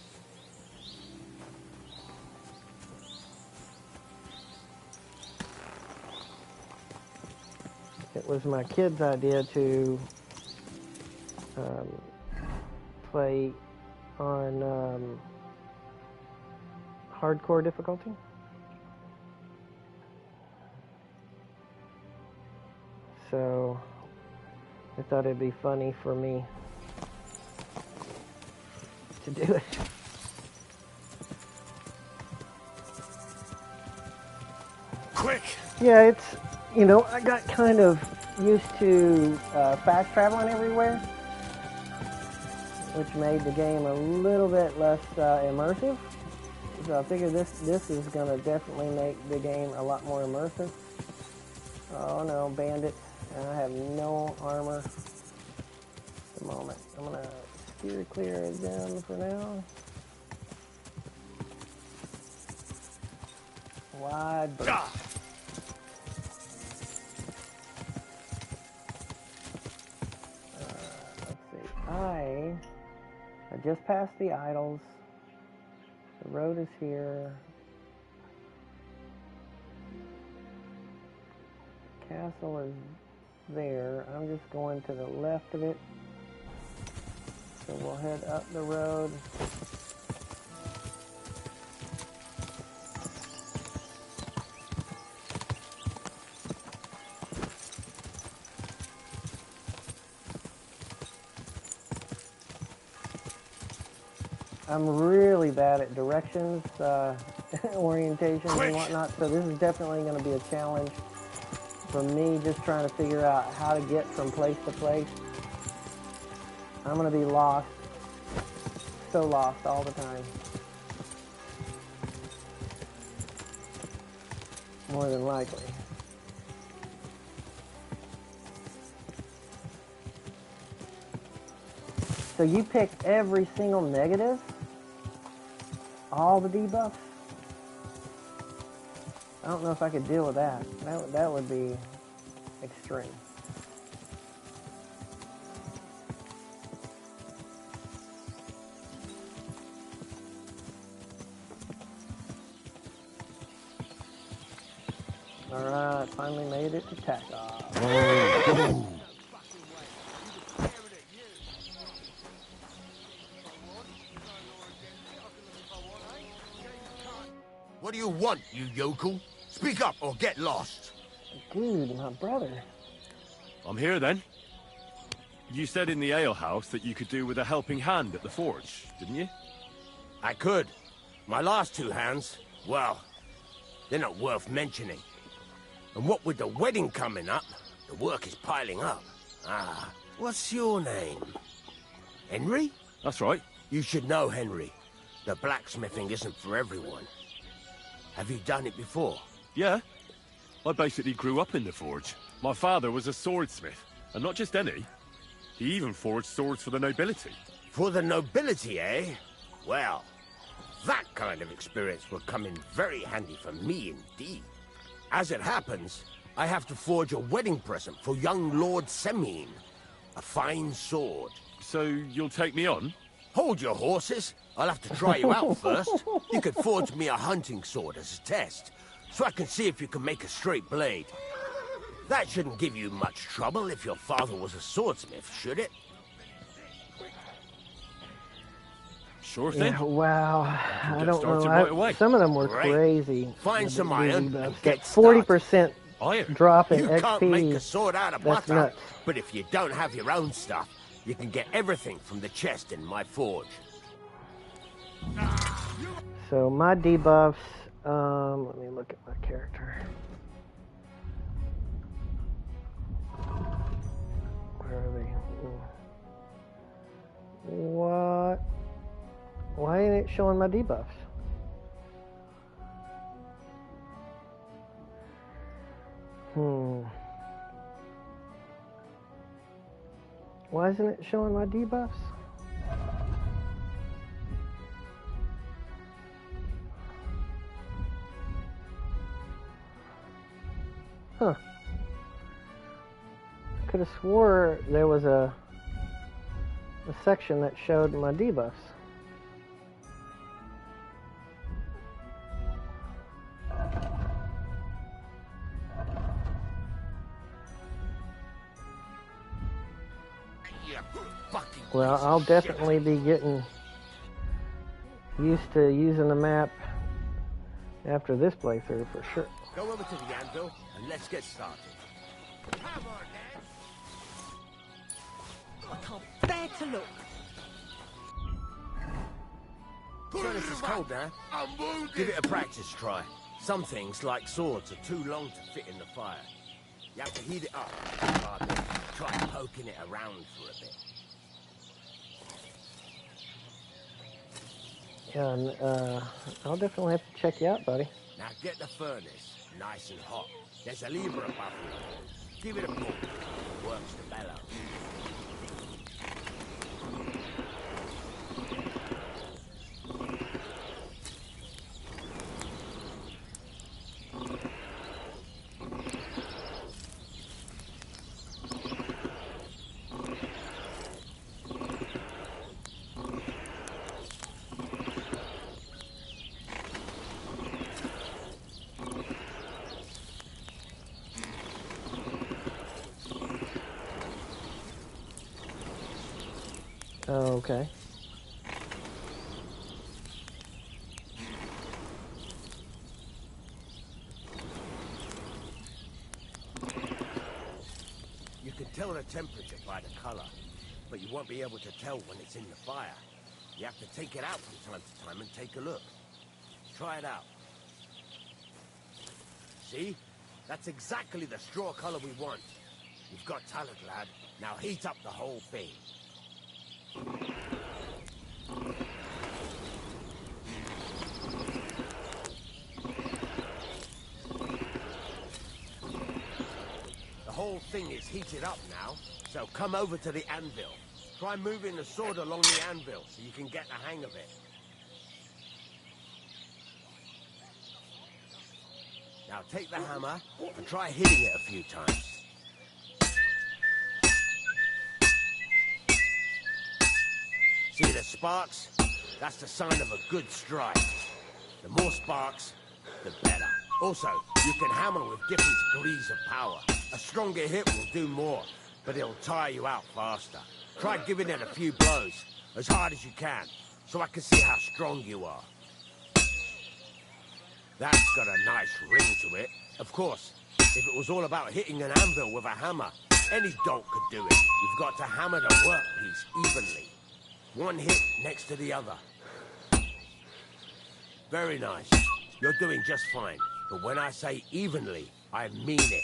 It was my kid's idea to play on hardcore difficulty. So I thought it'd be funny for me to do it. Quick! Yeah, it's, I got kind of used to fast traveling everywhere, which made the game a little bit less immersive. So I figured this is going to definitely make the game a lot more immersive. Oh no, bandits. And I have no armor at the moment. I'm going to steer clear of them for now. Wide berth. Let's see. I just passed the idols. The road is here. Castle is there. I'm just going to the left of it. So we'll head up the road. I'm really bad at directions, orientations and whatnot, so this is definitely going to be a challenge for me, just trying to figure out how to get from place to place. I'm going to be lost, so lost all the time. More than likely. So you picked every single negative? All the debuffs? I don't know if I could deal with that. That would be extreme. Alright, finally made it to takeoff. Oh. What do you want, you yokel? Speak up or get lost. Dude, my brother. I'm here then. You said in the alehouse that you could do with a helping hand at the forge, didn't you? I could. My last two hands, well, they're not worth mentioning. And what with the wedding coming up, the work is piling up. Ah, what's your name? Henry? That's right. You should know, Henry. The blacksmithing isn't for everyone. Have you done it before? Yeah. I basically grew up in the forge. My father was a swordsmith, and not just any. He even forged swords for the nobility. For the nobility, eh? Well, that kind of experience will come in very handy for me indeed. As it happens, I have to forge a wedding present for young Lord Semine. A fine sword. So you'll take me on? Hold your horses. I'll have to try you out first. You could forge me a hunting sword as a test, so I can see if you can make a straight blade. That shouldn't give you much trouble if your father was a swordsmith, should it? Sure thing. Yeah, wow. I don't know. Right away. Some of them were Great. crazy. Find some iron and get 40% drop in You XP. can't make a sword out of That's butter, nuts. but if you don't have your own stuff, you can get everything from the chest in my forge. So my debuffs, let me look at my character. Where are they? What it showing my debuffs? Why isn't it showing my debuffs? Huh. I could have swore there was a section that showed my debuffs. Well, I'll definitely be getting used to using the map after this playthrough for sure. Go over to the anvil and let's get started. Come on, then. I can't bear to look. Furnace is cold now. Give it a practice try. Some things, like swords, are too long to fit in the fire. You have to heat it up. Try poking it around for a bit. Yeah, and, I'll definitely have to check you out, buddy. Now get the furnace nice and hot. There's a lever above you. Give it a pull. It works the bellows. Oh, okay. You can tell the temperature by the color, but you won't be able to tell when it's in the fire. You have to take it out from time to time and take a look. Try it out. See? That's exactly the straw color we want. You've got talent, lad. Now heat up the whole thing. The whole thing is heated up now, so come over to the anvil. Try moving the sword along the anvil so you can get the hang of it. Now take the hammer and try hitting it a few times. See the sparks? That's the sign of a good strike. The more sparks, the better. Also, you can hammer with different degrees of power. A stronger hit will do more, but it'll tire you out faster. Try giving it a few blows, as hard as you can, so I can see how strong you are. That's got a nice ring to it. Of course, if it was all about hitting an anvil with a hammer, any dolt could do it. You've got to hammer the workpiece evenly. One hit next to the other. Very nice. You're doing just fine. But when I say evenly, I mean it.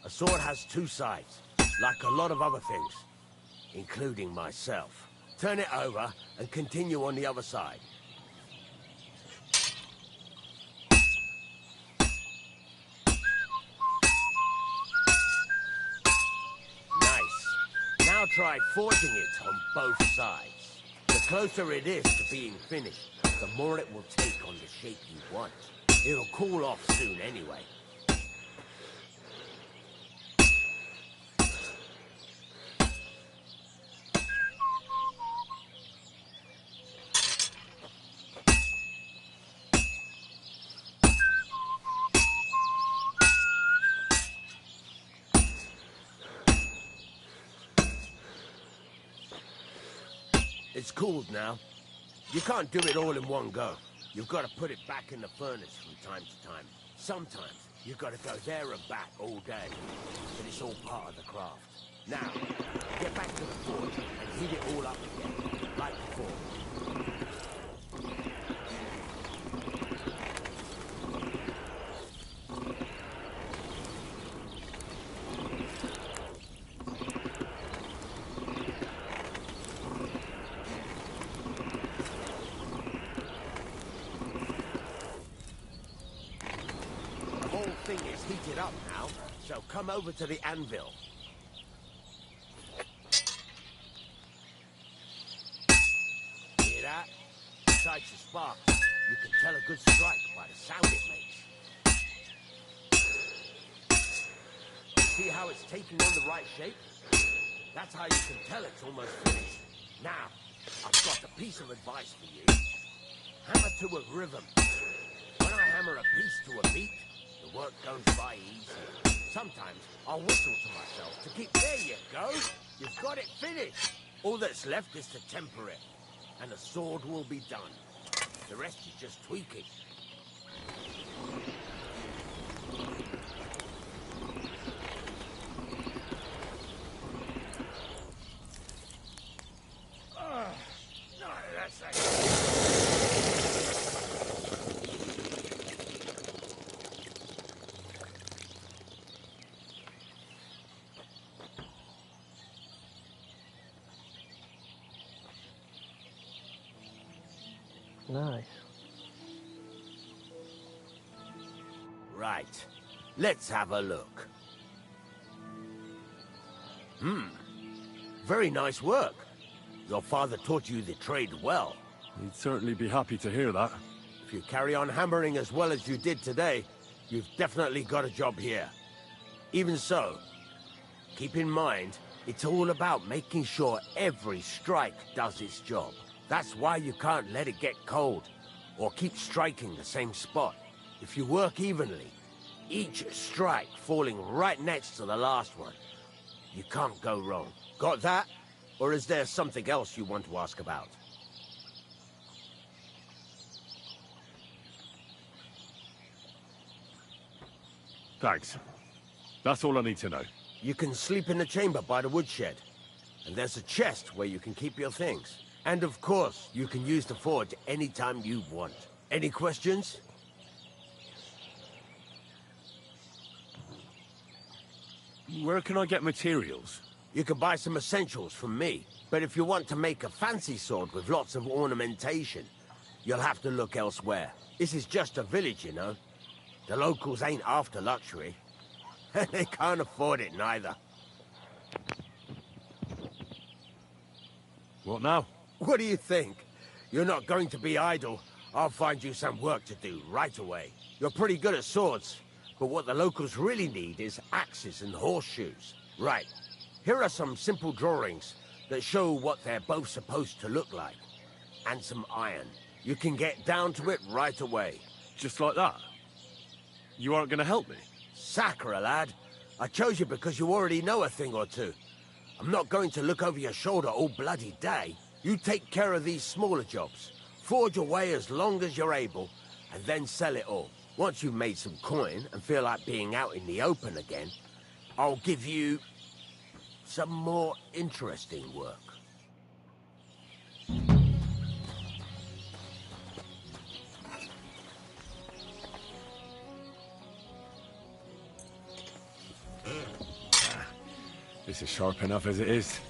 A sword has two sides, like a lot of other things, including myself. Turn it over and continue on the other side. Nice. Now try forging it on both sides. The closer it is to being finished, the more it will take on the shape you want. It'll cool off soon anyway. It's cooled now. You can't do it all in one go. You've got to put it back in the furnace from time to time. Sometimes you've got to go there and back all day. But it's all part of the craft. Now, get back to the forge and heat it all up again, like before. come over to the anvil. Hear that? Besides the spark, you can tell a good strike by the sound it makes. See how it's taking on the right shape? That's how you can tell it's almost finished. Now, I've got a piece of advice for you. Hammer to a rhythm. When I hammer a piece to a beat, the work goes by easy. Sometimes I'll whistle to myself to keep... There you go! You've got it finished! All that's left is to temper it, and the sword will be done. The rest is just tweaking. Nice. Right. Let's have a look. Very nice work. Your father taught you the trade well. He'd certainly be happy to hear that. If you carry on hammering as well as you did today, you've definitely got a job here. Even so, keep in mind, it's all about making sure every strike does its job. That's why you can't let it get cold, or keep striking the same spot. If you work evenly, each strike falling right next to the last one, you can't go wrong. Got that? Or is there something else you want to ask about? Thanks. That's all I need to know. You can sleep in the chamber by the woodshed. And there's a chest where you can keep your things. And of course, you can use the forge anytime you want. Any questions? Where can I get materials? You can buy some essentials from me. But if you want to make a fancy sword with lots of ornamentation, you'll have to look elsewhere. This is just a village, you know. The locals ain't after luxury. They can't afford it neither. What now? What do you think? You're not going to be idle. I'll find you some work to do right away. You're pretty good at swords, but what the locals really need is axes and horseshoes. Right. Here are some simple drawings that show what they're both supposed to look like. And some iron. You can get down to it right away. Just like that? You aren't going to help me? Sacre, lad. I chose you because you already know a thing or two. I'm not going to look over your shoulder all bloody day. You take care of these smaller jobs. Forge away as long as you're able, and then sell it all. Once you've made some coin and feel like being out in the open again, I'll give you some more interesting work. This is sharp enough as it is.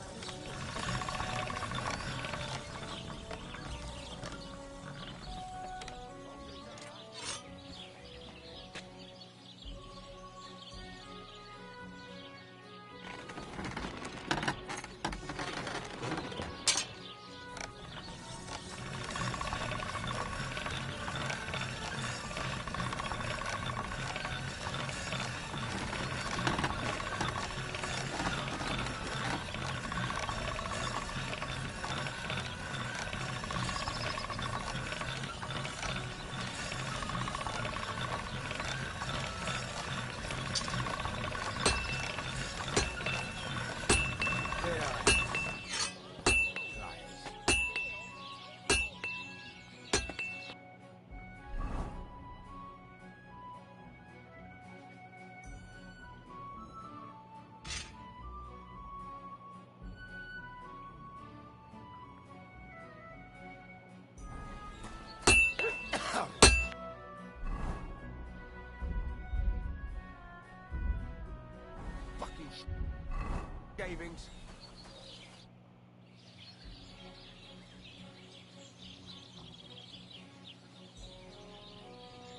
Shavings.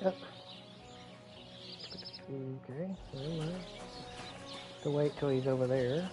Yep. Okay, never mind. to wait till he's over there.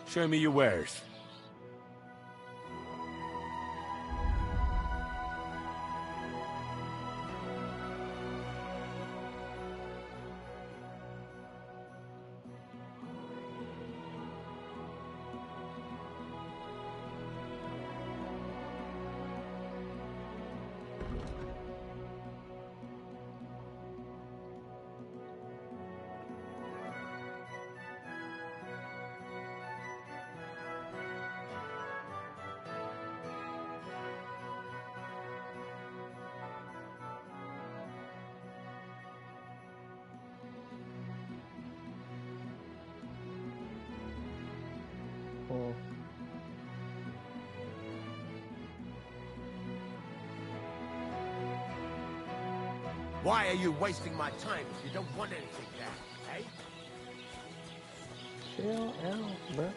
Show me your wares. Why are you wasting my time if you don't want anything there, eh? Chill out, bro.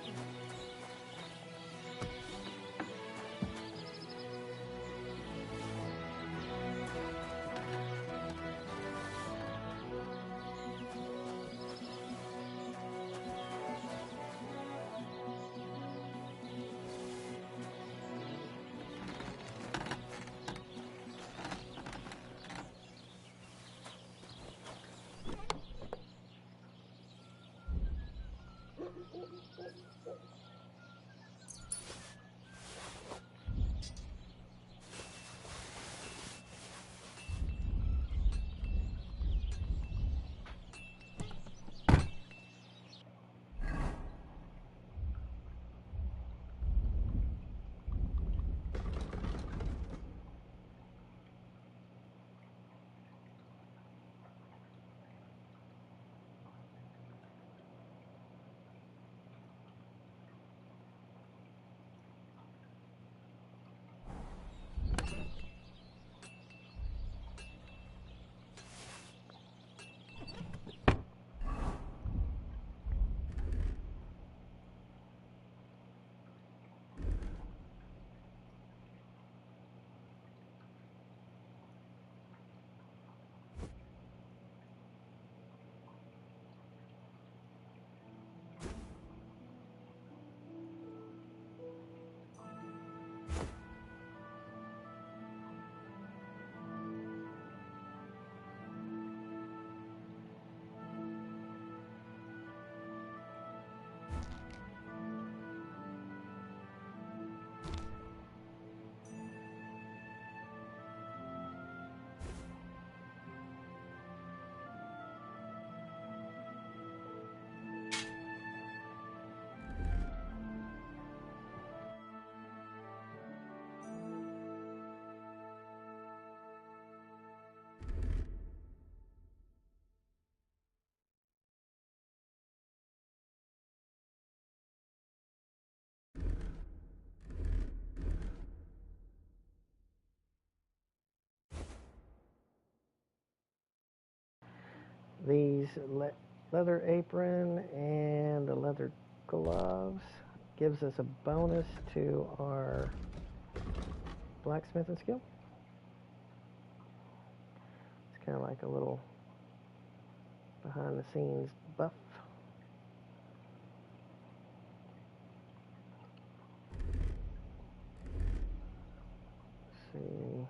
These leather apron and the leather gloves gives us a bonus to our blacksmithing skill. It's kind of like a little behind the scenes buff. Let's see.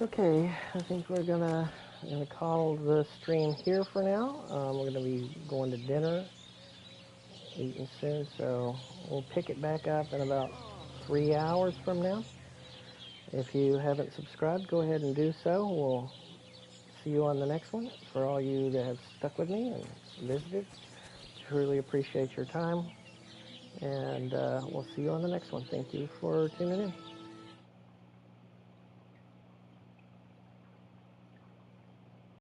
Okay, I think we're gonna call the stream here for now. We're gonna be going to dinner, eating soon, so we'll pick it back up in about 3 hours from now. If you haven't subscribed, go ahead and do so. We'll see you on the next one. For all you that have stuck with me and visited, truly appreciate your time, and we'll see you on the next one. Thank you for tuning in.